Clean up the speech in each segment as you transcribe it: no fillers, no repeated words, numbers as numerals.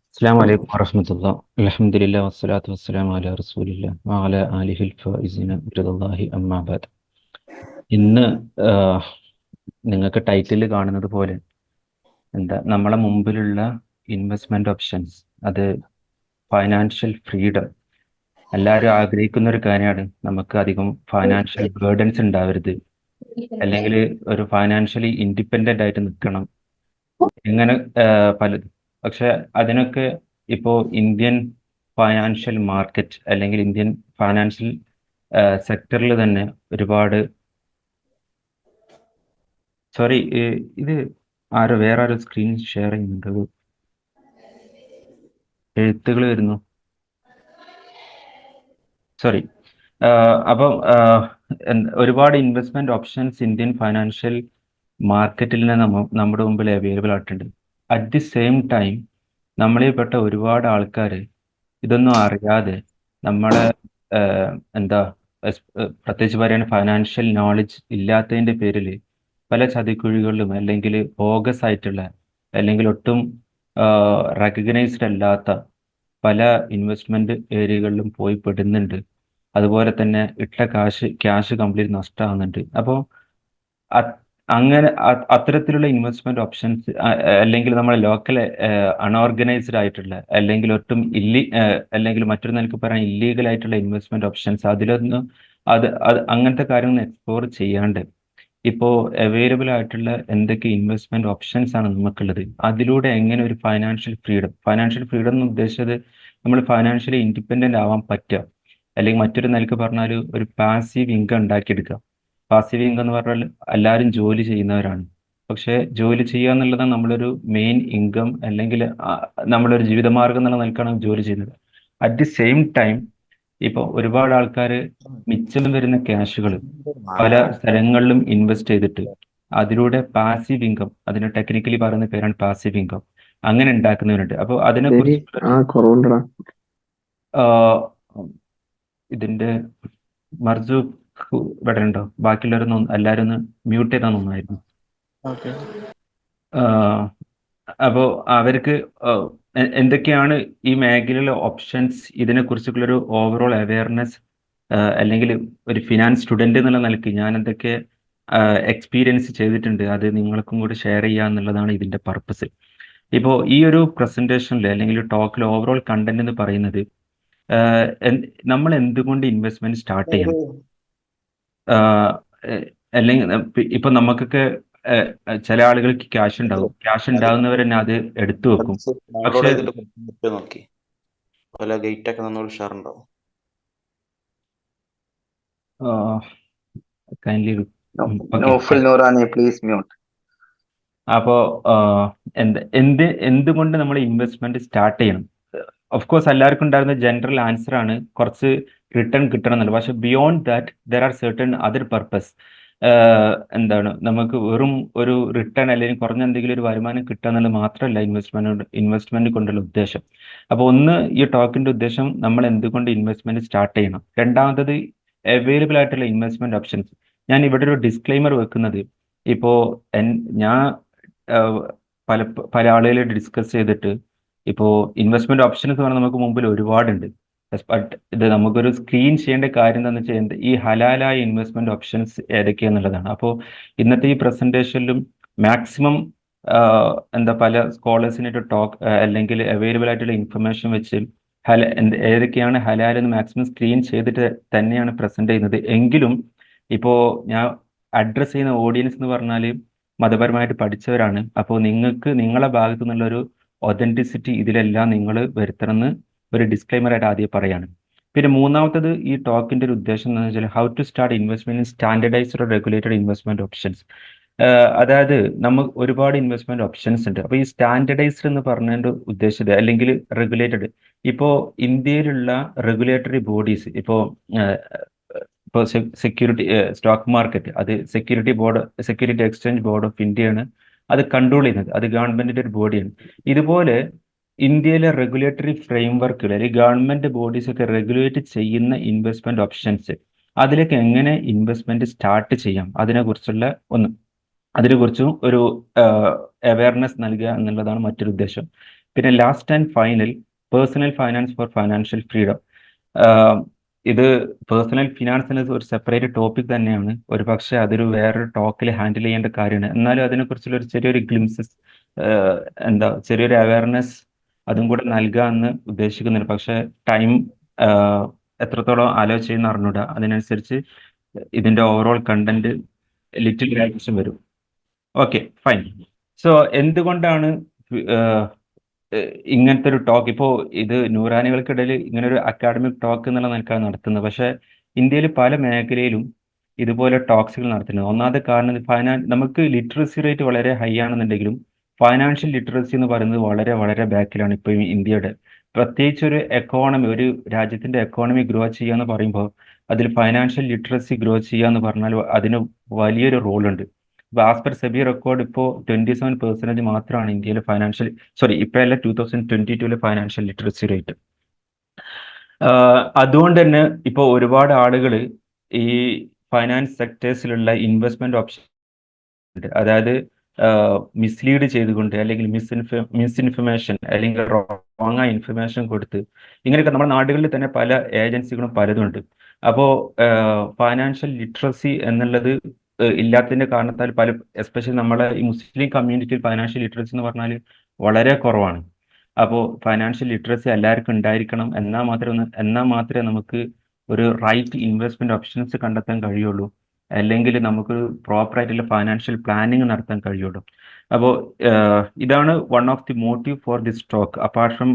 അസ്സാം വലൈക്കും വറഹമത്തുള്ള അലഹമുല്ല വസ്സലാത്തു വസ്സലാം അല റസൂലില്ല വാല ആലിഹിൽ ഫൈസിന റളിയല്ലാഹി അമ്മാ ബഅദ്. ഇന്ന് നിങ്ങൾക്ക് ടൈറ്റിൽ കാണുന്നത് പോലെ നമ്മളെ മുമ്പിലുള്ള ഇൻവെസ്റ്റ്മെന്റ് ഓപ്ഷൻസ്, അത് ഫൈനാൻഷ്യൽ ഫ്രീഡം എല്ലാവരും ആഗ്രഹിക്കുന്ന ഒരു കാര്യമാണ്. നമുക്ക് അധികം ഫൈനാൻഷ്യൽ ബേർഡൻസ് ഉണ്ടാവരുത്, അല്ലെങ്കിൽ ഒരു ഫൈനാൻഷ്യലി ഇൻഡിപെൻഡന്റ് ആയിട്ട് നിൽക്കണം, ഇങ്ങനെ പലതും. പക്ഷെ അതിനൊക്കെ ഇപ്പോ ഇന്ത്യൻ ഫൈനാൻഷ്യൽ മാർക്കറ്റ് അല്ലെങ്കിൽ ഇന്ത്യൻ ഫൈനാൻഷ്യൽ സെക്ടറിൽ തന്നെ ഒരുപാട് സോറി, ഇത് വേറെ ആരോ സ്ക്രീൻ ഷെയർ ചെയ്യുന്നുണ്ട്, അത് എഴുത്തുകൾ വരുന്നു, സോറി. അപ്പം ഒരുപാട് ഇൻവെസ്റ്റ്മെന്റ് ഓപ്ഷൻസ് ഇന്ത്യൻ ഫൈനാൻഷ്യൽ മാർക്കറ്റിൽ നമ്മുടെ മുമ്പിൽ അവൈലബിൾ ആയിട്ടുണ്ട്. അറ്റ് ദി സെയിം ടൈം നമ്മളിൽ പെട്ട ഒരുപാട് ആൾക്കാർ ഇതൊന്നും അറിയാതെ നമ്മളെ എന്താ പ്രത്യേകിച്ച് പറയുന്ന ഫൈനാൻഷ്യൽ നോളജ് ഇല്ലാത്തതിന്റെ പേരിൽ പല ചതിക്കുഴികളിലും, അല്ലെങ്കിൽ ബോഗസ് ആയിട്ടുള്ള, അല്ലെങ്കിൽ ഒട്ടും റെക്കഗ്നൈസ്ഡ് അല്ലാത്ത പല ഇൻവെസ്റ്റ്മെന്റ് ഏരിയകളിലും പോയി പെടുന്നുണ്ട്. അതുപോലെ തന്നെ ഇട്ട ക്യാഷ് കംപ്ലീറ്റ് നഷ്ടമാകുന്നുണ്ട്. അപ്പോൾ അങ്ങനെ അത്തരത്തിലുള്ള ഇൻവെസ്റ്റ്മെന്റ് ഓപ്ഷൻസ്, അല്ലെങ്കിൽ നമ്മുടെ ലോക്കൽ അൺഓർഗനൈസ്ഡ് ആയിട്ടുള്ള, അല്ലെങ്കിൽ ഒട്ടും അല്ലെങ്കിൽ മറ്റൊരു നിലക്ക് പറയാൻ ഇല്ലീഗൽ ആയിട്ടുള്ള ഇൻവെസ്റ്റ്മെന്റ് ഓപ്ഷൻസ്, അതിലൊന്നും അങ്ങനത്തെ കാര്യങ്ങൾ എക്സ്പ്ലോർ ചെയ്യാണ്ട് ഇപ്പോൾ അവൈലബിൾ ആയിട്ടുള്ള എന്തൊക്കെ ഇൻവെസ്റ്റ്മെന്റ് ഓപ്ഷൻസ് ആണ് നമുക്കുള്ളത്, അതിലൂടെ എങ്ങനെ ഒരു ഫൈനാൻഷ്യൽ ഫ്രീഡം എന്ന് ഉദ്ദേശിച്ചത് നമ്മൾ ഫൈനാൻഷ്യലി ഇൻഡിപെൻഡന്റ് ആവാൻ പറ്റുക, അല്ലെങ്കിൽ മറ്റൊരു നിലക്ക് പറഞ്ഞാൽ ഒരു പാസീവ് ഇൻകം ഉണ്ടാക്കിയെടുക്കുക. പാസീവ് ഇൻകം എന്ന് പറഞ്ഞാൽ എല്ലാവരും ജോലി ചെയ്യുന്നവരാണ്, പക്ഷെ ജോലി ചെയ്യുക എന്നുള്ളതാണ് നമ്മളൊരു മെയിൻ ഇൻകം, അല്ലെങ്കിൽ നമ്മളൊരു ജീവിതമാർഗം എന്നുള്ള നിലക്കാണ് ജോലി ചെയ്യുന്നത്. അറ്റ് ദി സെയിം ടൈം ഇപ്പോൾ ഒരുപാട് ആൾക്കാർ മിച്ചം വരുന്ന ക്യാഷുകൾ പല സ്ഥലങ്ങളിലും ഇൻവെസ്റ്റ് ചെയ്തിട്ട് അതിലൂടെ പാസീവ് ഇൻകം, അതിന് ടെക്നിക്കലി പറയുന്ന പേരാണ് പാസീവ് ഇൻകം, അങ്ങനെ ഉണ്ടാക്കുന്നവരുണ്ട്. അപ്പോൾ ശരി. അതിനെക്കുറിച്ച് കുറവുണ്ടടാ. ഇതിന്റെ മർജു ഇവിടെ ഉണ്ടോ? ബാക്കിയുള്ളവരൊന്നും എല്ലാവരും ഒന്ന് മ്യൂട്ട് ചെയ്താൽ നന്നായിരുന്നു. ഓക്കെ. അപ്പോൾ അവർക്ക് എന്തൊക്കെയാണ് ഈ മേഖലയിലെ ഓപ്ഷൻസ്, ഇതിനെക്കുറിച്ചുള്ളൊരു ഓവറോൾ അവയർനെസ്, അല്ലെങ്കിൽ ഒരു ഫിനാൻസ് സ്റ്റുഡൻറ് എന്നുള്ള നിലയ്ക്ക് ഞാൻ എന്തൊക്കെ എക്സ്പീരിയൻസ് ചെയ്തിട്ടുണ്ട്, അത് നിങ്ങൾക്കും കൂടി ഷെയർ ചെയ്യുക എന്നുള്ളതാണ് ഇതിന്റെ പർപ്പസ്. ഇപ്പോൾ ഈ ഒരു പ്രസന്റേഷനിൽ അല്ലെങ്കിൽ ടോക്കിൽ ഓവറോൾ കണ്ടന്റ് എന്ന് പറയുന്നത്, നമ്മൾ എന്തുകൊണ്ട് ഇൻവെസ്റ്റ്മെന്റ് സ്റ്റാർട്ട് ചെയ്യണം, അല്ലെങ്കിൽ ഇപ്പൊ നമുക്കൊക്കെ ചില ആളുകൾക്ക് ക്യാഷ് ഉണ്ടാവും, ക്യാഷ് ഉണ്ടാവുന്നവർ തന്നെ അത് എടുത്തു വെക്കും. പക്ഷെ നോക്കി ഗേറ്റ് ഒക്കെ നമ്മൾ ഉഷാറുണ്ടാവും. Kindly Naufal Noorani please mute. അപ്പോ എന്തുകൊണ്ട് നമ്മൾ ഇൻവെസ്റ്റ്മെന്റ് സ്റ്റാർട്ട് ചെയ്യണം? ഓഫ് കോഴ്സ് എല്ലാവർക്കും ഉണ്ടായിരുന്ന ജനറൽ ആൻസർ ആണ് കുറച്ച് റിട്ടേൺ കിട്ടണം എന്നുള്ളത്. പക്ഷെ beyond that there are certain other purpose. എന്താണ്, നമുക്ക് വെറും ഒരു റിട്ടേൺ അല്ലെങ്കിൽ കുറഞ്ഞ എന്തെങ്കിലും ഒരു വരുമാനം കിട്ടുക എന്നുള്ളത് മാത്രമല്ല ഇൻവെസ്റ്റ്മെന്റ് കൊണ്ടുള്ള ഉദ്ദേശം. അപ്പോൾ ഒന്ന്, ഈ ടോക്കിന്റെ ഉദ്ദേശം നമ്മൾ എന്തുകൊണ്ട് ഇൻവെസ്റ്റ്മെന്റ് സ്റ്റാർട്ട് ചെയ്യണം. രണ്ടാമത്തത്, അവൈലബിൾ ആയിട്ടുള്ള ഇൻവെസ്റ്റ്മെന്റ് ഓപ്ഷൻസ്. ഞാൻ ഇവിടെ ഒരു ഡിസ്ക്ലൈമർ വെക്കുന്നത്, ഇപ്പോ ഞാൻ പല പല ആളുകളായിട്ട് ഡിസ്കസ് ചെയ്തിട്ട്, ഇപ്പോൾ ഇൻവെസ്റ്റ്മെന്റ് ഓപ്ഷൻ എന്ന് പറഞ്ഞാൽ നമുക്ക് മുമ്പിൽ ഒരുപാടുണ്ട്. ബട്ട് ഇത് നമുക്കൊരു സ്ക്രീൻ ചെയ്യേണ്ട കാര്യം എന്താണെന്ന് വെച്ചാൽ ഈ ഹലാലായ ഇൻവെസ്റ്റ്മെന്റ് ഓപ്ഷൻസ് ഏതൊക്കെയാന്നുള്ളതാണ്. അപ്പോൾ ഇന്നത്തെ ഈ പ്രസന്റേഷനിലും മാക്സിമം പല സ്കോളേഴ്സിനായിട്ട് ടോക്ക് അല്ലെങ്കിൽ അവൈലബിൾ ആയിട്ടുള്ള ഇൻഫർമേഷൻ വെച്ച് ഏതൊക്കെയാണ് ഹലാൽ എന്ന് മാക്സിമം സ്ക്രീൻ ചെയ്തിട്ട് തന്നെയാണ് പ്രസന്റ് ചെയ്യുന്നത്. എങ്കിലും ഇപ്പോൾ ഞാൻ അഡ്രസ് ചെയ്യുന്ന ഓഡിയൻസ് എന്ന് പറഞ്ഞാൽ മതപരമായിട്ട് പഠിച്ചവരാണ്. അപ്പോൾ നിങ്ങൾക്ക് നിങ്ങളെ ഭാഗത്തു നിന്നുള്ളൊരു ഒതന്റിസിറ്റി ഇതിലെല്ലാം നിങ്ങൾ വരുത്തണമെന്ന് ഒരു ഡിസ്ക്ലൈമർ ആയിട്ട് ആദ്യം പറയാണ്. പിന്നെ മൂന്നാമത്തത്, ഈ ടോക്കിന്റെ ഒരു ഉദ്ദേശം എന്ന് വെച്ചാൽ how to start investment in standardized regulated investment options. അതായത് നമുക്ക് ഒരുപാട് ഇൻവെസ്റ്റ്മെന്റ് ഓപ്ഷൻസ് ഉണ്ട്. അപ്പോൾ ഈ സ്റ്റാൻഡർഡൈസ്ഡ് എന്ന് പറഞ്ഞതിന്റെ ഉദ്ദേശിച്ചത്, അല്ലെങ്കിൽ റെഗുലേറ്റഡ്, ഇപ്പോൾ ഇന്ത്യയിലുള്ള റെഗുലേറ്ററി ബോഡീസ്, ഇപ്പോൾ സെക്യൂരിറ്റി സ്റ്റോക്ക് മാർക്കറ്റ്, അത് സെക്യൂരിറ്റി എക്സ്ചേഞ്ച് ബോർഡ് ഓഫ് ഇന്ത്യയാണ് അത് കൺട്രോൾ ചെയ്യുന്നത്. അത് ഗവൺമെന്റിന്റെ ഒരു ബോഡിയാണ്. ഇതുപോലെ ഇന്ത്യയിലെ റെഗുലേറ്ററി ഫ്രെയിംവർക്കുകൾ, അല്ലെങ്കിൽ ഗവൺമെന്റ് ബോഡീസ് ഒക്കെ റെഗുലേറ്റ് ചെയ്യുന്ന ഇൻവെസ്റ്റ്മെന്റ് ഓപ്ഷൻസ്, അതിലേക്ക് എങ്ങനെ ഇൻവെസ്റ്റ്മെന്റ് സ്റ്റാർട്ട് ചെയ്യാം, അതിനെക്കുറിച്ചും ഒരു അവയർനെസ് നൽകുക എന്നുള്ളതാണ് മറ്റൊരു ഉദ്ദേശം. പിന്നെ last and final personal finance for financial freedom. ഇത് പേഴ്സണൽ ഫിനാൻസ് എന്നത് ഒരു സെപ്പറേറ്റ് ടോപ്പിക് തന്നെയാണ്. ഒരു പക്ഷേ അതൊരു വേറൊരു ടോക്കിൽ ഹാൻഡിൽ ചെയ്യേണ്ട കാര്യമാണ്. എന്നാലും അതിനെക്കുറിച്ചുള്ള ഒരു ചെറിയൊരു ഗ്ലിംസസ്, ചെറിയൊരു അവയർനെസ് അതും കൂടെ നൽകാമെന്ന് ഉദ്ദേശിക്കുന്നുണ്ട്. പക്ഷേ ടൈം എത്രത്തോളം ആലോചിച്ച് ചെയ്യുന്ന അറിഞ്ഞൂടാ. അതിനനുസരിച്ച് ഇതിന്റെ ഓവറോൾ കണ്ടന്റ് ലിറ്റിൽ വേരിയേഷൻ വരും. Okay, fine. സോ എന്തുകൊണ്ടാണ് ഇങ്ങനത്തെ ഒരു ടോക്ക് ഇപ്പോൾ ഇത് നൂറാനികൾക്കിടയിൽ ഇങ്ങനെ ഒരു അക്കാഡമിക് ടോക്ക് എന്നുള്ള നിലക്കാണ് നടത്തുന്നത്. പക്ഷേ ഇന്ത്യയിൽ പല മേഖലയിലും ഇതുപോലെ ടോക്സുകൾ നടത്തുന്നത്. ഒന്നാമത്തെ കാരണം നമുക്ക് ലിറ്ററസി റേറ്റ് വളരെ ഹൈ ആണെന്നുണ്ടെങ്കിലും ഫൈനാൻഷ്യൽ ലിറ്ററസി എന്ന് പറയുന്നത് വളരെ വളരെ ബാക്കിലാണ് ഇപ്പോൾ ഇന്ത്യയുടെ. പ്രത്യേകിച്ച് ഒരു എക്കോണമി, ഒരു രാജ്യത്തിന്റെ എക്കോണമി ഗ്രോ ചെയ്യുക എന്ന് പറയുമ്പോൾ അതിൽ ഫൈനാൻഷ്യൽ ലിറ്ററസി ഗ്രോ ചെയ്യുക എന്ന് പറഞ്ഞാൽ അതിന് വലിയൊരു റോളുണ്ട്. ഇപ്പോൾ ആസ് പെർ സെബി റെക്കോർഡ് ഇപ്പോൾ 27% മാത്രമാണ് ഇന്ത്യയിലെ ഇപ്പോഴല്ല 2022 ഫൈനാൻഷ്യൽ ലിറ്ററസി റേറ്റ്. അതുകൊണ്ട് തന്നെ ഇപ്പോൾ ഒരുപാട് ആളുകൾ ഈ ഫൈനാൻസ് സെക്ടേഴ്സിലുള്ള ഇൻവെസ്റ്റ്മെന്റ് ഓപ്ഷൻ ഉണ്ട്. അതായത് മിസ്ലീഡ് ചെയ്തുകൊണ്ട് അല്ലെങ്കിൽ മിസ്ഇൻഫർമേഷൻ അല്ലെങ്കിൽ റോങ് ആയ ഇൻഫർമേഷൻ കൊടുത്ത് ഇങ്ങനെയൊക്കെ നമ്മുടെ നാടുകളിൽ തന്നെ പല ഏജൻസികളും പലതുണ്ട്. അപ്പോൾ ഫൈനാൻഷ്യൽ ലിറ്ററസി എന്നുള്ളത് ഇല്ലാത്തതിന്റെ കാരണത്താൽ എസ്പെഷ്യലി നമ്മളെ ഈ മുസ്ലിം കമ്മ്യൂണിറ്റിയിൽ ഫൈനാൻഷ്യൽ ലിറ്ററസി എന്ന് പറഞ്ഞാൽ വളരെ കുറവാണ്. അപ്പോൾ ഫൈനാൻഷ്യൽ ലിറ്ററസി എല്ലാവർക്കും ഉണ്ടായിരിക്കണം, എന്നാൽ മാത്രമേ നമുക്ക് ഒരു റൈറ്റ് ഇൻവെസ്റ്റ്മെന്റ് ഓപ്ഷൻസ് കണ്ടെത്താൻ കഴിയുള്ളൂ, അല്ലെങ്കിൽ നമുക്കൊരു പ്രോപ്പർ ആയിട്ടുള്ള ഫൈനാൻഷ്യൽ പ്ലാനിങ് നടത്താൻ കഴിയുള്ളൂ. അപ്പോൾ ഇതാണ് one of the motive for this talk apart from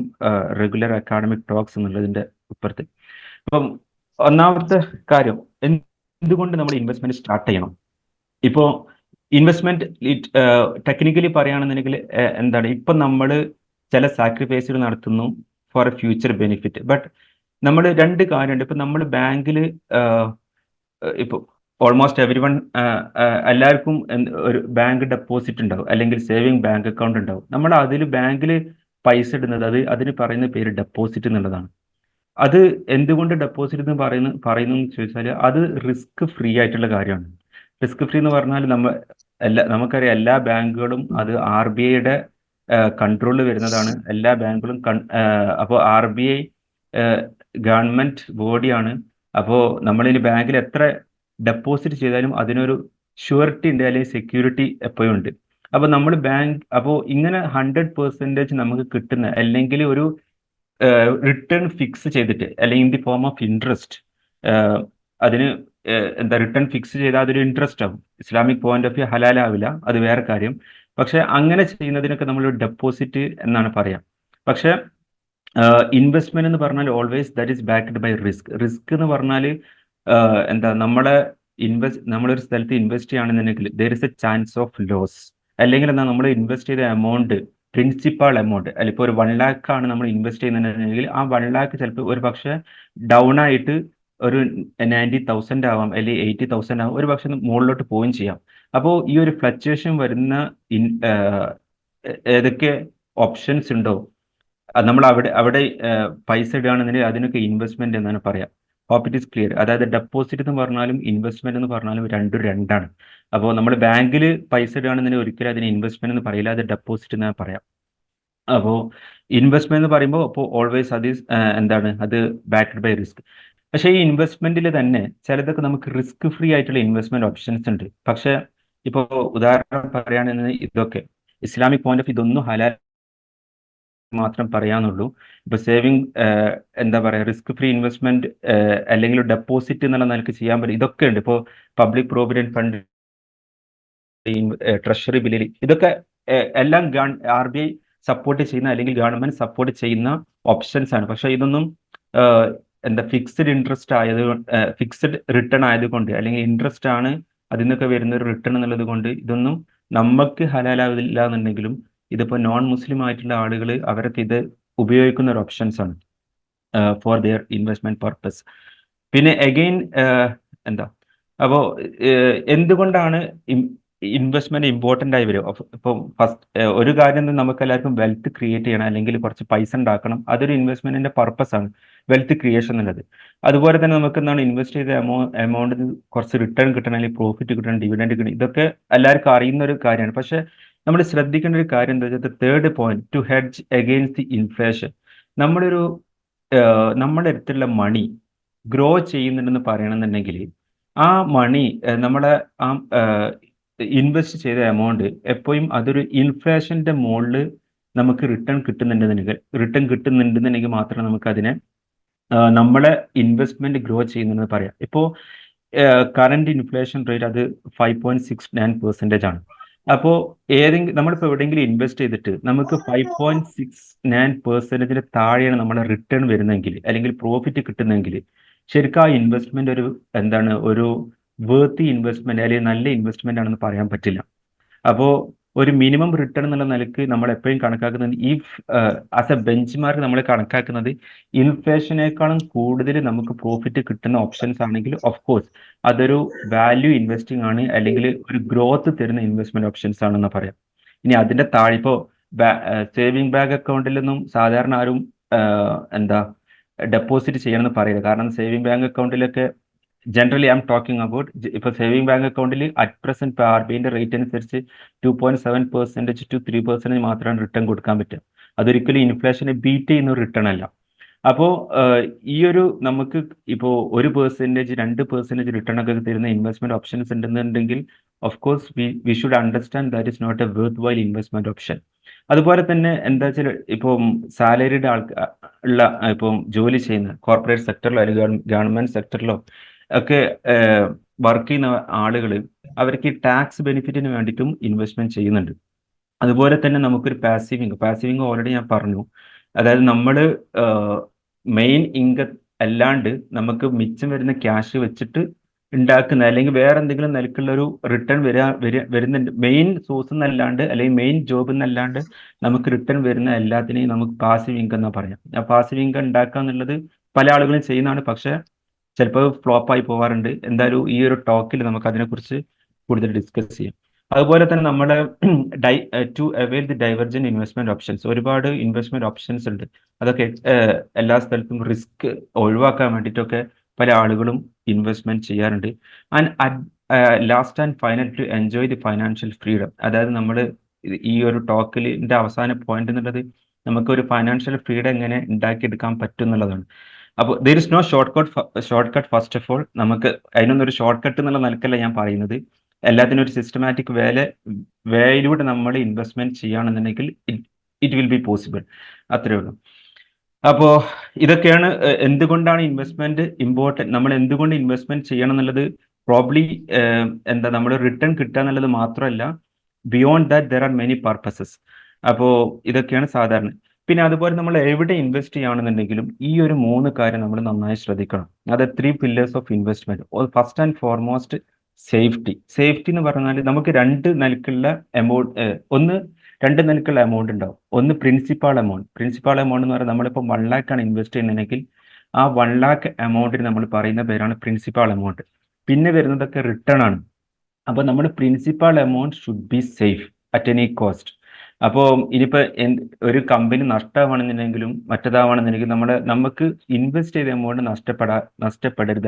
regular academic talks എന്നുള്ളതിന്റെ ഇപ്പുറത്ത്. അപ്പം ഒന്നാമത്തെ കാര്യം, എന്തുകൊണ്ട് നമ്മൾ ഇൻവെസ്റ്റ്മെന്റ് സ്റ്റാർട്ട് ചെയ്യണം? ഇപ്പോൾ ഇൻവെസ്റ്റ്മെന്റ് ടെക്നിക്കലി പറയുകയാണെന്നുണ്ടെങ്കിൽ എന്താണ്, ഇപ്പം നമ്മൾ ചില സാക്രിഫൈസുകൾ നടത്തുന്നു for a future benefit. But നമ്മൾ രണ്ട് കാര്യമുണ്ട്. ഇപ്പം നമ്മൾ ബാങ്കിൽ ഇപ്പോൾ ഓൾമോസ്റ്റ് എവരി വൺ, എല്ലാവർക്കും ഒരു ബാങ്ക് ഡെപ്പോസിറ്റ് ഉണ്ടാവും, അല്ലെങ്കിൽ സേവിങ് ബാങ്ക് അക്കൗണ്ട് ഉണ്ടാവും. നമ്മൾ അതിൽ ബാങ്കിൽ പൈസ ഇടുന്നത് അതിന് പറയുന്ന പേര് ഡെപ്പോസിറ്റ് എന്നുള്ളതാണ്. അത് എന്തുകൊണ്ട് ഡെപ്പോസിറ്റ് എന്ന് പറയുന്നു എന്ന് ചോദിച്ചാൽ അത് റിസ്ക് ഫ്രീ ആയിട്ടുള്ള കാര്യമാണ്. റിസ്ക് ഫ്രീ എന്ന് പറഞ്ഞാൽ നമുക്കറിയാം എല്ലാ ബാങ്കുകളും അത് RBIയുടെ കൺട്രോളിൽ വരുന്നതാണ്. എല്ലാ ബാങ്കുകളും അപ്പോൾ RBI ഗവൺമെന്റ് ബോഡിയാണ്. അപ്പോൾ നമ്മളിനി ബാങ്കിൽ എത്ര ഡെപ്പോസിറ്റ് ചെയ്താലും അതിനൊരു ഷുവറിറ്റി ഉണ്ട്, അല്ലെങ്കിൽ സെക്യൂരിറ്റി എപ്പോഴും ഉണ്ട്. അപ്പോൾ നമ്മൾ അപ്പോൾ ഇങ്ങനെ 100% നമുക്ക് കിട്ടുന്ന, അല്ലെങ്കിൽ ഒരു റിട്ടേൺ ഫിക്സ് ചെയ്തിട്ട്, അല്ലെങ്കിൽ in the form of interest, അതിന് റിട്ടേൺ ഫിക്സ് ചെയ്താൽ അതൊരു ഇൻട്രസ്റ്റ് ആവും. ഇസ്ലാമിക് പോയിന്റ് ഓഫ് വ്യൂ ഹലാലാവില്ല, അത് വേറെ കാര്യം. പക്ഷെ അങ്ങനെ ചെയ്യുന്നതിനൊക്കെ നമ്മൾ ഡെപ്പോസിറ്റ് എന്നാണ് പറയാം. പക്ഷെ ഇൻവെസ്റ്റ്മെന്റ് എന്ന് പറഞ്ഞാൽ always that is backed by risk. Risk എന്ന് പറഞ്ഞാൽ നമ്മളൊരു സ്ഥലത്ത് ഇൻവെസ്റ്റ് ചെയ്യുകയാണെന്നുണ്ടെങ്കിൽ there is a chance of loss. അല്ലെങ്കിൽ നമ്മൾ ഇൻവെസ്റ്റ് ചെയ്ത എമൗണ്ട്, പ്രിൻസിപ്പൽ എമൗണ്ട്, അല്ലെങ്കിൽ ഇപ്പോൾ ഒരു 1 lakh ആണ് നമ്മൾ ഇൻവെസ്റ്റ് ചെയ്യുന്നുണ്ടെങ്കിൽ ആ 1 lakh ചിലപ്പോൾ ഒരു പക്ഷേ ഡൗൺ ആയിട്ട് ഒരു 90,000 ആവാം, അല്ലെങ്കിൽ 80,000 ആവാം, ഒരു പക്ഷെ മുകളിലോട്ട് പോവുകയും ചെയ്യാം. അപ്പോൾ ഈ ഒരു ഫ്ലക്ച്വേഷൻ വരുന്ന ഏതൊക്കെ ഓപ്ഷൻസ് ഉണ്ടോ, നമ്മൾ അവിടെ പൈസ ഇടുകയാണെന്നുണ്ടെങ്കിൽ അതിനൊക്കെ ഇൻവെസ്റ്റ്മെന്റ് എന്നാണ് പറയാം. Hope it is clear. അതായത് ഡെപ്പോസിറ്റ് എന്ന് പറഞ്ഞാലും ഇൻവെസ്റ്റ്മെന്റ് എന്ന് പറഞ്ഞാലും രണ്ടാണ്. അപ്പോൾ നമ്മൾ ബാങ്കിൽ പൈസ ഇടുകയാണെന്നുണ്ടെങ്കിൽ ഒരിക്കലും അതിന് ഇൻവെസ്റ്റ്മെന്റ് എന്ന് പറയില്ല, അത് ഡെപ്പോസിറ്റ് എന്ന് പറയാം. അപ്പോൾ ഇൻവെസ്റ്റ്മെന്റ് എന്ന് പറയുമ്പോൾ അപ്പോൾ ഓൾവേസ് അത് ബാക്ക്ഡ് ബൈ റിസ്ക്. പക്ഷേ ഈ ഇൻവെസ്റ്റ്മെന്റിൽ തന്നെ ചിലതൊക്കെ നമുക്ക് റിസ്ക് ഫ്രീ ആയിട്ടുള്ള ഇൻവെസ്റ്റ്മെന്റ് ഓപ്ഷൻസ് ഉണ്ട്. പക്ഷെ ഇപ്പോൾ ഉദാഹരണം പറയുകയാണെന്നുണ്ടെങ്കിൽ ഇതൊക്കെ ഇസ്ലാമിക് പോയിന്റ് ഓഫ് ഇതൊന്നും ഹലാൽ മാത്രം പറയാന്നുള്ളൂ. ഇപ്പൊ സേവിങ് റിസ്ക് ഫ്രീ ഇൻവെസ്റ്റ്മെന്റ് അല്ലെങ്കിൽ ഡെപ്പോസിറ്റ് എന്നുള്ള നിലക്ക് ചെയ്യാൻ പറ്റും. ഇതൊക്കെ ഉണ്ട്. ഇപ്പോൾ പബ്ലിക് പ്രോവിഡന്റ് ഫണ്ട്, ട്രഷറി ബില്ലിൽ, ഇതൊക്കെ എല്ലാം RBI സപ്പോർട്ട് ചെയ്യുന്ന, അല്ലെങ്കിൽ ഗവൺമെന്റ് സപ്പോർട്ട് ചെയ്യുന്ന ഓപ്ഷൻസ് ആണ്. പക്ഷെ ഇതൊന്നും ഫിക്സ്ഡ് ഇൻട്രസ്റ്റ് ഫിക്സ്ഡ് റിട്ടേൺ ആയതുകൊണ്ട്, അല്ലെങ്കിൽ ഇൻട്രസ്റ്റ് ആണ് അതിൽ നിന്നൊക്കെ വരുന്ന ഒരു റിട്ടേൺ എന്നുള്ളത് കൊണ്ട് ഇതൊന്നും നമുക്ക് ഹലാലാവില്ല എന്നുണ്ടെങ്കിലും ഇതിപ്പോൾ നോൺ മുസ്ലിം ആയിട്ടുള്ള ആളുകൾ അവരൊക്കെ ഇത് ഉപയോഗിക്കുന്ന ഒരു ഓപ്ഷൻസ് ആണ് ഫോർ ദിയർ ഇൻവെസ്റ്റ്മെന്റ് പർപ്പസ്. പിന്നെ അഗെയിൻ അപ്പോൾ എന്തുകൊണ്ടാണ് ഇൻവെസ്റ്റ്മെന്റ് ഇമ്പോർട്ടൻ്റ് ആയി വരും? ഇപ്പോൾ ഫസ്റ്റ് ഒരു കാര്യം നമുക്ക് എല്ലാവർക്കും വെൽത്ത് ക്രിയേറ്റ് ചെയ്യണം, അല്ലെങ്കിൽ കുറച്ച് പൈസ ഉണ്ടാക്കണം. അതൊരു ഇൻവെസ്റ്റ്മെന്റിന്റെ പർപ്പസ് ആണ്, വെൽത്ത് ക്രിയേഷൻ എന്നുള്ളത്. അതുപോലെ തന്നെ നമുക്ക് ഇൻവെസ്റ്റ് ചെയ്ത എമൗണ്ടിന് കുറച്ച് റിട്ടേൺ കിട്ടണം, അല്ലെങ്കിൽ പ്രോഫിറ്റ് കിട്ടണം, ഡിവിഡൻഡ് കിട്ടണം. ഇതൊക്കെ എല്ലാവർക്കും അറിയുന്ന ഒരു കാര്യമാണ്. പക്ഷെ നമ്മൾ ശ്രദ്ധിക്കേണ്ട ഒരു കാര്യം എന്താ വെച്ചാൽ third point two hedge against the inflation. നമ്മളൊരു നമ്മുടെ അടുത്തുള്ള മണി ഗ്രോ ചെയ്യുന്നുണ്ടെന്ന് പറയണമെന്നുണ്ടെങ്കിൽ ആ മണി നമ്മുടെ ആ ഇൻവെസ്റ്റ് ചെയ്ത എമൗണ്ട് എപ്പോഴും അതൊരു ഇൻഫ്ലേഷന്റെ മുകളിൽ നമുക്ക് റിട്ടേൺ കിട്ടുന്നുണ്ടെന്നുണ്ടെങ്കിൽ മാത്രമേ നമുക്ക് അതിനെ നമ്മളെ ഇൻവെസ്റ്റ്മെന്റ് ഗ്രോ ചെയ്യുന്നുണ്ടെന്ന് പറയാം. ഇപ്പോൾ കറന്റ് ഇൻഫ്ലേഷൻ റേറ്റ് അത് 5.69% ആണ്. അപ്പോൾ നമ്മളിപ്പോൾ എവിടെയെങ്കിലും ഇൻവെസ്റ്റ് ചെയ്തിട്ട് നമുക്ക് 5.69% താഴെയാണ് നമ്മുടെ റിട്ടേൺ വരുന്നതെങ്കിൽ അല്ലെങ്കിൽ പ്രോഫിറ്റ് കിട്ടുന്നതെങ്കിൽ ശരിക്കും ആ ഇൻവെസ്റ്റ്മെന്റ് ഒരു വേർത്തി ഇൻവെസ്റ്റ്മെന്റ് അല്ലെങ്കിൽ നല്ല ഇൻവെസ്റ്റ്മെന്റ് ആണെന്ന് പറയാൻ പറ്റില്ല. അപ്പോൾ ഒരു മിനിമം റിട്ടേൺ എന്നുള്ള നിലയ്ക്ക് നമ്മൾ എപ്പോഴും കണക്കാക്കുന്നത് ആസ് എ ബെഞ്ച് മാർക്ക് നമ്മൾ കണക്കാക്കുന്നത് ഇൻഫ്ലേഷനേക്കാളും കൂടുതൽ നമുക്ക് പ്രോഫിറ്റ് കിട്ടുന്ന ഓപ്ഷൻസ് ആണെങ്കിൽ ഓഫ് കോഴ്സ് അതൊരു വാല്യൂ ഇൻവെസ്റ്റിംഗ് ആണ്, അല്ലെങ്കിൽ ഒരു ഗ്രോത്ത് തരുന്ന ഇൻവെസ്റ്റ്മെന്റ് ഓപ്ഷൻസ് ആണെന്ന് പറയാം. ഇനി അതിന്റെ താഴെ ഇപ്പോൾ സേവിങ് ബാങ്ക് അക്കൗണ്ടിലൊന്നും സാധാരണ ആരും ഡെപ്പോസിറ്റ് ചെയ്യണമെന്ന് പറയില്ല. കാരണം സേവിങ് ബാങ്ക് അക്കൗണ്ടിലൊക്കെ generally I'm talking about ഇപ്പോൾ സേവിങ് ബാങ്ക് അക്കൗണ്ടിൽ അറ്റ് പ്രസന്റ് ഇപ്പോൾ RBIന്റെ റേറ്റ് അനുസരിച്ച് 2.7% to 3% മാത്രമാണ് റിട്ടേൺ കൊടുക്കാൻ പറ്റുക. അതൊരിക്കലും ഇൻഫ്ലേഷനെ ബീറ്റ് ചെയ്യുന്ന ഒരു റിട്ടേൺ അല്ല. അപ്പോൾ ഈ ഒരു നമുക്ക് ഇപ്പോൾ 1%, 2% റിട്ടേൺ ഒക്കെ തരുന്ന ഇൻവെസ്റ്റ്മെന്റ് ഓപ്ഷൻസ് ഉണ്ടെന്നുണ്ടെങ്കിൽ of course we should understand that is not a worthwhile investment option. അതുപോലെ തന്നെ എന്താ വെച്ചാൽ ഇപ്പം സാലറിയുടെ ഉള്ള ഇപ്പം ജോലി ചെയ്യുന്ന കോർപ്പറേറ്റ് സെക്ടറിലോ അല്ലെങ്കിൽ ഗവൺമെന്റ് സെക്ടറിലോ ഒക്കെ വർക്ക് ചെയ്യുന്ന ആളുകൾ അവർക്ക് ഈ ടാക്സ് ബെനിഫിറ്റിന് വേണ്ടിയിട്ടും ഇൻവെസ്റ്റ്മെന്റ് ചെയ്യുന്നുണ്ട്. അതുപോലെ തന്നെ നമുക്കൊരു പാസീവ് ഇൻകം ഓൾറെഡി ഞാൻ പറഞ്ഞു. അതായത് നമ്മൾ മെയിൻ ഇൻകം അല്ലാണ്ട് നമുക്ക് മിച്ചം വരുന്ന ക്യാഷ് വെച്ചിട്ട് ഉണ്ടാക്കുന്ന അല്ലെങ്കിൽ വേറെ എന്തെങ്കിലും നിലക്കുള്ള ഒരു റിട്ടേൺ വരുന്നുണ്ട്. മെയിൻ സോഴ്സ് എന്നല്ലാണ്ട് അല്ലെങ്കിൽ മെയിൻ ജോബ് എന്നല്ലാണ്ട് നമുക്ക് റിട്ടേൺ വരുന്ന എല്ലാത്തിനെയും നമുക്ക് പാസീവ് ഇൻകം എന്നാ പറയാം. ആ പാസീവ് ഇൻകം ഉണ്ടാക്കുക എന്നുള്ളത് പല ആളുകളും ചെയ്യുന്നതാണ്, പക്ഷെ ചിലപ്പോൾ ഫ്ലോപ്പായി പോകാറുണ്ട്. എന്തായാലും ഈ ഒരു ടോക്കിൽ നമുക്ക് അതിനെക്കുറിച്ച് കൂടുതൽ ഡിസ്കസ് ചെയ്യാം. അതുപോലെ തന്നെ നമ്മുടെ to avail the divergent investment options, ഒരുപാട് ഇൻവെസ്റ്റ്മെന്റ് ഓപ്ഷൻസ് ഉണ്ട്. അതൊക്കെ എല്ലാ സ്ഥലത്തും റിസ്ക് ഒഴിവാക്കാൻ വേണ്ടിയിട്ടൊക്കെ പല ആളുകളും ഇൻവെസ്റ്റ്മെന്റ് ചെയ്യാറുണ്ട്. And last and final to enjoy the financial freedom. അതായത് നമ്മൾ ഈ ഒരു ടോക്കിലിന്റെ അവസാന പോയിന്റ് എന്നുള്ളത് നമുക്കൊരു ഫൈനാൻഷ്യൽ ഫ്രീഡം എങ്ങനെ ഉണ്ടാക്കിയെടുക്കാൻ പറ്റും എന്നുള്ളതാണ്. അപ്പോൾ there is no shortcut. First of all നമുക്ക് അതിനൊന്നും ഒരു ഷോർട്ട് കട്ട് എന്നുള്ള നിലക്കല്ല ഞാൻ പറയുന്നത്. എല്ലാത്തിനും ഒരു സിസ്റ്റമാറ്റിക് വേയിലൂടെ നമ്മൾ ഇൻവെസ്റ്റ്മെന്റ് ചെയ്യുകയാണെന്നുണ്ടെങ്കിൽ ഇറ്റ് വിൽ ബി പോസിബിൾ. അത്രേ ഉള്ളൂ. അപ്പോൾ ഇതൊക്കെയാണ് എന്തുകൊണ്ടാണ് ഇൻവെസ്റ്റ്മെന്റ് ഇമ്പോർട്ടൻറ്റ്, നമ്മൾ എന്തുകൊണ്ട് ഇൻവെസ്റ്റ്മെന്റ് ചെയ്യണം എന്നുള്ളത്. പ്രോബ്ലി നമ്മൾ റിട്ടേൺ കിട്ടുക എന്നുള്ളത് മാത്രമല്ല, beyond that there are many purposes. അപ്പോൾ ഇതൊക്കെയാണ് സാധാരണ. പിന്നെ അതുപോലെ നമ്മൾ എവിടെ ഇൻവെസ്റ്റ് ചെയ്യുകയാണെന്നുണ്ടെങ്കിലും ഈ ഒരു 3 കാര്യം നമ്മൾ നന്നായി ശ്രദ്ധിക്കണം. അത് 3 pillars of investment. First and foremost safety എന്ന് പറഞ്ഞാൽ നമുക്ക് രണ്ട് നിലക്കുള്ള എമൗണ്ട് ഉണ്ടാവും. ഒന്ന് പ്രിൻസിപ്പാൾ എമൗണ്ട് എന്ന് പറഞ്ഞാൽ നമ്മളിപ്പോൾ 1 lakh ആണ് ഇൻവെസ്റ്റ് ചെയ്യുന്നതെങ്കിൽ ആ 1 lakh എമൗണ്ടിന് നമ്മൾ പറയുന്ന പേരാണ് പ്രിൻസിപ്പാൾ എമൗണ്ട്. പിന്നെ വരുന്നതൊക്കെ റിട്ടേൺ ആണ്. അപ്പോൾ നമ്മുടെ principal amount should be safe at any cost. അപ്പോൾ ഇനിയിപ്പോൾ ഒരു കമ്പനി നഷ്ടമാണെന്നുണ്ടെങ്കിലും മറ്റേതാവണമെന്നുണ്ടെങ്കിലും നമുക്ക് ഇൻവെസ്റ്റ് ചെയ്ത എമൗണ്ട് നഷ്ടപ്പെടരുത്.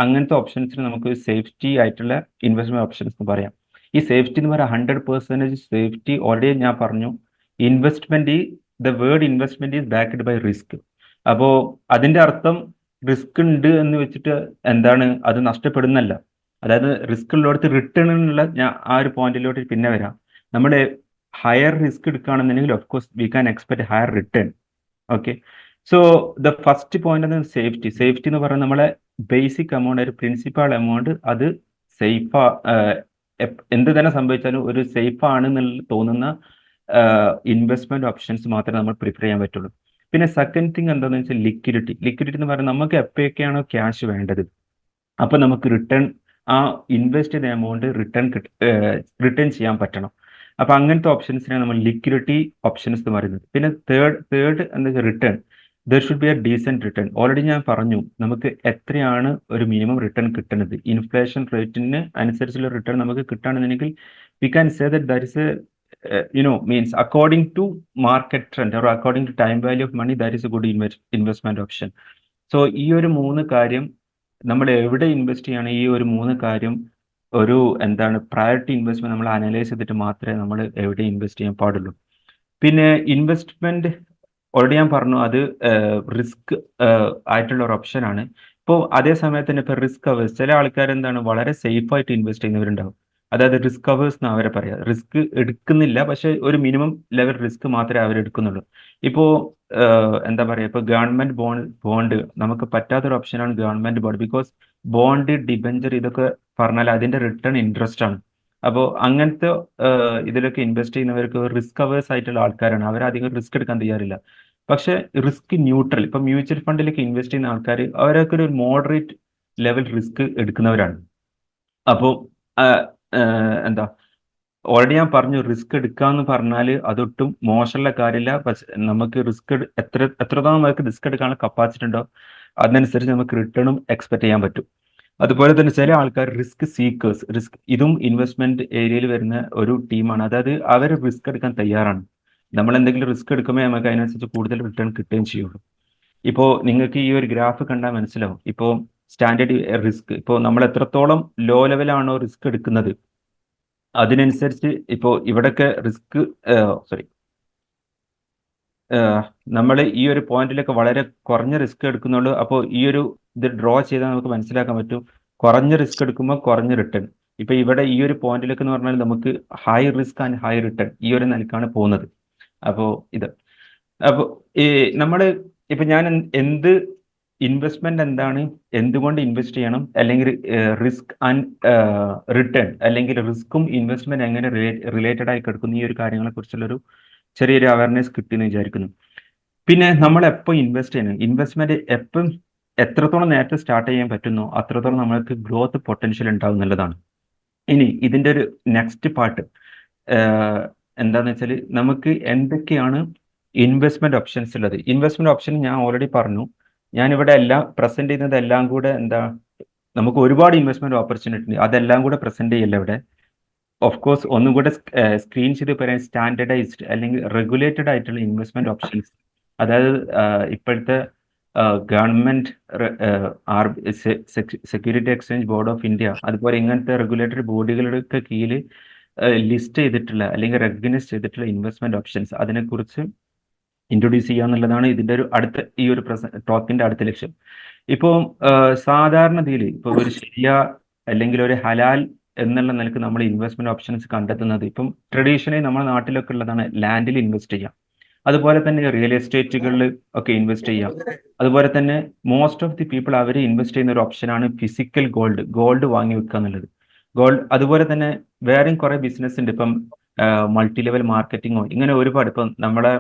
അങ്ങനത്തെ ഓപ്ഷൻസിന് നമുക്ക് സേഫ്റ്റി ആയിട്ടുള്ള ഇൻവെസ്റ്റ്മെന്റ് ഓപ്ഷൻസ് എന്ന് പറയാം. ഈ സേഫ്റ്റി എന്ന് പറയാം 100% സേഫ്റ്റി. ഓൾറെഡി ഞാൻ പറഞ്ഞു, the word investment is backed by risk. അപ്പോൾ അതിന്റെ അർത്ഥം റിസ്ക് ഉണ്ട് എന്ന് വെച്ചിട്ട് അത് നഷ്ടപ്പെടുന്നല്ല. അതായത് റിസ്ക് ഉള്ളിടത്ത് റിട്ടേണിനുള്ള ഞാൻ ആ ഒരു പോയിന്റിലോട്ട് പിന്നെ വരാം. നമ്മൾ ഹയർ റിസ്ക് എടുക്കുകയാണെന്നുണ്ടെങ്കിൽ of course we can expect higher return. Okay, so the first point safety എന്ന് പറയുന്നത് നമ്മളെ ബേസിക് എമൗണ്ട്, ഒരു പ്രിൻസിപ്പാൾ എമൗണ്ട്, അത് സേഫ്. എന്ത് തന്നെ സംഭവിച്ചാലും ഒരു സേഫ് ആണെന്നുള്ള തോന്നുന്ന ഇൻവെസ്റ്റ്മെന്റ് ഓപ്ഷൻസ് മാത്രമേ നമ്മൾ പ്രിഫർ ചെയ്യാൻ പറ്റുള്ളൂ. പിന്നെ സെക്കൻഡ് തിങ് എന്താണെന്ന് വെച്ചാൽ ലിക്വിഡിറ്റി എന്ന് പറയുന്നത് നമുക്ക് എപ്പോഴൊക്കെയാണോ ക്യാഷ് വേണ്ടത് അപ്പൊ നമുക്ക് ആ ഇൻവെസ്റ്റ് ചെയ്ത എമൗണ്ട് റിട്ടേൺ ചെയ്യാൻ പറ്റണം. അപ്പൊ അങ്ങനത്തെ ഓപ്ഷൻസിനാണ് നമ്മൾ ലിക്വിഡിറ്റി ഓപ്ഷൻസ് എന്ന് പറയുന്നത്. പിന്നെ തേർഡ് എന്താ വെച്ചാൽ return. There should be A decent return. Already ഞാൻ പറഞ്ഞു നമുക്ക് എത്രയാണ് ഒരു മിനിമം റിട്ടേൺ കിട്ടുന്നത്. ഇൻഫ്ലേഷൻ റേറ്റിന് അനുസരിച്ചുള്ള റിട്ടേൺ നമുക്ക് കിട്ടുകയാണെന്നുണ്ടെങ്കിൽ we can say that is means according to market trend or according to time value of money, that is a good investment option. So ഈ ഒരു 3 കാര്യം നമ്മൾ എവിടെ ഇൻവെസ്റ്റ് ചെയ്യണം, ഈ ഒരു 3 കാര്യം ഒരു എന്താണ് പ്രയോറിറ്റി ഇൻവെസ്റ്റ്മെന്റ് നമ്മൾ അനലൈസ് ചെയ്തിട്ട് മാത്രമേ നമ്മൾ എവിടെ ഇൻവെസ്റ്റ് ചെയ്യാൻ പാടുള്ളൂ. പിന്നെ ഇൻവെസ്റ്റ്മെന്റ് ഓൾറെഡി ഞാൻ പറഞ്ഞു, അത് റിസ്ക് ആയിട്ടുള്ള ഒരു ഓപ്ഷനാണ്. ഇപ്പോൾ അതേ സമയത്ത് തന്നെ ഇപ്പോൾ റിസ്ക് അവേഴ്സ് ചില ആൾക്കാർ എന്താണ് വളരെ സേഫ് ആയിട്ട് ഇൻവെസ്റ്റ് ചെയ്യുന്നവരുണ്ടാവും. അതായത് റിസ്ക് അവേഴ്സ് എന്ന് അവരെ പറയാം. റിസ്ക് എടുക്കുന്നില്ല, പക്ഷെ ഒരു മിനിമം ലെവൽ റിസ്ക് മാത്രമേ അവർ എടുക്കുന്നുള്ളൂ. ഇപ്പോൾ എന്താ പറയുക, ഇപ്പോൾ ഗവൺമെന്റ് ബോണ്ട് നമുക്ക് പറ്റാത്തൊരു ഓപ്ഷനാണ് government bond. Because bond, debenture ഇതൊക്കെ പറഞ്ഞാൽ അതിന്റെ റിട്ടേൺ ഇൻട്രസ്റ്റ് ആണ്. അപ്പോൾ അങ്ങനത്തെ ഇതിലൊക്കെ ഇൻവെസ്റ്റ് ചെയ്യുന്നവർക്ക് റിസ്ക് അവേഴ്സ് ആയിട്ടുള്ള ആൾക്കാരാണ്. അവർ അധികം റിസ്ക് എടുക്കാൻ തയ്യാറില്ല. പക്ഷെ റിസ്ക് ന്യൂട്രൽ, ഇപ്പൊ മ്യൂച്വൽ ഫണ്ടിലേക്ക് ഇൻവെസ്റ്റ് ചെയ്യുന്ന ആൾക്കാർ അവരൊക്കെ ഒരു മോഡറേറ്റ് ലെവൽ റിസ്ക് എടുക്കുന്നവരാണ്. അപ്പോൾ എന്താ, ഓൾറെഡി ഞാൻ പറഞ്ഞു, റിസ്ക് എടുക്കാന്ന് പറഞ്ഞാൽ അതൊട്ടും മോശമുള്ള കാര്യമില്ല. പക്ഷെ നമുക്ക് റിസ്ക് എത്രത്തോളം നമുക്ക് റിസ്ക് എടുക്കാനുള്ള കപ്പാസിറ്റി ഉണ്ടോ അതിനനുസരിച്ച് നമുക്ക് റിട്ടേണും എക്സ്പെക്ട് ചെയ്യാൻ പറ്റും. അതുപോലെ തന്നെ ചില ആൾക്കാർ റിസ്ക് സീക്കേഴ്സ്, ഇതും ഇൻവെസ്റ്റ്മെന്റ് ഏരിയയിൽ വരുന്ന ഒരു ടീമാണ്. അതായത് അവർ റിസ്ക് എടുക്കാൻ തയ്യാറാണ്. നമ്മൾ എന്തെങ്കിലും റിസ്ക് എടുക്കുമ്പോൾ നമുക്ക് അതിനനുസരിച്ച് കൂടുതൽ റിട്ടേൺ കിട്ടുകയും ചെയ്യുള്ളൂ. ഇപ്പോൾ നിങ്ങൾക്ക് ഈ ഒരു ഗ്രാഫ് കണ്ടാൽ മനസ്സിലാവും. ഇപ്പോൾ സ്റ്റാൻഡേർഡ് റിസ്ക്, ഇപ്പോൾ നമ്മൾ എത്രത്തോളം ലോ ലെവലാണോ റിസ്ക് എടുക്കുന്നത് അതിനനുസരിച്ച് ഇപ്പോൾ ഇവിടൊക്കെ റിസ്ക് സോറി നമ്മൾ ഈ ഒരു പോയിന്റിലൊക്കെ വളരെ കുറഞ്ഞ റിസ്ക് എടുക്കുന്നുള്ളൂ. അപ്പോൾ ഈ ഒരു ഇത് ഡ്രോ ചെയ്താൽ നമുക്ക് മനസ്സിലാക്കാൻ പറ്റും, കുറഞ്ഞ റിസ്ക് എടുക്കുമ്പോൾ കുറഞ്ഞ റിട്ടേൺ. ഇപ്പൊ ഇവിടെ ഈ ഒരു പോയിന്റിലൊക്കെ എന്ന് പറഞ്ഞാൽ നമുക്ക് high risk and high return ഈ ഒരു നിലക്കാണ് പോകുന്നത്. അപ്പോൾ അപ്പോൾ ഈ നമ്മൾ ഇപ്പൊ ഞാൻ എന്ത് ഇൻവെസ്റ്റ്മെന്റ് എന്താണ്, എന്തുകൊണ്ട് ഇൻവെസ്റ്റ് ചെയ്യണം, അല്ലെങ്കിൽ റിസ്ക് ആൻഡ് റിട്ടേൺ, അല്ലെങ്കിൽ റിസ്ക്കും ഇൻവെസ്റ്റ്മെന്റ് എങ്ങനെ റിലേറ്റഡ് ആയി കിടക്കുന്നു, ഈ ഒരു കാര്യങ്ങളെ കുറിച്ചുള്ളൊരു ചെറിയൊരു അവയർനെസ് കിട്ടിയെന്ന് വിചാരിക്കുന്നു. പിന്നെ നമ്മൾ എപ്പോൾ ഇൻവെസ്റ്റ് ചെയ്യണം, ഇൻവെസ്റ്റ്മെന്റ് എപ്പം എത്രത്തോളം നേരത്തെ സ്റ്റാർട്ട് ചെയ്യാൻ പറ്റുന്നോ അത്രത്തോളം നമ്മൾക്ക് ഗ്രോത്ത് പൊട്ടൻഷ്യൽ ഉണ്ടാവും എന്നുള്ളതാണ്. ഇനി ഇതിന്റെ ഒരു നെക്സ്റ്റ് പാർട്ട് എന്താന്ന് വെച്ചാൽ, നമുക്ക് എന്തൊക്കെയാണ് ഇൻവെസ്റ്റ്മെന്റ് ഓപ്ഷൻസ് ഉള്ളത്. ഇൻവെസ്റ്റ്മെന്റ് ഓപ്ഷൻ ഞാൻ ഓൾറെഡി പറഞ്ഞു. ഞാനിവിടെ എല്ലാം പ്രസന്റ് ചെയ്യുന്നത് എല്ലാം കൂടെ എന്താ, നമുക്ക് ഒരുപാട് ഇൻവെസ്റ്റ്മെന്റ് ഓപ്പർച്യൂണിറ്റി ഉണ്ട്, അതെല്ലാം കൂടെ പ്രസന്റ് ചെയ്യല്ല ഇവിടെ. ഓഫ് കോഴ്സ് ഒന്നും കൂടെ സ്ക്രീൻ ചെയ്ത് പറയാൻ സ്റ്റാൻഡർഡൈസ്ഡ് അല്ലെങ്കിൽ റെഗുലേറ്റഡ് ആയിട്ടുള്ള ഇൻവെസ്റ്റ്മെന്റ് ഓപ്ഷൻസ്, അതായത് ഇപ്പോഴത്തെ government security exchange board of India അതുപോലെ ഇങ്ങനത്തെ റെഗുലേറ്ററി ബോഡികളുടെ കീഴിൽ ലിസ്റ്റ് ചെയ്തിട്ടുള്ള അല്ലെങ്കിൽ റെക്കഗ്നൈസ് ചെയ്തിട്ടുള്ള ഇൻവെസ്റ്റ്മെന്റ് ഓപ്ഷൻസ്, അതിനെക്കുറിച്ച് ഇൻട്രൊഡ്യൂസ് ചെയ്യുക എന്നുള്ളതാണ് ഇതിന്റെ ഒരു ഈ ഒരു ടോക്കിന്റെ അടുത്ത ലക്ഷ്യം. ഇപ്പോൾ സാധാരണഗതിയിൽ ഇപ്പോൾ ഒരു ശരിയ അല്ലെങ്കിൽ ഒരു ഹലാൽ എന്നുള്ള നിലക്ക് നമ്മൾ ഇൻവെസ്റ്റ്മെന്റ് ഓപ്ഷൻസ് കണ്ടെത്തുന്നത്, ഇപ്പം ട്രഡീഷണലി നമ്മുടെ നാട്ടിലൊക്കെ ഉള്ളതാണ് ലാൻഡിൽ ഇൻവെസ്റ്റ് ചെയ്യാം, അതുപോലെ തന്നെ റിയൽ എസ്റ്റേറ്റുകളിൽ ഒക്കെ ഇൻവെസ്റ്റ് ചെയ്യാം. അതുപോലെ തന്നെ മോസ്റ്റ് ഓഫ് ദി പീപ്പിൾ അവർ ഇൻവെസ്റ്റ് ചെയ്യുന്ന ഒരു ഓപ്ഷനാണ് ഫിസിക്കൽ ഗോൾഡ് വാങ്ങി വെക്കുക എന്നുള്ളത്. അതുപോലെ തന്നെ വേറെയും കുറെ ബിസിനസ് ഉണ്ട്. ഇപ്പം മൾട്ടി ലെവൽ മാർക്കറ്റിങ്ങോ ഇങ്ങനെ ഒരുപാട്, ഇപ്പം നമ്മളെ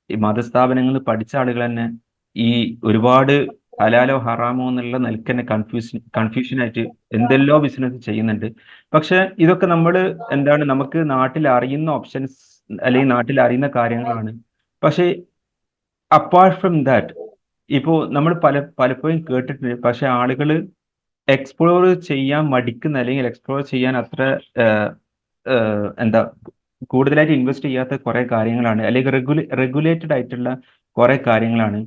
ഈ മതസ്ഥാപനങ്ങളിൽ പഠിച്ച ആളുകൾ തന്നെ ഈ ഒരുപാട് ഹലാലോ ഹറാമോ എന്നുള്ള നിലക്ക് തന്നെ കൺഫ്യൂഷനായിട്ട് എന്തെല്ലോ ബിസിനസ് ചെയ്യുന്നുണ്ട്. പക്ഷെ ഇതൊക്കെ നമ്മൾ എന്താണ്, നമുക്ക് നാട്ടിൽ അറിയുന്ന ഓപ്ഷൻസ് അല്ലെങ്കിൽ നാട്ടിൽ അറിയുന്ന കാര്യങ്ങളാണ്. പക്ഷെ അപ്പാർട്ട് ഫ്രം ദാറ്റ്, ഇപ്പോൾ നമ്മൾ പലപ്പോഴും കേട്ടിട്ടുണ്ട്, പക്ഷെ ആളുകൾ എക്സ്പ്ലോർ ചെയ്യാൻ മടിക്കുന്ന അല്ലെങ്കിൽ എക്സ്പ്ലോർ ചെയ്യാൻ അത്ര എന്താ കൂടുതലായിട്ട് ഇൻവെസ്റ്റ് ചെയ്യാത്ത കുറെ കാര്യങ്ങളാണ്, അല്ലെങ്കിൽ റെഗുലേറ്റഡ് ആയിട്ടുള്ള കുറെ കാര്യങ്ങളാണ്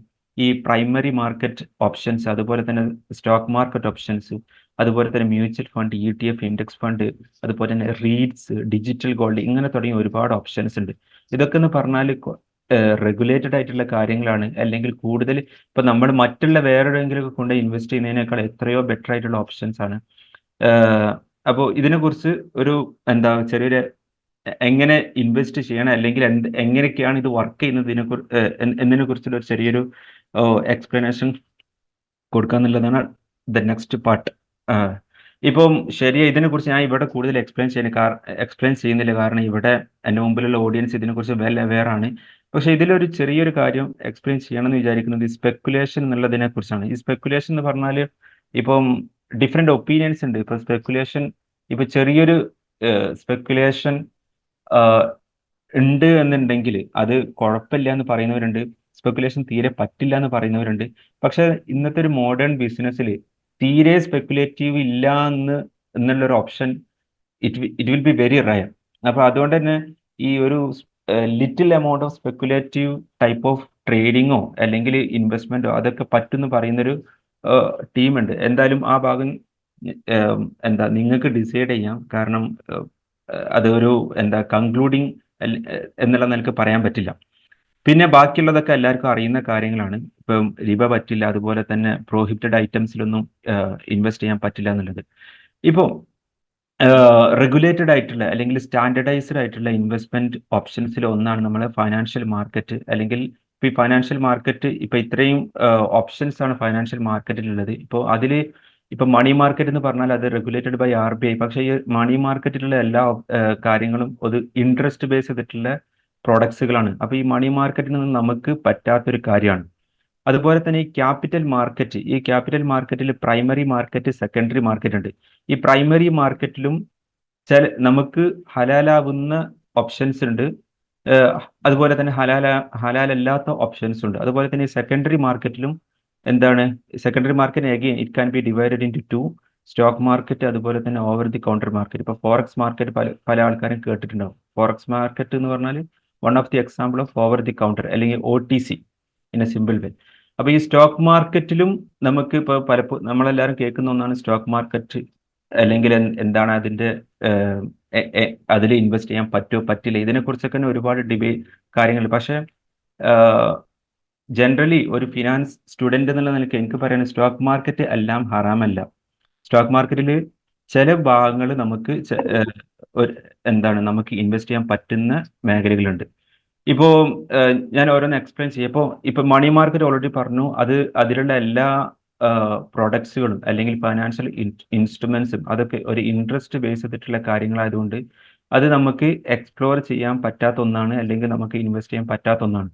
ഈ പ്രൈമറി മാർക്കറ്റ് ഓപ്ഷൻസ്, അതുപോലെ തന്നെ സ്റ്റോക്ക് മാർക്കറ്റ് ഓപ്ഷൻസ്, അതുപോലെ തന്നെ mutual fund, ETF, index fund, അതുപോലെ തന്നെ റീറ്റ്സ്, ഡിജിറ്റൽ ഗോൾഡ്, ഇങ്ങനെ തുടങ്ങിയ ഒരുപാട് ഓപ്ഷൻസ് ഉണ്ട്. ഇതൊക്കെ എന്ന് പറഞ്ഞാൽ റെഗുലേറ്റഡ് ആയിട്ടുള്ള കാര്യങ്ങളാണ്, അല്ലെങ്കിൽ കൂടുതൽ ഇപ്പൊ നമ്മൾ മറ്റുള്ള വേറെ എവിടെയെങ്കിലും ഒക്കെ കൊണ്ട് ഇൻവെസ്റ്റ് ചെയ്യുന്നതിനേക്കാൾ എത്രയോ ബെറ്റർ ആയിട്ടുള്ള ഓപ്ഷൻസ് ആണ്. അപ്പോൾ ഇതിനെക്കുറിച്ച് ഒരു എന്താ ചെറിയൊരു എങ്ങനെ ഇൻവെസ്റ്റ് ചെയ്യണം, അല്ലെങ്കിൽ എങ്ങനെയൊക്കെയാണ് ഇത് വർക്ക് ചെയ്യുന്നതിനെ എന്നതിനെ കുറിച്ചുള്ള ഒരു ചെറിയൊരു എക്സ്പ്ലനേഷൻ കൊടുക്കുക എന്നുള്ളതാണ് ദ നെക്സ്റ്റ് പാർട്ട്. ഇപ്പം ശരിയാ, ഇതിനെക്കുറിച്ച് ഞാൻ ഇവിടെ കൂടുതൽ എക്സ്പ്ലെയിൻ ചെയ്യുന്നില്ല, കാരണം ഇവിടെ എൻ്റെ മുമ്പിലുള്ള ഓഡിയൻസ് ഇതിനെക്കുറിച്ച് വെൽ അവെയർ ആണ്. പക്ഷെ ഇതിലൊരു ചെറിയൊരു കാര്യം എക്സ്പ്ലെയിൻ ചെയ്യണമെന്ന് വിചാരിക്കുന്നത് ഈ സ്പെക്കുലേഷൻ എന്നുള്ളതിനെ കുറിച്ചാണ്. ഈ സ്പെക്കുലേഷൻ എന്ന് പറഞ്ഞാൽ ഇപ്പം ഡിഫറെന്റ് ഒപ്പീനിയൻസ് ഉണ്ട്. ഇപ്പൊ സ്പെക്കുലേഷൻ, ഇപ്പൊ ചെറിയൊരു സ്പെക്കുലേഷൻ ഉണ്ട് എന്നുണ്ടെങ്കിൽ അത് കുഴപ്പമില്ല എന്ന് പറയുന്നവരുണ്ട്, സ്പെക്കുലേഷൻ തീരെ പറ്റില്ല എന്ന് പറയുന്നവരുണ്ട്. പക്ഷെ ഇന്നത്തെ ഒരു മോഡേൺ ബിസിനസ്സിൽ തീരെ സ്പെക്കുലേറ്റീവ് ഇല്ല എന്നുള്ളൊരു option it will be very rare. അപ്പൊ അതുകൊണ്ട് തന്നെ ഈ ഒരു little amount of speculative type of ട്രേഡിങ്ങോ അല്ലെങ്കിൽ ഇൻവെസ്റ്റ്മെന്റോ അതൊക്കെ പറ്റുമെന്ന് പറയുന്നൊരു ടീമുണ്ട്. എന്തായാലും ആ ഭാഗം എന്താ നിങ്ങൾക്ക് ഡിസൈഡ് ചെയ്യാം. കാരണം അതൊരു എന്താ കൺക്ലൂഡിങ് എന്നുള്ള നിലക്ക് പറയാൻ പറ്റില്ല. പിന്നെ ബാക്കിയുള്ളതൊക്കെ എല്ലാവർക്കും അറിയുന്ന കാര്യങ്ങളാണ്. ഇപ്പം റിബ പറ്റില്ല, അതുപോലെ തന്നെ പ്രോഹിബിറ്റഡ് ഐറ്റംസിലൊന്നും ഇൻവെസ്റ്റ് ചെയ്യാൻ പറ്റില്ല എന്നുള്ളത്. ഇപ്പോൾ റെഗുലേറ്റഡ് ആയിട്ടുള്ള അല്ലെങ്കിൽ സ്റ്റാൻഡർഡൈസ്ഡ് ആയിട്ടുള്ള ഇൻവെസ്റ്റ്മെന്റ് ഓപ്ഷൻസിൽ ഒന്നാണ് നമ്മളെ ഫൈനാൻഷ്യൽ മാർക്കറ്റ്. അല്ലെങ്കിൽ ഇപ്പോൾ ഈ ഫൈനാൻഷ്യൽ മാർക്കറ്റ് ഇപ്പോൾ ഇത്രയും ഓപ്ഷൻസ് ആണ് ഫൈനാൻഷ്യൽ മാർക്കറ്റിലുള്ളത്. ഇപ്പോൾ അതിൽ ഇപ്പോൾ മണി മാർക്കറ്റ് എന്ന് പറഞ്ഞാൽ അത് റെഗുലേറ്റഡ് ബൈ RBI. പക്ഷേ ഈ മണി മാർക്കറ്റിലുള്ള എല്ലാ കാര്യങ്ങളും ഒരു ഇൻട്രസ്റ്റ് ബേസ് ചെയ്തിട്ടുള്ള പ്രോഡക്ട്സുകളാണ്. അപ്പോൾ ഈ മണി മാർക്കറ്റിൽ നിന്ന് നമുക്ക് പറ്റാത്തൊരു കാര്യമാണ്. അതുപോലെ തന്നെ ഈ ക്യാപിറ്റൽ മാർക്കറ്റിൽ പ്രൈമറി മാർക്കറ്റ്, സെക്കൻഡറി മാർക്കറ്റ് ഉണ്ട്. ഈ പ്രൈമറി മാർക്കറ്റിലും നമുക്ക് ഹലാലാവുന്ന ഓപ്ഷൻസ് ഉണ്ട്, അതുപോലെ തന്നെ ഹലാലല്ലാത്ത ഓപ്ഷൻസ് ഉണ്ട്. അതുപോലെ തന്നെ സെക്കൻഡറി മാർക്കറ്റിലും secondary market again it can be divided into stock market, അതുപോലെ തന്നെ ഓവർ ദി കൗണ്ടർ മാർക്കറ്റ്. ഇപ്പോൾ ഫോറക്സ് മാർക്കറ്റ് പല ആൾക്കാരും കേട്ടിട്ടുണ്ടാവും. ഫോറക്സ് മാർക്കറ്റ് എന്ന് പറഞ്ഞാൽ one of the example of over the counter അല്ലെങ്കിൽ OTC in a simple way. അപ്പോൾ ഈ സ്റ്റോക്ക് മാർക്കറ്റിലും നമുക്ക് ഇപ്പോൾ പലപ്പോഴും നമ്മളെല്ലാവരും കേൾക്കുന്ന ഒന്നാണ് സ്റ്റോക്ക് മാർക്കറ്റ്, അല്ലെങ്കിൽ എന്താണ് അതിൻ്റെ അതിൽ ഇൻവെസ്റ്റ് ചെയ്യാൻ പറ്റുമോ പറ്റില്ല, ഇതിനെക്കുറിച്ചൊക്കെ തന്നെ ഒരുപാട് ഡിബേറ്റ് കാര്യങ്ങൾ. പക്ഷേ ജനറലി ഒരു ഫിനാൻസ് സ്റ്റുഡൻറ് എന്നുള്ള നിലയ്ക്ക് എനിക്ക് പറയുന്നത് സ്റ്റോക്ക് മാർക്കറ്റ് എല്ലാം ഹറാമല്ല. സ്റ്റോക്ക് മാർക്കറ്റിൽ ചില ഭാഗങ്ങൾ നമുക്ക് നമുക്ക് ഇൻവെസ്റ്റ് ചെയ്യാൻ പറ്റുന്ന മേഖലകളുണ്ട്. ഇപ്പോൾ ഞാൻ ഓരോന്ന് എക്സ്പ്ലെയിൻ ചെയ്യാം. ഇപ്പോൾ മണി മാർക്കറ്റ് ഓൾറെഡി പറഞ്ഞു, അതിലുള്ള എല്ലാ പ്രോഡക്ട്സുകളും അല്ലെങ്കിൽ ഫൈനാൻഷ്യൽ ഇൻസ്ട്രുമെന്റ്സും അതൊക്കെ ഒരു ഇൻട്രസ്റ്റ് ബേസ് ചെയ്തിട്ടുള്ള കാര്യങ്ങളായതുകൊണ്ട് അത് നമുക്ക് എക്സ്പ്ലോർ ചെയ്യാൻ പറ്റാത്ത ഒന്നാണ്, അല്ലെങ്കിൽ നമുക്ക് ഇൻവെസ്റ്റ് ചെയ്യാൻ പറ്റാത്ത ഒന്നാണ്.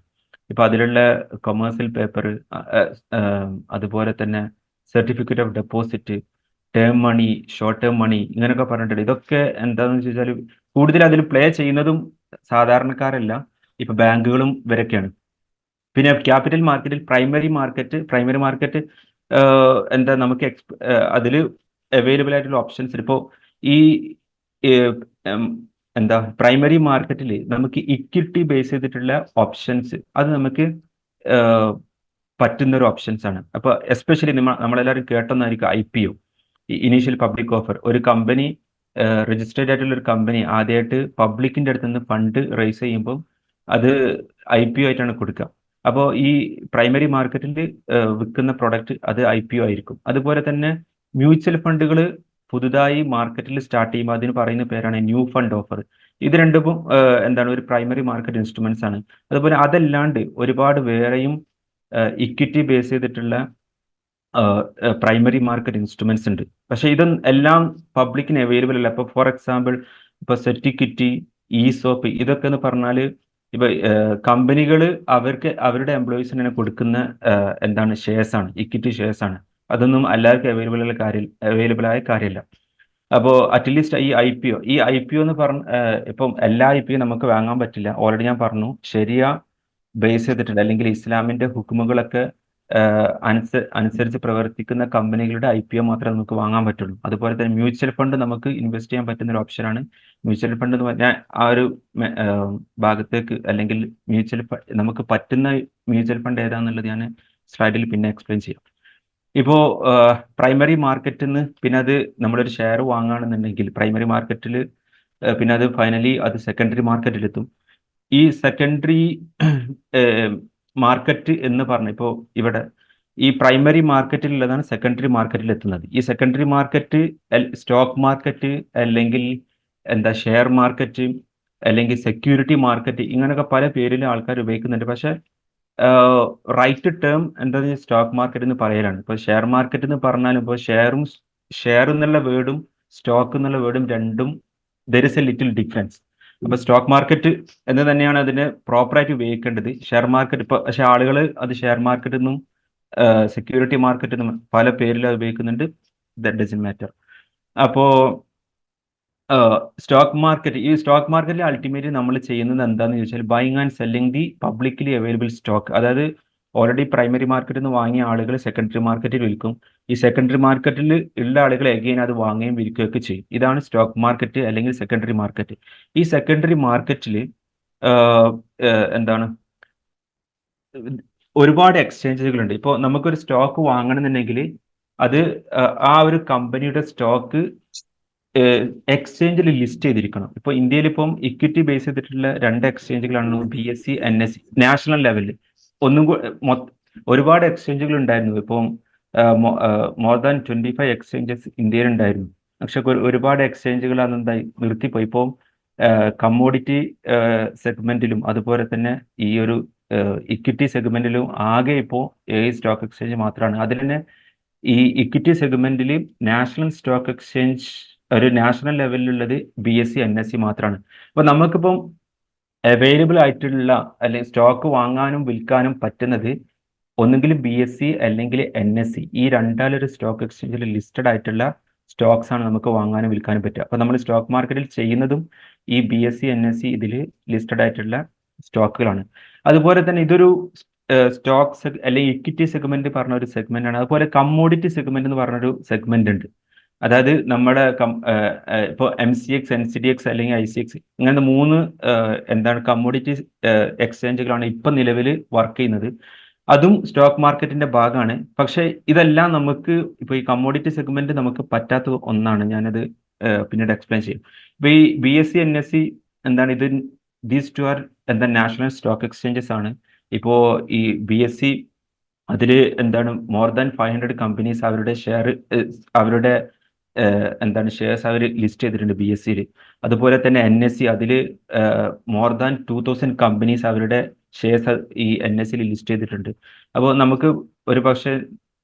ഇപ്പോൾ അതിലുള്ള കൊമേഴ്സ്യൽ പേപ്പർ, അതുപോലെ തന്നെ certificate of deposit, term money, short term money, ഇങ്ങനെയൊക്കെ പറഞ്ഞിട്ടുണ്ട്. ഇതൊക്കെ എന്താണെന്ന് ചോദിച്ചാൽ കൂടുതൽ അതിൽ പ്ലേ ചെയ്യുന്നതും സാധാരണക്കാരല്ല, ഇപ്പൊ ബാങ്കുകളും ഇവരൊക്കെയാണ്. പിന്നെ ക്യാപിറ്റൽ മാർക്കറ്റിൽ പ്രൈമറി മാർക്കറ്റ് നമുക്ക് അതിൽ അവൈലബിൾ ആയിട്ടുള്ള ഓപ്ഷൻസ് ഇപ്പോൾ ഈ പ്രൈമറി മാർക്കറ്റിൽ നമുക്ക് ഇക്വിറ്റി ബേസ് ചെയ്തിട്ടുള്ള ഓപ്ഷൻസ് അത് നമുക്ക് പറ്റുന്ന ഒരു ഓപ്ഷൻസ് ആണ്. അപ്പോൾ എസ്പെഷ്യലി നമ്മളെല്ലാവരും കേട്ടെന്നായിരിക്കും IPO, ഇനീഷ്യൽ പബ്ലിക് ഓഫർ. ഒരു കമ്പനി രജിസ്റ്റേർഡ് ആയിട്ടുള്ള ഒരു കമ്പനി ആദ്യമായിട്ട് പബ്ലിക്കിന്റെ അടുത്ത് നിന്ന് ഫണ്ട് റേസ് ചെയ്യുമ്പോൾ അത് IPO ആയിട്ടാണ് കൊടുക്കുക. അപ്പോൾ ഈ പ്രൈമറി മാർക്കറ്റിൽ വിൽക്കുന്ന പ്രൊഡക്റ്റ് അത് IPO ആയിരിക്കും. അതുപോലെ തന്നെ മ്യൂച്വൽ ഫണ്ടുകൾ പുതുതായി മാർക്കറ്റിൽ സ്റ്റാർട്ട് ചെയ്യുമ്പോൾ അതിന് പറയുന്ന പേരാണ് ന്യൂ ഫണ്ട് ഓഫർ. ഇത് രണ്ടും ഒരു പ്രൈമറി മാർക്കറ്റ് ഇൻസ്ട്രുമെന്റ്സ് ആണ്. അതുപോലെ അതല്ലാണ്ട് ഒരുപാട് വേറെയും ഇക്വിറ്റി ബേസ് ചെയ്തിട്ടുള്ള പ്രൈമറി മാർക്കറ്റ് ഇൻസ്ട്രുമെന്റ്സ് ഉണ്ട്. പക്ഷെ ഇതൊന്നും എല്ലാം പബ്ലിക്കിന് അവൈലബിൾ അല്ല. ഇപ്പോൾ ഫോർ എക്സാമ്പിൾ ഇപ്പോൾ സെറ്റിക്വിറ്റി, ESOP, ഇതൊക്കെ എന്ന് പറഞ്ഞാൽ ഇപ്പൊ കമ്പനികൾ അവരുടെ എംപ്ലോയീസിന് കൊടുക്കുന്ന ഷെയർസ് ആണ്, ഇക്വിറ്റി ഷെയർസ് ആണ്. അതൊന്നും എല്ലാവർക്കും അവൈലബിൾ ആയ കാര്യമല്ല. അപ്പോൾ അറ്റ്ലീസ്റ്റ് ഈ IPO എന്ന് ഇപ്പം എല്ലാ IPO നമുക്ക് വാങ്ങാൻ പറ്റില്ല. ഓൾറെഡി ഞാൻ പറഞ്ഞു, ശരിയ ബേസ് ചെയ്തിട്ടുണ്ട് അല്ലെങ്കിൽ ഇസ്ലാമിന്റെ ഹുക്കുമുകളൊക്കെ അനുസരിച്ച് പ്രവർത്തിക്കുന്ന കമ്പനികളുടെ IPO മാത്രമേ നമുക്ക് വാങ്ങാൻ പറ്റുള്ളൂ. അതുപോലെ തന്നെ മ്യൂച്വൽ ഫണ്ട് നമുക്ക് ഇൻവെസ്റ്റ് ചെയ്യാൻ പറ്റുന്ന ഒരു ഓപ്ഷനാണ്. മ്യൂച്വൽ ഫണ്ട് എന്ന് പറഞ്ഞാൽ ആ ഒരു ഭാഗത്തേക്ക്, അല്ലെങ്കിൽ നമുക്ക് പറ്റുന്ന മ്യൂച്വൽ ഫണ്ട് ഏതാണെന്നുള്ളത് ഞാൻ സ്ലൈഡിൽ പിന്നെ എക്സ്പ്ലെയിൻ ചെയ്യാം. ഇപ്പോൾ പ്രൈമറി മാർക്കറ്റിൽ നിന്ന് പിന്നെ അത് നമ്മളൊരു ഷെയർ വാങ്ങുകയാണെന്നുണ്ടെങ്കിൽ പ്രൈമറി മാർക്കറ്റിൽ പിന്നെ അത് ഫൈനലി അത് സെക്കൻഡറി മാർക്കറ്റിലെത്തും. ഈ സെക്കൻഡറി മാർക്കറ്റ് എന്ന് പറഞ്ഞ ഇപ്പോൾ ഇവിടെ ഈ പ്രൈമറി മാർക്കറ്റിലുള്ളതാണ് സെക്കൻഡറി മാർക്കറ്റിൽ എത്തുന്നത്. ഈ സെക്കൻഡറി മാർക്കറ്റ് സ്റ്റോക്ക് മാർക്കറ്റ്, അല്ലെങ്കിൽ ഷെയർ മാർക്കറ്റ്, അല്ലെങ്കിൽ സെക്യൂരിറ്റി മാർക്കറ്റ്, ഇങ്ങനെയൊക്കെ പല പേരിൽ ആൾക്കാർ ഉപയോഗിക്കുന്നുണ്ട്. പക്ഷെ റൈറ്റ് ടേം സ്റ്റോക്ക് മാർക്കറ്റ് എന്ന് പറയലാണ്. ഇപ്പോൾ ഷെയർ മാർക്കറ്റ് എന്ന് പറഞ്ഞാലും ഇപ്പോൾ ഷെയർ എന്നുള്ള വേർഡും സ്റ്റോക്ക് എന്നുള്ള വേർഡും രണ്ടും there is A little difference. അപ്പൊ സ്റ്റോക്ക് മാർക്കറ്റ് എന്ന് തന്നെയാണ് അതിനെ പ്രോപ്പറായിട്ട് ഉപയോഗിക്കേണ്ടത്. ഷെയർ മാർക്കറ്റ് പക്ഷെ ആളുകൾ അത് ഷെയർ മാർക്കറ്റ് എന്നും സെക്യൂരിറ്റി മാർക്കറ്റ് എന്നും പല പേരിൽ ഉപയോഗിക്കുന്നുണ്ട്. That doesn't matter. അപ്പോ സ്റ്റോക്ക് മാർക്കറ്റിൽ അൾട്ടിമേറ്റ്ലി നമ്മൾ ചെയ്യുന്നത് എന്താണെന്ന് ചോദിച്ചാൽ buying and selling the publicly available stock. അതായത് ഓൾറെഡി പ്രൈമറി മാർക്കറ്റിൽ നിന്ന് വാങ്ങിയ ആളുകൾ സെക്കൻഡറി മാർക്കറ്റിൽ വിൽക്കും. ഈ സെക്കൻഡറി മാർക്കറ്റിൽ ഉള്ള ആളുകൾ എഗെയിൻ അത് വാങ്ങുകയും വിൽക്കുകയൊക്കെ ചെയ്യും. ഇതാണ് സ്റ്റോക്ക് മാർക്കറ്റ് അല്ലെങ്കിൽ സെക്കൻഡറി മാർക്കറ്റ്. ഈ സെക്കൻഡറി മാർക്കറ്റിൽ ഒരുപാട് എക്സ്ചേഞ്ചുകളുണ്ട്. ഇപ്പോൾ നമുക്കൊരു സ്റ്റോക്ക് വാങ്ങണമെന്നുണ്ടെങ്കിൽ അത് ആ ഒരു കമ്പനിയുടെ സ്റ്റോക്ക് എക്സ്ചേഞ്ചിൽ ലിസ്റ്റ് ചെയ്തിരിക്കണം. ഇപ്പോൾ ഇന്ത്യയിൽ ഇപ്പം ഇക്വിറ്റി ബേസ് ചെയ്തിട്ടുള്ള 2 എക്സ്ചേഞ്ചുകളാണ് BSE, NSE, നാഷണൽ ലെവലിൽ. ഒന്നും ഒരുപാട് എക്സ്ചേഞ്ചുകൾ ഉണ്ടായിരുന്നു. ഇപ്പം മോർ ദാൻ 25 എക്സ്ചേഞ്ചസ് ഇന്ത്യയിൽ ഉണ്ടായിരുന്നു. പക്ഷെ ഒരുപാട് എക്സ്ചേഞ്ചുകൾ അതെന്തായി നിർത്തിപ്പോയി. ഇപ്പോൾ കമ്മോഡിറ്റി സെഗ്മെന്റിലും അതുപോലെ തന്നെ ഈ ഒരു ഇക്വിറ്റി സെഗ്മെന്റിലും ആകെ ഇപ്പോൾ സ്റ്റോക്ക് എക്സ്ചേഞ്ച് മാത്രമാണ്. അതിൽ തന്നെ ഈ ഇക്വിറ്റി സെഗ്മെന്റിൽ നാഷണൽ സ്റ്റോക്ക് എക്സ്ചേഞ്ച് ഒരു നാഷണൽ ലെവലിലുള്ളത് BSE, NSE മാത്രമാണ്. അപ്പൊ നമുക്കിപ്പം അവൈലബിൾ ആയിട്ടുള്ള അല്ലെങ്കിൽ സ്റ്റോക്ക് വാങ്ങാനും വിൽക്കാനും പറ്റുന്നത് ഒന്നുകിൽ BSE അല്ലെങ്കിൽ NSE, ഈ രണ്ടാലൊരു സ്റ്റോക്ക് എക്സ്ചേഞ്ചിൽ ലിസ്റ്റഡ് ആയിട്ടുള്ള സ്റ്റോക്സ് ആണ് നമുക്ക് വാങ്ങാനും വിൽക്കാനും പറ്റുക. അപ്പൊ നമ്മൾ സ്റ്റോക്ക് മാർക്കറ്റിൽ ചെയ്യുന്നതും ഈ BSE, NSE ഇതിൽ ലിസ്റ്റഡ് ആയിട്ടുള്ള സ്റ്റോക്കുകളാണ്. അതുപോലെ തന്നെ ഇതൊരു സ്റ്റോക്സ് അല്ലെങ്കിൽ ഇക്വിറ്റി സെഗ്മെന്റ് പറഞ്ഞ ഒരു സെഗ്മെന്റ് ആണ്. അതുപോലെ കമ്മോഡിറ്റി സെഗ്മെന്റ് എന്ന് പറഞ്ഞൊരു സെഗ്മെന്റ് ഉണ്ട്. അതായത് നമ്മുടെ ഇപ്പോൾ MCX, NCDX അല്ലെങ്കിൽ ICX ഇങ്ങനത്തെ 3 എന്താണ് കമ്മോഡിറ്റി എക്സ്ചേഞ്ചുകളാണ് ഇപ്പം നിലവിൽ വർക്ക് ചെയ്യുന്നത്. അതും സ്റ്റോക്ക് മാർക്കറ്റിന്റെ ഭാഗമാണ്. പക്ഷെ ഇതെല്ലാം നമുക്ക് ഇപ്പോൾ ഈ കമ്മോഡിറ്റി സെഗ്മെന്റ് നമുക്ക് പറ്റാത്ത ഒന്നാണ്. ഞാനത് പിന്നീട് എക്സ്പ്ലെയിൻ ചെയ്യും. ഇപ്പോൾ ഈ BSE, NSE എന്താണ് ഇത്, these two are national stock exchanges ആണ്. ഇപ്പോൾ ഈ BSE അതിൽ എന്താണ് മോർ ദാൻ 500 കമ്പനീസ് അവരുടെ അവരുടെ ഷെയർസ് അവർ ലിസ്റ്റ് ചെയ്തിട്ടുണ്ട് BSEയിൽ. അതുപോലെ തന്നെ NSE അതിൽ മോർ ദാൻ 2000 കമ്പനീസ് അവരുടെ ഷെയർസ് ഈ NSEയിൽ ലിസ്റ്റ് ചെയ്തിട്ടുണ്ട്. അപ്പോൾ നമുക്ക് ഒരു പക്ഷേ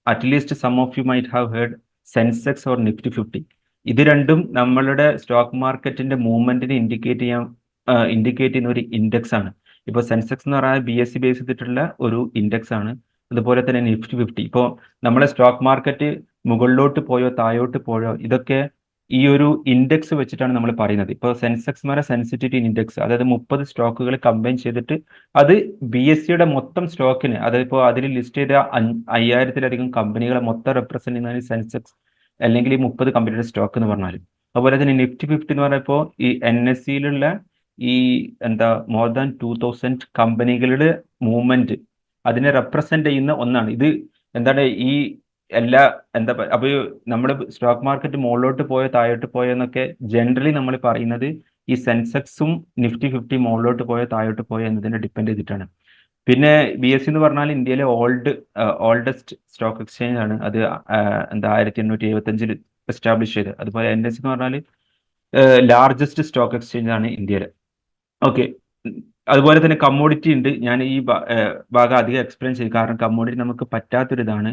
at least some of you might have heard Sensex or Nifty 50. ഇത് രണ്ടും നമ്മളുടെ സ്റ്റോക്ക് മാർക്കറ്റിന്റെ മൂവ്മെന്റിനെ ഇൻഡിക്കേറ്റ് ചെയ്യുന്ന ഒരു ഇൻഡെക്സ് ആണ്. ഇപ്പോൾ സെൻസെക്സ് എന്ന് പറഞ്ഞാൽ BSE ബേസ് ചെയ്തിട്ടുള്ള ഒരു ഇൻഡെക്സ് ആണ്. അതുപോലെ തന്നെ നിഫ്റ്റി 50. ഇപ്പോൾ നമ്മളെ സ്റ്റോക്ക് മാർക്കറ്റ് മുകളിലോട്ട് പോയോ താഴോട്ട് പോയോ ഇതൊക്കെ ഈ ഒരു ഇൻഡെക്സ് വെച്ചിട്ടാണ് നമ്മൾ പറയുന്നത്. ഇപ്പോൾ സെൻസെക്സ് എന്ന് പറഞ്ഞാൽ സെൻസിറ്റിവിറ്റി ഇൻഡെക്സ്, അതായത് 30 സ്റ്റോക്കുകൾ കമ്പൈൻ ചെയ്തിട്ട് അത് BSEയുടെ മൊത്തം സ്റ്റോക്കിന്, അതായത് ഇപ്പോൾ അതിൽ ലിസ്റ്റ് ചെയ്ത 5000-ലധികം കമ്പനികളെ മൊത്തം റെപ്രസെന്റ് ചെയ്യുന്ന സെൻസെക്സ് അല്ലെങ്കിൽ ഈ 30 കമ്പനിയുടെ സ്റ്റോക്ക് എന്ന് പറഞ്ഞാൽ. അതുപോലെ തന്നെ നിഫ്റ്റി 50 എന്ന് പറയുമ്പോൾ ഈ NSEയിലുള്ള ഈ മോർ ദാൻ 2000 കമ്പനികളുടെ മൂവ്മെന്റ് അതിനെ റെപ്രസെന്റ് ചെയ്യുന്ന ഒന്നാണ്. ഇത് ഈ എല്ലാ അപ്പൊ നമ്മുടെ സ്റ്റോക്ക് മാർക്കറ്റ് മുകളിലോട്ട് പോയോ താഴോട്ട് പോയോ എന്നൊക്കെ ജനറലി നമ്മൾ പറയുന്നത് ഈ സെൻസെക്സും നിഫ്റ്റി 50 മുകളിലോട്ട് പോയോ താഴോട്ട് പോയോ എന്നതിനെ ഡിപ്പെൻഡ് ചെയ്തിട്ടാണ്. പിന്നെ BSE എന്ന് പറഞ്ഞാൽ ഇന്ത്യയിലെ ഓൾഡസ്റ്റ് സ്റ്റോക്ക് എക്സ്ചേഞ്ച് ആണ്. അത് 1875 എസ്റ്റാബ്ലിഷ് ചെയ്തത്. അതുപോലെ NSE എന്ന് പറഞ്ഞാൽ ലാർജസ്റ്റ് സ്റ്റോക്ക് എക്സ്ചേഞ്ച് ആണ് ഇന്ത്യയിലെ. ഓക്കെ, അതുപോലെ തന്നെ കമ്മോഡിറ്റി ഉണ്ട്. ഞാൻ ഈ ഭാഗം അധികം എക്സ്പ്ലെയിൻ ചെയ്യും, കാരണം കമ്മോഡിറ്റി നമുക്ക് പറ്റാത്തൊരിതാണ്.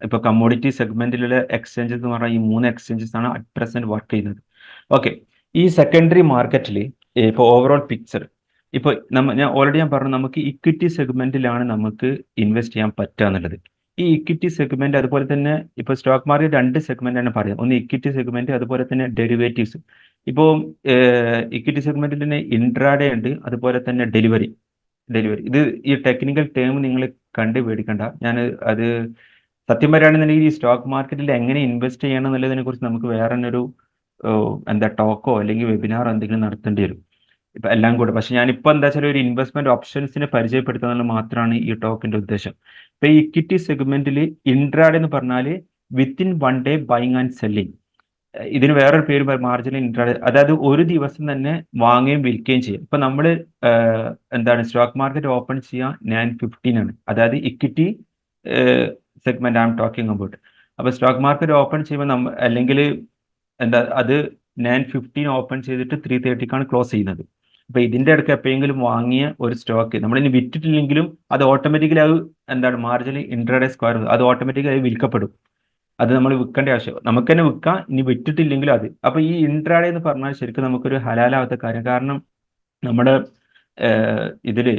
ഇപ്പൊ കമ്മോഡിറ്റി സെഗ്മെന്റിലുള്ള എക്സ്ചേഞ്ചസ് എന്ന് പറഞ്ഞാൽ ഈ 3 എക്സ്ചേഞ്ചസ് ആണ് അറ്റ് പ്രസന്റ് വർക്ക് ചെയ്യുന്നത്. ഓക്കെ, ഈ സെക്കൻഡറി മാർക്കറ്റിൽ ഇപ്പോൾ ഓവറോൾ പിക്ചർ ഇപ്പോൾ ഞാൻ ഓൾറെഡി പറഞ്ഞു, നമുക്ക് ഇക്വിറ്റി സെഗ്മെന്റിലാണ് നമുക്ക് ഇൻവെസ്റ്റ് ചെയ്യാൻ പറ്റുക എന്നുള്ളത്. ഈ ഇക്വിറ്റി സെഗ്മെന്റ് അതുപോലെ തന്നെ ഇപ്പോൾ സ്റ്റോക്ക് മാർക്കറ്റ് 2 സെഗ്മെന്റ് ആണ് പറയുന്നത്. ഒന്ന് ഇക്വിറ്റി സെഗ്മെന്റ്, അതുപോലെ തന്നെ ഡെറിവേറ്റീവ്സ്. ഇപ്പോൾ ഇക്വിറ്റി സെഗ്മെന്റിൽ തന്നെ ഇൻട്രാഡേ ഉണ്ട്, അതുപോലെ തന്നെ ഡെലിവറി. ഇത് ഈ ടെക്നിക്കൽ ടേം നിങ്ങൾ കണ്ട് പേടിക്കണ്ട. ഞാൻ അത് സത്യം പറയുകയാണെന്നുണ്ടെങ്കിൽ ഈ സ്റ്റോക്ക് മാർക്കറ്റിൽ എങ്ങനെ ഇൻവെസ്റ്റ് ചെയ്യണം എന്നുള്ളതിനെ കുറിച്ച് നമുക്ക് വേറെ ഒരു ടോക്കോ അല്ലെങ്കിൽ വെബിനാറോ എന്തെങ്കിലും നടത്തേണ്ടി വരും, ഇപ്പൊ എല്ലാം കൂടെ. പക്ഷെ ഞാനിപ്പോൾ ഒരു ഇൻവെസ്റ്റ്മെന്റ് ഓപ്ഷൻസിനെ പരിചയപ്പെടുത്തുന്നത് മാത്രമാണ് ഈ ടോക്കിന്റെ ഉദ്ദേശം. ഇപ്പൊ ഈ ഇക്വിറ്റി സെഗ്മെന്റിൽ ഇൻട്രാഡേ എന്ന് പറഞ്ഞാൽ within 1 day buying and selling. ഇതിന് വേറൊരു പേര് മാർജിനൽ ഇൻട്രാഡേ, അതായത് ഒരു ദിവസം തന്നെ വാങ്ങുകയും വിൽക്കുകയും ചെയ്യും. ഇപ്പൊ നമ്മൾ സ്റ്റോക്ക് മാർക്കറ്റ് ഓപ്പൺ ചെയ്യുക 9:15 ആണ്, അതായത് equity segment I am talking about. അപ്പൊ സ്റ്റോക്ക് മാർക്കറ്റ് ഓപ്പൺ ചെയ്യുമ്പോൾ അല്ലെങ്കിൽ അത് 9:15 ഓപ്പൺ ചെയ്തിട്ട് 3:30 ക്ലോസ് ചെയ്യുന്നത്. അപ്പൊ ഇതിന്റെ ഇടയ്ക്ക് എപ്പോഴെങ്കിലും വാങ്ങിയ ഒരു സ്റ്റോക്ക് നമ്മളിനി വിറ്റിട്ടില്ലെങ്കിലും അത് ഓട്ടോമാറ്റിക്കലി മാർജിനൽ ഇൻട്രാഡേ സ്ക്വയർ, അത് ഓട്ടോമാറ്റിക്കലി വിൽക്കപ്പെടും. അത് നമ്മൾ വിൽക്കേണ്ട ആവശ്യം, നമുക്ക് തന്നെ വിൽക്കാം, ഇനി വിറ്റിട്ടില്ലെങ്കിലും അത്. അപ്പൊ ഈ ഇൻട്രാഡേ എന്ന് പറഞ്ഞാൽ ശരിക്കും നമുക്കൊരു ഹലാലാവാത്ത കാര്യം. കാരണം നമ്മുടെ ഇതില്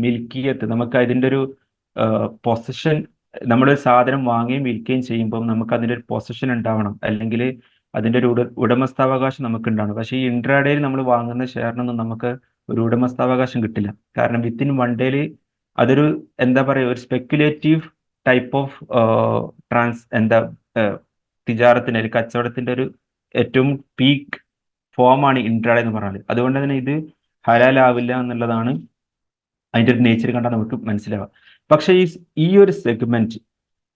മിൽക്കിയത്ത് നമുക്ക് അതിന്റെ ഒരു പൊസിഷൻ, നമ്മളൊരു സാധനം വാങ്ങുകയും വിൽക്കുകയും ചെയ്യുമ്പോൾ നമുക്ക് അതിന്റെ ഒരു പൊസിഷൻ ഉണ്ടാവണം, അല്ലെങ്കിൽ അതിന്റെ ഒരു ഉടമസ്ഥാവകാശം നമുക്ക് ഉണ്ടാവണം. പക്ഷേ ഈ ഇൻട്രാഡേയിൽ നമ്മൾ വാങ്ങുന്ന ഷെയറിനൊന്നും നമുക്ക് ഒരു ഉടമസ്ഥാവകാശം കിട്ടില്ല. കാരണം വിത്തിൻ 1 day അതൊരു ഒരു സ്പെക്കുലേറ്റീവ് ടൈപ്പ് ഓഫ് തിജാറത്തിന്റെ ഒരു കച്ചവടത്തിന്റെ ഒരു ഏറ്റവും പീക്ക് ഫോമാണ് ഇൻട്രാഡേ എന്ന് പറഞ്ഞാൽ. അതുകൊണ്ട് തന്നെ ഇത് ഹലാലാവില്ല എന്നുള്ളതാണ് അതിന്റെ ഒരു നേച്ചർ കണ്ടാൽ നമുക്ക് മനസ്സിലാവുക. പക്ഷേ ഈ ഒരു സെഗ്മെന്റ്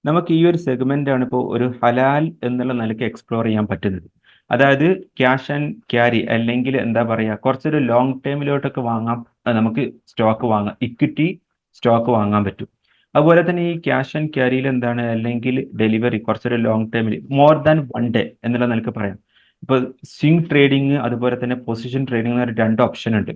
നമുക്ക് ഈ ഒരു സെഗ്മെന്റ് ആണ് ഇപ്പോൾ ഒരു ഹലാൽ എന്നുള്ള നിലയ്ക്ക് എക്സ്പ്ലോർ ചെയ്യാൻ പറ്റുന്നത്. അതായത് ക്യാഷ് ആൻഡ് ക്യാരി, അല്ലെങ്കിൽ എന്താ പറയുക, കുറച്ചൊരു ലോങ് ടൈമിലോട്ടൊക്കെ വാങ്ങാം, നമുക്ക് സ്റ്റോക്ക് വാങ്ങാം, ഇക്വിറ്റി സ്റ്റോക്ക് വാങ്ങാൻ പറ്റും. അതുപോലെ തന്നെ ഈ ക്യാഷ് ആൻഡ് ക്യാരിയിൽ എന്താണ്, അല്ലെങ്കിൽ ഡെലിവറി കുറച്ചൊരു ലോങ് ടൈമിൽ മോർ ദാൻ 1 ഡേ എന്നുള്ള നിലക്ക് പറയാം. ഇപ്പോൾ സ്വിംഗ് ട്രേഡിങ് അതുപോലെ തന്നെ പൊസിഷൻ ട്രേഡിംഗ് എന്ന രണ്ട് ഓപ്ഷൻ ഉണ്ട്.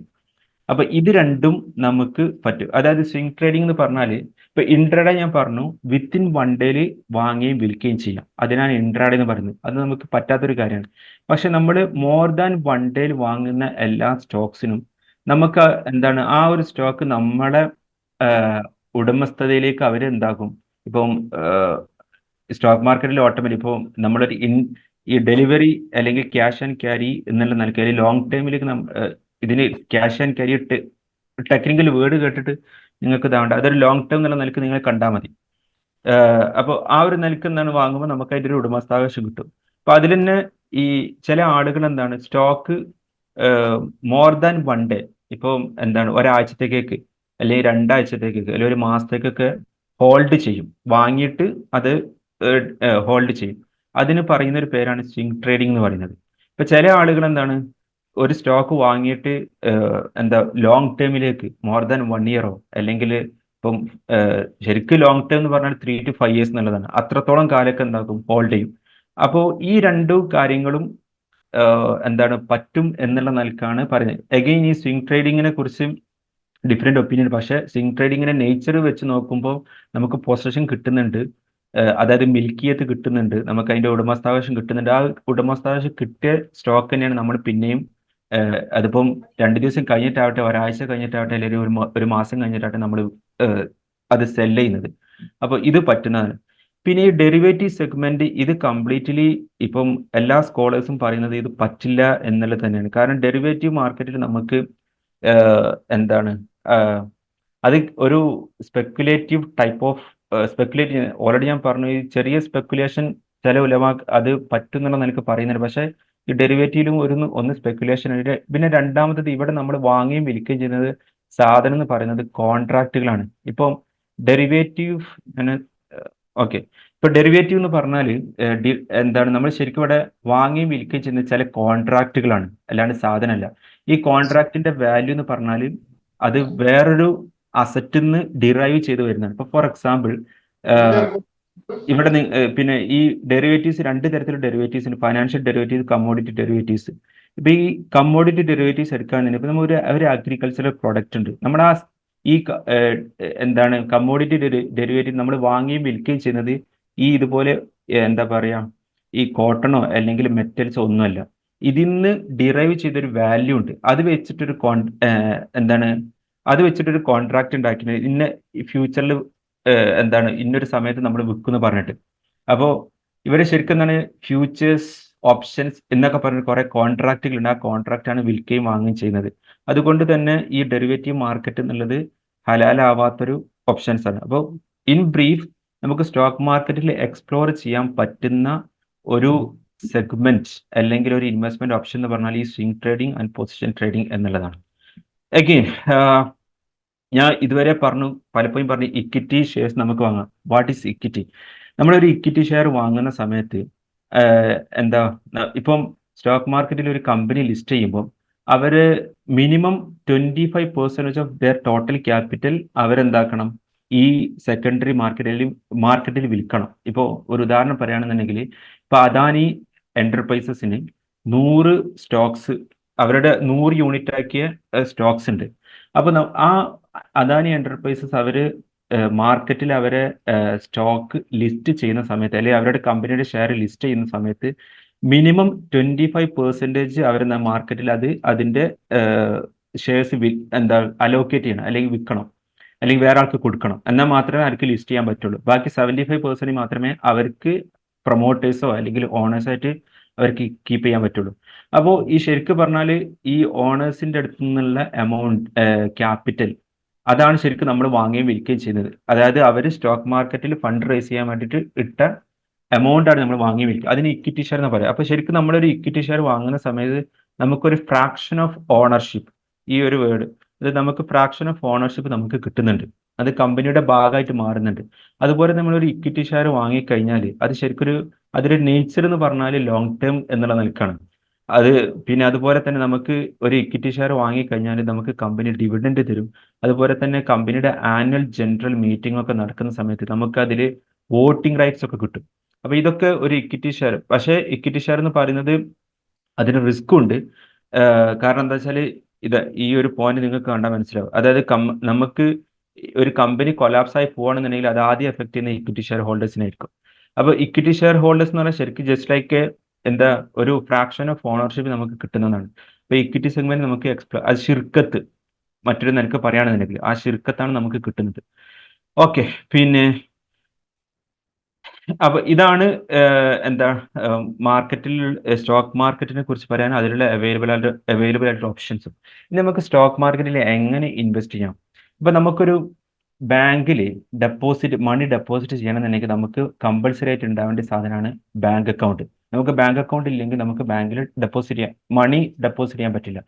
അപ്പൊ ഇത് രണ്ടും നമുക്ക് പറ്റും. അതായത് സ്വിംഗ് ട്രേഡിംഗ് എന്ന് പറഞ്ഞാൽ ഇപ്പൊ ഇൻട്രാഡേ ഞാൻ പറഞ്ഞു, വിത്തിൻ 1 ഡേയിൽ വാങ്ങുകയും വിൽക്കുകയും ചെയ്യാം. അതിനാണ് ഇൻട്രാഡേ എന്ന് പറയുന്നത്. അത് നമുക്ക് പറ്റാത്തൊരു കാര്യമാണ്. പക്ഷെ നമ്മൾ മോർ ദാൻ 1 ഡേയിൽ വാങ്ങുന്ന എല്ലാ സ്റ്റോക്സിനും നമുക്ക് എന്താണ്, ആ ഒരു സ്റ്റോക്ക് നമ്മുടെ ഉടമസ്ഥതയിലേക്ക് അവരെന്താക്കും. ഇപ്പം സ്റ്റോക്ക് മാർക്കറ്റിൽ ഓട്ടോമാറ്റിക് ഇപ്പോൾ നമ്മളൊരു ഈ ഡെലിവറി അല്ലെങ്കിൽ ക്യാഷ് ആൻഡ് ക്യാരി എന്നുള്ള നിലയ്ക്ക് ലോങ് ടൈമിലേക്ക് ഇതിന് cash and carry technical word കേട്ടിട്ട് നിങ്ങൾക്ക് ഇതാവേണ്ട, അതൊരു ലോങ് ടേം എന്നുള്ള നിലയ്ക്ക് നിങ്ങൾ കണ്ടാൽ മതി. അപ്പോൾ ആ ഒരു നിലയ്ക്ക് എന്താണ് വാങ്ങുമ്പോൾ നമുക്ക് അതിൻ്റെ ഒരു ഉടമസ്ഥാവകാശം കിട്ടും. അപ്പോൾ അതിൽ തന്നെ ഈ ചില ആളുകൾ എന്താണ് സ്റ്റോക്ക് മോർ ദാൻ 1 ഡേ, ഇപ്പോൾ എന്താണ് ഒരാഴ്ചത്തേക്ക് അല്ലെങ്കിൽ 2 ആഴ്ചത്തേക്ക് അല്ലെങ്കിൽ ഒരു മാസത്തേക്കൊക്കെ ഹോൾഡ് ചെയ്യും, വാങ്ങിയിട്ട് അത് ഹോൾഡ് ചെയ്യും. അതിന് പറയുന്ന ഒരു പേരാണ് സ്വിംഗ് ട്രേഡിംഗ് എന്ന് പറയുന്നത്. ഇപ്പൊ ചില ആളുകൾ എന്താണ് ഒരു സ്റ്റോക്ക് വാങ്ങിയിട്ട് എന്താ ലോങ് ടേമിലേക്ക് മോർ ദാൻ 1 ഇയറോ അല്ലെങ്കിൽ ഇപ്പം ശരിക്കും ലോങ് ടേം എന്ന് പറഞ്ഞാൽ 3 to 5 years എന്നുള്ളതാണ്. അത്രത്തോളം കാലമൊക്കെ എന്താക്കും ഹോൾഡ് ചെയ്യും. അപ്പോൾ ഈ രണ്ടു കാര്യങ്ങളും എന്താണ് പറ്റും എന്നുള്ള നിലക്കാണ് പറയുന്നത്. എഗെയിൻ ഈ സ്വിംഗ് ട്രേഡിങ്ങിനെ കുറിച്ച് ഡിഫറെന്റ് ഒപ്പീനിയൻ. പക്ഷേ സ്വിംഗ് ട്രേഡിങ്ങിന്റെ നേച്ചർ വെച്ച് നോക്കുമ്പോൾ നമുക്ക് പൊസഷൻ കിട്ടുന്നുണ്ട്, അതായത് മിൽക്കിയത്ത് കിട്ടുന്നുണ്ട്, നമുക്ക് അതിന്റെ ഉടമസ്ഥാവകാശം കിട്ടുന്നുണ്ട്. ആ ഉടമസ്ഥാവകാശം കിട്ടിയ സ്റ്റോക്ക് തന്നെയാണ് നമ്മൾ പിന്നെയും അതിപ്പം 2 ദിവസം കഴിഞ്ഞിട്ടാവട്ടെ, ഒരാഴ്ച കഴിഞ്ഞിട്ടാവട്ടെ, അല്ലെങ്കിൽ ഒരു മാസം കഴിഞ്ഞിട്ടാവട്ടെ നമ്മൾ അത് സെല് ചെയ്യുന്നത്. അപ്പോൾ ഇത് പറ്റുന്നതാണ്. പിന്നെ ഈ ഡെറിവേറ്റീവ് സെഗ്മെന്റ് ഇത് കംപ്ലീറ്റ്ലി ഇപ്പം എല്ലാ സ്കോളേഴ്സും പറയുന്നത് ഇത് പറ്റില്ല എന്നുള്ളത് തന്നെയാണ്. കാരണം ഡെറിവേറ്റീവ് മാർക്കറ്റിൽ നമുക്ക് എന്താണ് അത് ഒരു speculative type of speculative, already ഞാൻ പറഞ്ഞു ഈ ചെറിയ സ്പെക്കുലേഷൻ ചില അത് പറ്റുന്നുള്ള നിനക്ക് പറയുന്നുണ്ട്. പക്ഷേ ഈ ഡെറിവേറ്റീവിലും ഒന്ന് സ്പെക്കുലേഷൻ ഉണ്ട്. പിന്നെ രണ്ടാമത്തത് ഇവിടെ നമ്മൾ വാങ്ങുകയും വിൽക്കുകയും ചെയ്യുന്നത് സാധനം എന്ന് പറയുന്നത് കോൺട്രാക്റ്റുകളാണ്. ഇപ്പം ഡെറിവേറ്റീവ് ഓക്കെ, ഇപ്പൊ ഡെറിവേറ്റീവ് എന്ന് പറഞ്ഞാൽ എന്താണ്, നമ്മൾ ശരിക്കും ഇവിടെ വാങ്ങുകയും വിൽക്കുകയും ചെയ്യുന്ന ചില കോൺട്രാക്റ്റുകളാണ്, അല്ലാണ്ട് സാധനമല്ല. ഈ കോൺട്രാക്റ്റിന്റെ വാല്യൂ എന്ന് പറഞ്ഞാൽ അത് വേറൊരു അസറ്റിൽ നിന്ന് ഡിറൈവ് ചെയ്ത് വരുന്നതാണ്. ഇപ്പൊ ഫോർ എക്സാമ്പിൾ ഇവിടെ പിന്നെ ഈ ഡെറിവേറ്റീവ്സ് 2 തരത്തിലുള്ള ഡെറിവേറ്റീവ്സ് ഉണ്ട്: ഫൈനാൻഷ്യൽ ഡെറിവേറ്റീവ്സ്, കമ്മോഡിറ്റി ഡെറിവേറ്റീവ്സ്. ഇപ്പൊ ഈ കമ്മോഡിറ്റി ഡെറിവേറ്റീവ്സ് എടുക്കുകയാണെങ്കിൽ ഇപ്പൊ നമ്മൾ ഒരു അഗ്രികൾച്ചറൽ പ്രൊഡക്റ്റ് ഉണ്ട്, നമ്മുടെ ഈ എന്താണ് കമ്മോഡിറ്റി ഡെറിവേറ്റീവ് നമ്മൾ വാങ്ങുകയും വിൽക്കുകയും ചെയ്യുന്നത് ഈ ഇതുപോലെ എന്താ പറയാ ഈ കോട്ടണോ അല്ലെങ്കിൽ മെറ്റൽസോ ഒന്നുമല്ല. ഇതിൽ നിന്ന് ഡിറൈവ് ചെയ്തൊരു വാല്യൂ ഉണ്ട്. അത് വെച്ചിട്ടൊരു എന്താണ് അത് വെച്ചിട്ടൊരു കോൺട്രാക്ട് ഉണ്ടാക്കിയിട്ട് ഇന്ന ഫ്യൂച്ചറിൽ എന്താണ് ഇന്നൊരു സമയത്ത് നമ്മൾ വിൽക്കുന്നു പറഞ്ഞിട്ട്. അപ്പോൾ ഇവരെ ശരിക്കും എന്താണ് ഫ്യൂച്ചേഴ്സ് ഓപ്ഷൻസ് എന്നൊക്കെ പറഞ്ഞ കുറെ കോൺട്രാക്റ്റുകൾ ഉണ്ട്. ആ കോൺട്രാക്ട് ആണ് വിൽക്കുകയും വാങ്ങുകയും ചെയ്യുന്നത്. അതുകൊണ്ട് തന്നെ ഈ ഡെറിവേറ്റീവ് മാർക്കറ്റ് എന്നുള്ളത് ഹലാലാവാത്തൊരു ഓപ്ഷൻസ് ആണ്. അപ്പോൾ ഇൻ ബ്രീഫ് നമുക്ക് സ്റ്റോക്ക് മാർക്കറ്റിൽ എക്സ്പ്ലോർ ചെയ്യാൻ പറ്റുന്ന ഒരു സെഗ്മെന്റ് അല്ലെങ്കിൽ ഒരു ഇൻവെസ്റ്റ്മെന്റ് ഓപ്ഷൻ എന്ന് പറഞ്ഞാൽ ഈ swing trading and position trading എന്നുള്ളതാണ്. അഗെയിൻ ഞാൻ ഇതുവരെ പലപ്പോഴും പറഞ്ഞു ഇക്വിറ്റി ഷെയർസ് നമുക്ക് വാങ്ങാം. What is equity? നമ്മളൊരു ഇക്വിറ്റി ഷെയർ വാങ്ങുന്ന സമയത്ത് എന്താ ഇപ്പം സ്റ്റോക്ക് മാർക്കറ്റിൽ ഒരു കമ്പനി ലിസ്റ്റ് ചെയ്യുമ്പോൾ അവര് minimum 25% of their total capital അവരെന്താക്കണം, ഈ സെക്കൻഡറി മാർക്കറ്റിൽ വിൽക്കണം. ഇപ്പോൾ ഒരു ഉദാഹരണം പറയുകയാണെന്നുണ്ടെങ്കിൽ ഇപ്പൊ അദാനി എന്റർപ്രൈസസിന് 100 സ്റ്റോക്സ്, അവരുടെ 100 യൂണിറ്റ് ആക്കിയ സ്റ്റോക്സ് ഉണ്ട്. അപ്പൊ ആ അദാനി എന്റർപ്രൈസസ് അവര് മാർക്കറ്റിൽ അവരെ സ്റ്റോക്ക് ലിസ്റ്റ് ചെയ്യുന്ന സമയത്ത് അല്ലെങ്കിൽ അവരുടെ കമ്പനിയുടെ ഷെയർ ലിസ്റ്റ് ചെയ്യുന്ന സമയത്ത് മിനിമം 25% അവർ മാർക്കറ്റിൽ അതിന്റെ ഷെയർസ് അലോക്കേറ്റ് ചെയ്യണം, അല്ലെങ്കിൽ വിൽക്കണം, അല്ലെങ്കിൽ വേറെ ആൾക്ക് കൊടുക്കണം. എന്നാൽ മാത്രമേ അവർക്ക് ലിസ്റ്റ് ചെയ്യാൻ പറ്റുള്ളൂ. ബാക്കി 75% മാത്രമേ അവർക്ക് പ്രൊമോട്ടേഴ്സോ അല്ലെങ്കിൽ ഓണേഴ്സോ ആയിട്ട് അവർക്ക് കീപ്പ് ചെയ്യാൻ പറ്റുള്ളൂ. അപ്പോൾ ഈ ശരിക്കും പറഞ്ഞാൽ ഈ ഓണേഴ്സിന്റെ അടുത്ത് നിന്നുള്ള എമൗണ്ട് ക്യാപിറ്റൽ അതാണ് ശരിക്കും നമ്മൾ വാങ്ങുകയും വിൽക്കുകയും ചെയ്യുന്നത്. അതായത് അവർ സ്റ്റോക്ക് മാർക്കറ്റിൽ ഫണ്ട് റേസ് ചെയ്യാൻ വേണ്ടിയിട്ട് ഇട്ട എമൗണ്ട് ആണ് നമ്മൾ വാങ്ങി വിൽക്കുക. അതിന് ഇക്വിറ്റി ഷെയർ എന്ന് പറയാം. അപ്പോൾ ശരിക്കും നമ്മളൊരു ഇക്വിറ്റി ഷെയർ വാങ്ങുന്ന സമയത്ത് നമുക്കൊരു ഫ്രാക്ഷൻ ഓഫ് ഓണർഷിപ്പ്, ഈ ഒരു വേർഡ്, ഇത് നമുക്ക് ഫ്രാക്ഷൻ ഓഫ് ഓണർഷിപ്പ് നമുക്ക് കിട്ടുന്നുണ്ട്. അത് കമ്പനിയുടെ ഭാഗമായിട്ട് മാറുന്നുണ്ട്. അതുപോലെ നമ്മളൊരു ഇക്വിറ്റി ഷെയർ വാങ്ങിക്കഴിഞ്ഞാൽ അത് ശരിക്കൊരു അതിന്റെ നേച്ചർ എന്ന് പറഞ്ഞാൽ ലോങ് ടേം എന്നുള്ള നിലക്കാണ്. അത് പിന്നെ അതുപോലെ തന്നെ നമുക്ക് ഒരു ഇക്വിറ്റി ഷെയർ വാങ്ങിക്കഴിഞ്ഞാൽ നമുക്ക് കമ്പനി ഡിവിഡൻഡ് തരും. അതുപോലെ തന്നെ കമ്പനിയുടെ ആനുവൽ ജനറൽ മീറ്റിംഗ് ഒക്കെ നടക്കുന്ന സമയത്ത് നമുക്ക് അതിൽ വോട്ടിംഗ് റൈറ്റ്സ് ഒക്കെ കിട്ടും. അപ്പൊ ഇതൊക്കെ ഒരു ഇക്വിറ്റി ഷെയർ. പക്ഷേ ഇക്വിറ്റി ഷെയർ എന്ന് പറയുന്നത് അതിന് റിസ്ക്കും ഉണ്ട്. കാരണം എന്താ വെച്ചാൽ ഇത് ഈ ഒരു പോയിന്റ് നിങ്ങൾക്ക് കണ്ടാൽ മനസ്സിലാവും. അതായത് നമുക്ക് ഒരു കമ്പനി കൊലാപ്സ് ആയി പോവാണെന്നുണ്ടെങ്കിൽ അത് ആദ്യം എഫക്ട് ചെയ്യുന്ന ഇക്വിറ്റി ഷെയർ ഹോൾഡേഴ്സിനായിരിക്കും. അപ്പോൾ ഇക്വിറ്റി ഷെയർ ഹോൾഡേഴ്സ് എന്ന് പറഞ്ഞാൽ ശരിക്കും ജസ്റ്റ് ലൈക്ക് എന്താ ഒരു ഫ്രാക്ഷൻ ഓഫ് ഓണർഷിപ്പ് നമുക്ക് കിട്ടുന്നതാണ്. അപ്പോൾ ഇക്വിറ്റി സെഗ്മെന്റ് നമുക്ക് അത് ഷിർക്കത്ത് മറ്റൊരു നിനക്ക് പറയുകയാണെന്നുണ്ടെങ്കിൽ ആ ഷിർക്കത്താണ് നമുക്ക് കിട്ടുന്നത്. ഓക്കെ, പിന്നെ അപ്പൊ ഇതാണ് എന്താ മാർക്കറ്റിൽ സ്റ്റോക്ക് മാർക്കറ്റിനെ കുറിച്ച് പറയാൻ അതിലുള്ള അവൈലബിൾ ആയിട്ടുള്ള ഓപ്ഷൻസ്. ഇനി നമുക്ക് സ്റ്റോക്ക് മാർക്കറ്റിൽ എങ്ങനെ ഇൻവെസ്റ്റ് ചെയ്യാം. ഇപ്പൊ നമുക്കൊരു ബാങ്കിൽ മണി ഡെപ്പോസിറ്റ് ചെയ്യണമെന്നുണ്ടെങ്കിൽ നമുക്ക് കമ്പൾസറി ആയിട്ട് ഉണ്ടാവേണ്ട സാധനമാണ് ബാങ്ക് അക്കൗണ്ട്. നമുക്ക് ബാങ്ക് അക്കൗണ്ട് ഇല്ലെങ്കിൽ നമുക്ക് ബാങ്കിൽ മണി ഡെപ്പോസിറ്റ് ചെയ്യാൻ പറ്റില്ല.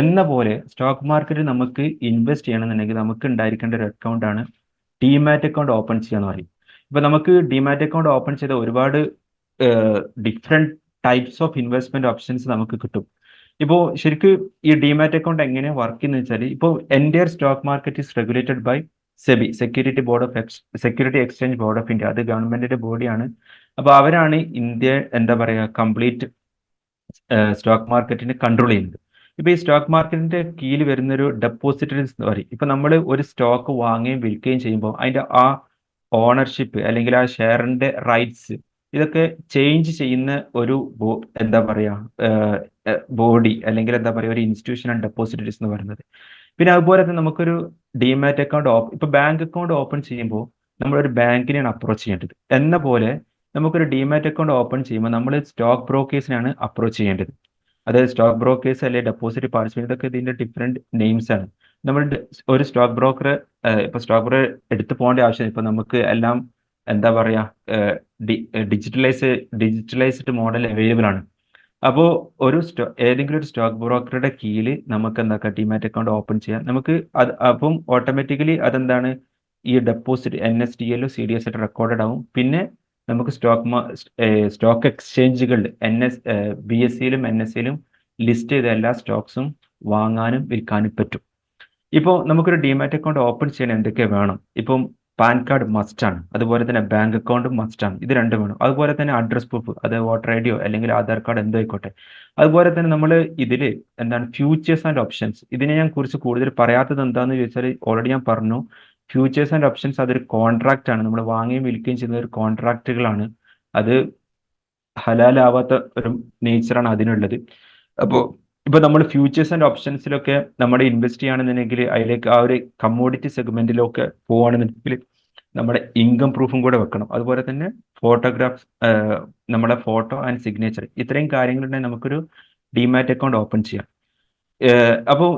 എന്ന പോലെ സ്റ്റോക്ക് മാർക്കറ്റിൽ നമുക്ക് ഇൻവെസ്റ്റ് ചെയ്യണമെന്നുണ്ടെങ്കിൽ നമുക്ക് ഉണ്ടായിരിക്കേണ്ട ഒരു അക്കൗണ്ടാണ് ഡിമാറ്റ് അക്കൗണ്ട് ഓപ്പൺ ചെയ്യാന്ന് പറയും. ഇപ്പൊ നമുക്ക് ഡിമാറ്റ് അക്കൗണ്ട് ഓപ്പൺ ചെയ്ത ഒരുപാട് different types of investment options നമുക്ക് കിട്ടും. ഇപ്പോൾ ശരിക്കും ഈ ഡിമാറ്റ് അക്കൗണ്ട് എങ്ങനെ വർക്ക് എന്ന് വെച്ചാൽ ഇപ്പോൾ entire stock market is regulated by SEBI, security exchange board of India. അത് ഗവൺമെന്റിന്റെ ബോഡിയാണ്. അപ്പോൾ അവരാണ് ഇന്ത്യ എന്താ പറയുക കംപ്ലീറ്റ് സ്റ്റോക്ക് മാർക്കറ്റിനെ കൺട്രോൾ ചെയ്യുന്നത്. ഇപ്പൊ ഈ സ്റ്റോക്ക് മാർക്കറ്റിന്റെ കീഴിൽ വരുന്ന ഒരു ഡെപ്പോസിറ്ററീസ് എന്ന് പറയും. ഇപ്പൊ നമ്മൾ ഒരു സ്റ്റോക്ക് വാങ്ങുകയും വിൽക്കുകയും ചെയ്യുമ്പോൾ അതിന്റെ ആ ഓണർഷിപ്പ് അല്ലെങ്കിൽ ആ ഷെയറിന്റെ റൈറ്റ്സ് ഇതൊക്കെ ചേഞ്ച് ചെയ്യുന്ന ഒരു എന്താ പറയാ ബോഡി അല്ലെങ്കിൽ എന്താ പറയുക ഒരു ഇൻസ്റ്റിറ്റ്യൂഷനാണ് ഡെപ്പോസിറ്ററീസ് എന്ന് പറയുന്നത്. പിന്നെ അതുപോലെ തന്നെ നമുക്കൊരു ഡിമാറ്റ് അക്കൗണ്ട് ഇപ്പൊ ബാങ്ക് അക്കൗണ്ട് ഓപ്പൺ ചെയ്യുമ്പോൾ നമ്മളൊരു ബാങ്കിനെയാണ് അപ്രോച്ച് ചെയ്യേണ്ടത്. എന്ന പോലെ നമുക്കൊരു ഡിമാറ്റ് അക്കൗണ്ട് ഓപ്പൺ ചെയ്യുമ്പോൾ നമ്മൾ സ്റ്റോക്ക് ബ്രോക്കേഴ്സിനാണ് അപ്രോച്ച് ചെയ്യേണ്ടത്. അതായത് സ്റ്റോക്ക് ബ്രോക്കേഴ്സ് അല്ലെങ്കിൽ ഡെപ്പോസിറ്റ് പാർട്ടിസിപ്പേറ്റ് ഇതൊക്കെ ഇതിന്റെ ഡിഫറെന്റ് നെയിംസ് ആണ്. നമ്മൾ ഒരു സ്റ്റോക്ക് ബ്രോക്കർ ഇപ്പൊ സ്റ്റോക്ക് ബ്രോക്കർ എടുത്തു പോകേണ്ട ആവശ്യം ഇപ്പൊ നമുക്ക് എല്ലാം എന്താ പറയാ ഡിജിറ്റലൈസ്ഡ് മോഡൽ അവൈലബിൾ ആണ്. അപ്പോൾ ഏതെങ്കിലും ഒരു സ്റ്റോക്ക് ബ്രോക്കറുടെ കീഴിൽ നമുക്ക് എന്താക്കാം ഡിമാറ്റ് അക്കൗണ്ട് ഓപ്പൺ ചെയ്യാം. നമുക്ക് അത് അപ്പം ഓട്ടോമാറ്റിക്കലി അതെന്താണ് ഈ ഡെപ്പോസിറ്റ് NSDL CDS ആയിട്ട് റെക്കോർഡഡ് ആവും. നമുക്ക് സ്റ്റോക്ക് എക്സ്ചേഞ്ചുകളിൽ BSEയിലും NSEയിലും ലിസ്റ്റ് ചെയ്ത എല്ലാ സ്റ്റോക്സും വാങ്ങാനും വിൽക്കാനും പറ്റും. ഇപ്പോൾ നമുക്കൊരു ഡിമാറ്റ് അക്കൗണ്ട് ഓപ്പൺ ചെയ്യാൻ എന്തൊക്കെ വേണം? ഇപ്പം പാൻ കാർഡ് മസ്റ്റ് ആണ്. അതുപോലെ തന്നെ ബാങ്ക് അക്കൗണ്ടും മസ്റ്റ് ആണ്. ഇത് രണ്ടും വേണം. അതുപോലെ തന്നെ അഡ്രസ് പ്രൂഫ്, അത് വോട്ടർ ID അല്ലെങ്കിൽ ആധാർ കാർഡ് എന്തോ ആയിക്കോട്ടെ. അതുപോലെ തന്നെ നമ്മൾ ഇതിൽ എന്താണ് ഫ്യൂച്ചേഴ്സ് ആൻഡ് ഓപ്ഷൻസ്, ഇതിനെ ഞാൻ കുറിച്ച് കൂടുതൽ പറയാത്തത് എന്താണെന്ന് ചോദിച്ചാൽ ഓൾറെഡി ഞാൻ പറഞ്ഞു. ഫ്യൂച്ചേഴ്സ് ആൻഡ് ഓപ്ഷൻസ് അതൊരു കോൺട്രാക്റ്റ് ആണ്. നമ്മൾ വാങ്ങുകയും വിൽക്കുകയും ചെയ്യുന്ന ഒരു കോൺട്രാക്റ്റുകളാണ്. അത് ഹലാലാവാത്ത ഒരു നേച്ചറാണ് അതിനുള്ളത്. അപ്പോൾ ഇപ്പൊ നമ്മൾ ഫ്യൂച്ചേഴ്സ് ആൻഡ് ഓപ്ഷൻസിലൊക്കെ നമ്മൾ ഇൻവെസ്റ്റ് ചെയ്യുകയാണെന്നുണ്ടെങ്കിൽ അതിലേക്ക് ആ ഒരു കമ്മോഡിറ്റി സെഗ്മെന്റിലൊക്കെ പോവുകയാണെന്നുണ്ടെങ്കിൽ നമ്മുടെ ഇൻകം പ്രൂഫും കൂടെ വെക്കണം. അതുപോലെ തന്നെ ഫോട്ടോഗ്രാഫ്സ്, നമ്മുടെ ഫോട്ടോ ആൻഡ് സിഗ്നേച്ചർ, ഇത്രയും കാര്യങ്ങളുണ്ടെങ്കിൽ നമുക്കൊരു ഡിമാറ്റ് അക്കൗണ്ട് ഓപ്പൺ ചെയ്യാം. അപ്പോൾ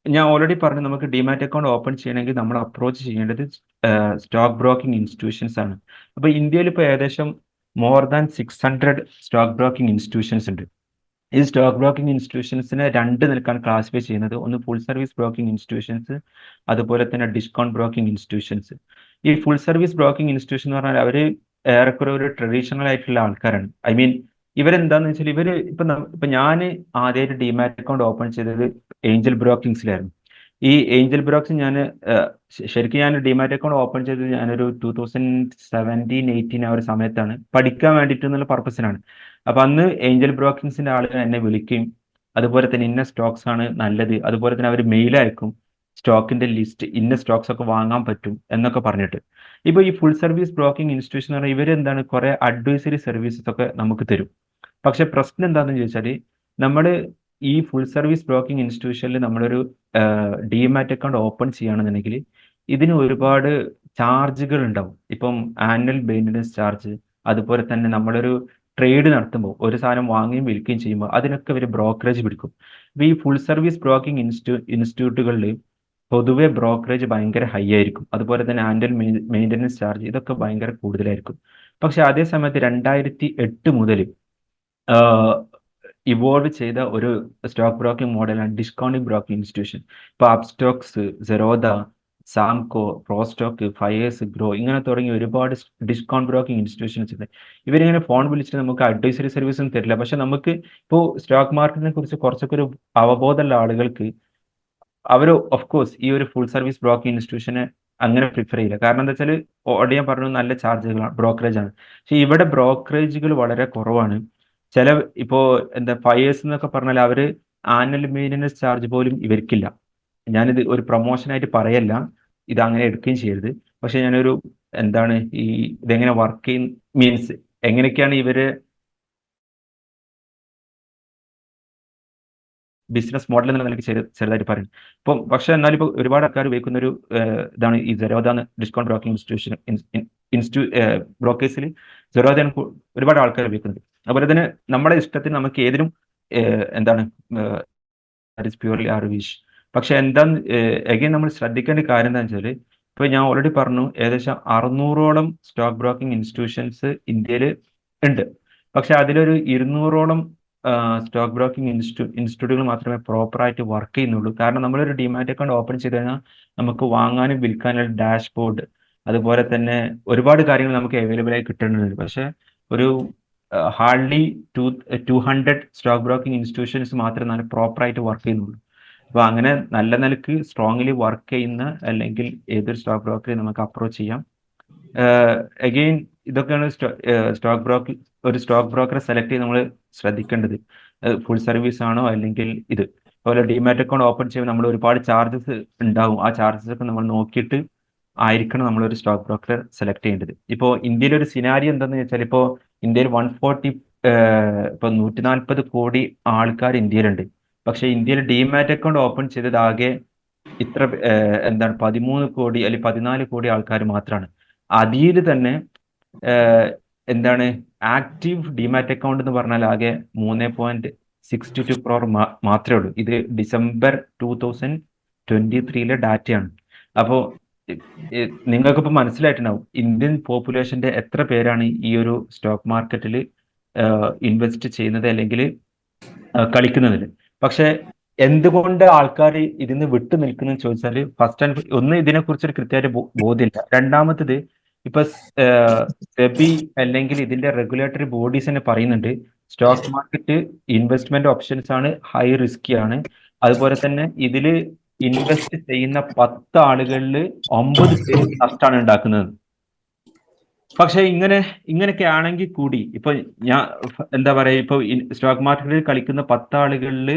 ഞാൻ ഓൾറെഡി പറഞ്ഞു നമുക്ക് ഡിമാറ്റ് അക്കൗണ്ട് ഓപ്പൺ ചെയ്യണമെങ്കിൽ നമ്മൾ അപ്രോച്ച് ചെയ്യേണ്ടത് സ്റ്റോക്ക് ബ്രോക്കിംഗ് ഇൻസ്റ്റിറ്റ്യൂഷൻസ് ആണ്. അപ്പോൾ ഇന്ത്യയിൽ ഇപ്പോൾ ഏകദേശം more than 600 stock broking institutions ഉണ്ട്. ഈ സ്റ്റോക്ക് ബ്രോക്കിംഗ് ഇൻസ്റ്റിറ്റ്യൂഷൻസിനെ രണ്ട് നിലക്കാണ് ക്ലാസിഫൈ ചെയ്യുന്നത്. ഒന്ന് ഫുൾ സർവീസ് ബ്രോക്കിംഗ് ഇൻസ്റ്റിറ്റ്യൂഷൻസ്, അതുപോലെ തന്നെ ഡിസ്കൗണ്ട് ബ്രോക്കിംഗ് ഇൻസ്റ്റിറ്റ്യൂഷൻസ്. ഈ ഫുൾ സർവീസ് ബ്രോക്കിംഗ് ഇൻസ്റ്റിറ്റ്യൂഷൻ എന്ന് പറഞ്ഞാൽ അവർ ഏറെക്കുറെ ഒരു ട്രഡീഷണൽ ആയിട്ടുള്ള ആൾക്കാരാണ്. ഐ മീൻ ഇവരെന്താന്ന് വെച്ചാൽ ഇപ്പൊ ഞാൻ ആദ്യമായിട്ട് ഡിമാറ്റ് അക്കൗണ്ട് ഓപ്പൺ ചെയ്തത് ഏഞ്ചൽ ബ്രോക്കിങ്സിലായിരുന്നു. ഈ ഏഞ്ചൽ ബ്രോക്കിംഗ് ശരിക്കും ഞാൻ ഡിമാറ്റ് അക്കൗണ്ട് ഓപ്പൺ ചെയ്തത് ഞാനൊരു 2017-18 ആ ഒരു സമയത്താണ്, പഠിക്കാൻ വേണ്ടിയിട്ട് എന്നുള്ള പർപ്പസിനാണ്. അപ്പൊ അന്ന് ഏഞ്ചൽ ബ്രോക്കിങ്സിന്റെ ആളുകൾ എന്നെ വിളിക്കുകയും അതുപോലെ തന്നെ ഇന്ന സ്റ്റോക്സ് ആണ് നല്ലത്, അതുപോലെ തന്നെ അവർ മെയിൽ അയക്കും സ്റ്റോക്കിന്റെ ലിസ്റ്റ്, ഇന്ന സ്റ്റോക്സ് ഒക്കെ വാങ്ങാൻ പറ്റും എന്നൊക്കെ പറഞ്ഞിട്ട്. ഇപ്പൊ ഈ ഫുൾ സർവീസ് ബ്രോക്കിംഗ് ഇൻസ്റ്റിറ്റ്യൂഷൻ എന്ന് പറഞ്ഞാൽ ഇവരെന്താണ് കുറെ അഡ്വൈസറി സർവീസസ് ഒക്കെ നമുക്ക് തരും. പക്ഷെ പ്രശ്നം എന്താണെന്ന് ചോദിച്ചാൽ നമ്മൾ ഈ ഫുൾ സർവീസ് ബ്രോക്കിംഗ് ഇൻസ്റ്റിറ്റ്യൂഷനിൽ നമ്മളൊരു ഡിമാറ്റ് അക്കൗണ്ട് ഓപ്പൺ ചെയ്യുകയാണെന്നുണ്ടെങ്കിൽ ഇതിന് ഒരുപാട് ചാർജുകൾ ഉണ്ടാവും. ഇപ്പം ആനുവൽ മെയിൻ്റനൻസ് ചാർജ്, അതുപോലെ തന്നെ നമ്മളൊരു ട്രേഡ് നടത്തുമ്പോൾ ഒരു സാധനം വാങ്ങുകയും വിൽക്കുകയും ചെയ്യുമ്പോൾ അതിനൊക്കെ ഒരു ബ്രോക്കറേജ് പിടിക്കും. അപ്പോൾ ഈ ഫുൾ സർവീസ് ബ്രോക്കിംഗ് ഇൻസ്റ്റിറ്റ്യൂട്ടുകളിൽ പൊതുവെ ബ്രോക്കറേജ് ഭയങ്കര ഹൈ ആയിരിക്കും. അതുപോലെ തന്നെ ആനുവൽ മെയിൻ്റനൻസ് ചാർജ് ഇതൊക്കെ ഭയങ്കര കൂടുതലായിരിക്കും. പക്ഷെ അതേ സമയത്ത് 2008 മുതൽ ഇവോൾവ് ചെയ്ത ഒരു സ്റ്റോക്ക് ബ്രോക്കിംഗ് മോഡലാണ് ഡിസ്കൗണ്ടിങ് ബ്രോക്കിംഗ് ഇൻസ്റ്റിറ്റ്യൂഷൻ. ഇപ്പോൾ അപ്സ്റ്റോക്സ്, സെറോദ, സാംകോ, പ്രോസ്റ്റോക്ക്, ഫയേഴ്സ്, ഗ്രോ ഇങ്ങനെ തുടങ്ങി ഒരുപാട് ഡിസ്കൗണ്ട് ബ്രോക്കിംഗ് ഇൻസ്റ്റിറ്റ്യൂഷൻസ് ഉണ്ട്. ഇവരിങ്ങനെ ഫോൺ വിളിച്ചിട്ട് നമുക്ക് അഡ്വൈസറി സർവീസ് ഒന്നും തരില്ല. പക്ഷെ നമുക്ക് ഇപ്പോൾ സ്റ്റോക്ക് മാർക്കറ്റിനെ കുറിച്ച് കുറച്ചൊക്കെ ഒരു അവബോധമുള്ള ആളുകൾക്ക് അവർ ഓഫ് കോഴ്സ് ഈ ഒരു ഫുൾ സർവീസ് ബ്രോക്കിംഗ് ഇൻസ്റ്റിറ്റ്യൂഷനെ അങ്ങനെ പ്രിഫർ ചെയ്യില്ല. കാരണം എന്താ വെച്ചാൽ ഓൾറെഡി ഞാൻ പറഞ്ഞു നല്ല ചാർജുകളാണ്, ബ്രോക്കറേജ് ആണ്. പക്ഷെ ഇവിടെ ബ്രോക്കറേജുകൾ വളരെ കുറവാണ്. ചില ഇപ്പോൾ എന്താ ഫയേഴ്സ് എന്നൊക്കെ പറഞ്ഞാൽ അവർ ആനുവൽ മെയിൻ്റനൻസ് ചാർജ് പോലും ഇവർക്കില്ല. ഞാനിത് ഒരു പ്രൊമോഷനായിട്ട് പറയല്ല, ഇത് അങ്ങനെ എടുക്കുകയും ചെയ്യരുത്. പക്ഷെ ഞാനൊരു എന്താണ് ഈ ഇതെങ്ങനെ വർക്ക് ചെയ്യും മീൻസ് എങ്ങനെയൊക്കെയാണ് ഇവര് ബിസിനസ് മോഡൽ എന്നുള്ള നിലയ്ക്ക് ചെറുതായിട്ട് പറയും. ഇപ്പം പക്ഷെ എന്നാലും ഇപ്പോൾ ഒരുപാട് ആൾക്കാർ ഉപയോഗിക്കുന്ന ഒരു ഇതാണ് ഈ സെറോദ ഡിസ്കൗണ്ട് ബ്രോക്കിംഗ് ബ്രോക്കേഴ്സിൽ സെറോദയാണ് ഒരുപാട് ആൾക്കാർ ഉപയോഗിക്കുന്നത്. അതുപോലെ തന്നെ നമ്മുടെ ഇഷ്ടത്തിന് നമുക്ക് ഏതിനും എന്താണ് പ്യൂർലി ആർ വിഷ്. പക്ഷെ എന്താന്ന് എഗെയിൻ നമ്മൾ ശ്രദ്ധിക്കേണ്ട കാര്യം എന്താണെന്ന് വെച്ചാൽ ഇപ്പോൾ ഞാൻ ഓൾറെഡി പറഞ്ഞു ഏകദേശം 600ഓളം സ്റ്റോക്ക് ബ്രോക്കിംഗ് ഇൻസ്റ്റിറ്റ്യൂഷൻസ് ഇന്ത്യയിൽ ഉണ്ട്. പക്ഷെ അതിലൊരു 200ഓളം സ്റ്റോക്ക് ബ്രോക്കിംഗ് ഇൻസ്റ്റിറ്റ്യൂട്ടുകൾ മാത്രമേ പ്രോപ്പറായിട്ട് വർക്ക് ചെയ്യുന്നുള്ളൂ. കാരണം നമ്മളൊരു ഡിമാറ്റ് അക്കൗണ്ട് ഓപ്പൺ ചെയ്ത് കഴിഞ്ഞാൽ നമുക്ക് വാങ്ങാനും വിൽക്കാനുള്ള ഡാഷ്ബോർഡ്, അതുപോലെ തന്നെ ഒരുപാട് കാര്യങ്ങൾ നമുക്ക് അവൈലബിൾ ആയി കിട്ടുന്നുണ്ട്. പക്ഷെ ഒരു ഹാർഡ്ലി 200 സ്റ്റോക്ക് ബ്രോക്കിംഗ് ഇൻസ്റ്റിറ്റ്യൂഷൻസ് മാത്രമേ നല്ല പ്രോപ്പറായിട്ട് വർക്ക് ചെയ്യുന്നുള്ളൂ. അപ്പോൾ അങ്ങനെ നല്ല നിലക്ക് സ്ട്രോങ്ലി വർക്ക് ചെയ്യുന്ന അല്ലെങ്കിൽ ഏതൊരു സ്റ്റോക്ക് ബ്രോക്കറെ നമുക്ക് അപ്രോച്ച് ചെയ്യാം. അഗെയിൻ ഇതൊക്കെയാണ് ഒരു സ്റ്റോക്ക് ബ്രോക്കറെ സെലക്ട് ചെയ്ത് നമ്മൾ ശ്രദ്ധിക്കേണ്ടത്. ഫുൾ സർവീസ് ആണോ അല്ലെങ്കിൽ ഇത്. അതുപോലെ ഡിമാറ്റ് അക്കൗണ്ട് ഓപ്പൺ ചെയ്യുമ്പോൾ നമ്മൾ ഒരുപാട് ചാർജസ് ഉണ്ടാവും. ആ ചാർജസ് ഒക്കെ നമ്മൾ നോക്കിയിട്ട് ആയിരിക്കണം നമ്മളൊരു സ്റ്റോക്ക് ബ്രോക്കറെ സെലക്ട് ചെയ്യേണ്ടത്. ഇപ്പോൾ ഇന്ത്യയിലെ ഒരു സിനാരി എന്താണെന്ന് വെച്ചാൽ ഇപ്പോൾ ഇന്ത്യയിൽ 140 ഇപ്പോൾ 140 കോടി ആൾക്കാർ ഇന്ത്യയിലുണ്ട്. പക്ഷെ ഇന്ത്യയിൽ ഡിമാറ്റ് അക്കൗണ്ട് ഓപ്പൺ ചെയ്തത് ആകെ ഇത്ര എന്താണ് 13 കോടി അല്ലെങ്കിൽ 14 കോടി ആൾക്കാർ മാത്രമാണ്. അതിൽ തന്നെ എന്താണ് ആക്റ്റീവ് ഡിമാറ്റ് അക്കൗണ്ട് എന്ന് പറഞ്ഞാൽ ആകെ 3.62 crore മാത്രമേ ഉള്ളൂ. ഇത് ഡിസംബർ 2023 ഡാറ്റയാണ്. അപ്പോൾ നിങ്ങൾക്കിപ്പോൾ മനസ്സിലായിട്ടുണ്ടാവും ഇന്ത്യൻ പോപ്പുലേഷന്റെ എത്ര പേരാണ് ഈ ഒരു സ്റ്റോക്ക് മാർക്കറ്റിൽ ഇൻവെസ്റ്റ് ചെയ്യുന്നത് അല്ലെങ്കിൽ കളിക്കുന്നതിൽ. പക്ഷെ എന്തുകൊണ്ട് ആൾക്കാർ ഇതിന്ന് വിട്ടു നിൽക്കുന്നു ചോദിച്ചാൽ ഫസ്റ്റ് ആൻഡ് ഒന്ന് ഇതിനെക്കുറിച്ചൊരു കൃത്യമായിട്ട് ബോധ്യമില്ല. രണ്ടാമത്തത് ഇപ്പൊ സെബി അല്ലെങ്കിൽ ഇതിന്റെ റെഗുലേറ്ററി ബോഡീസ് തന്നെ പറയുന്നുണ്ട് സ്റ്റോക്ക് മാർക്കറ്റ് ഇൻവെസ്റ്റ്മെന്റ് ഓപ്ഷൻസ് ആണ്, ഹൈ റിസ്കി ആണ്. അതുപോലെ തന്നെ ഇതിൽ ഇൻവെസ്റ്റ് ചെയ്യുന്ന 10 ആളുകളിൽ 9 പേര് നഷ്ടമാണ് ഉണ്ടാക്കുന്നത്. പക്ഷെ ഇങ്ങനെയൊക്കെ ആണെങ്കിൽ കൂടി ഇപ്പൊ ഞാൻ എന്താ പറയാ ഇപ്പൊ സ്റ്റോക്ക് മാർക്കറ്റിൽ കളിക്കുന്ന 10 ആളുകളിൽ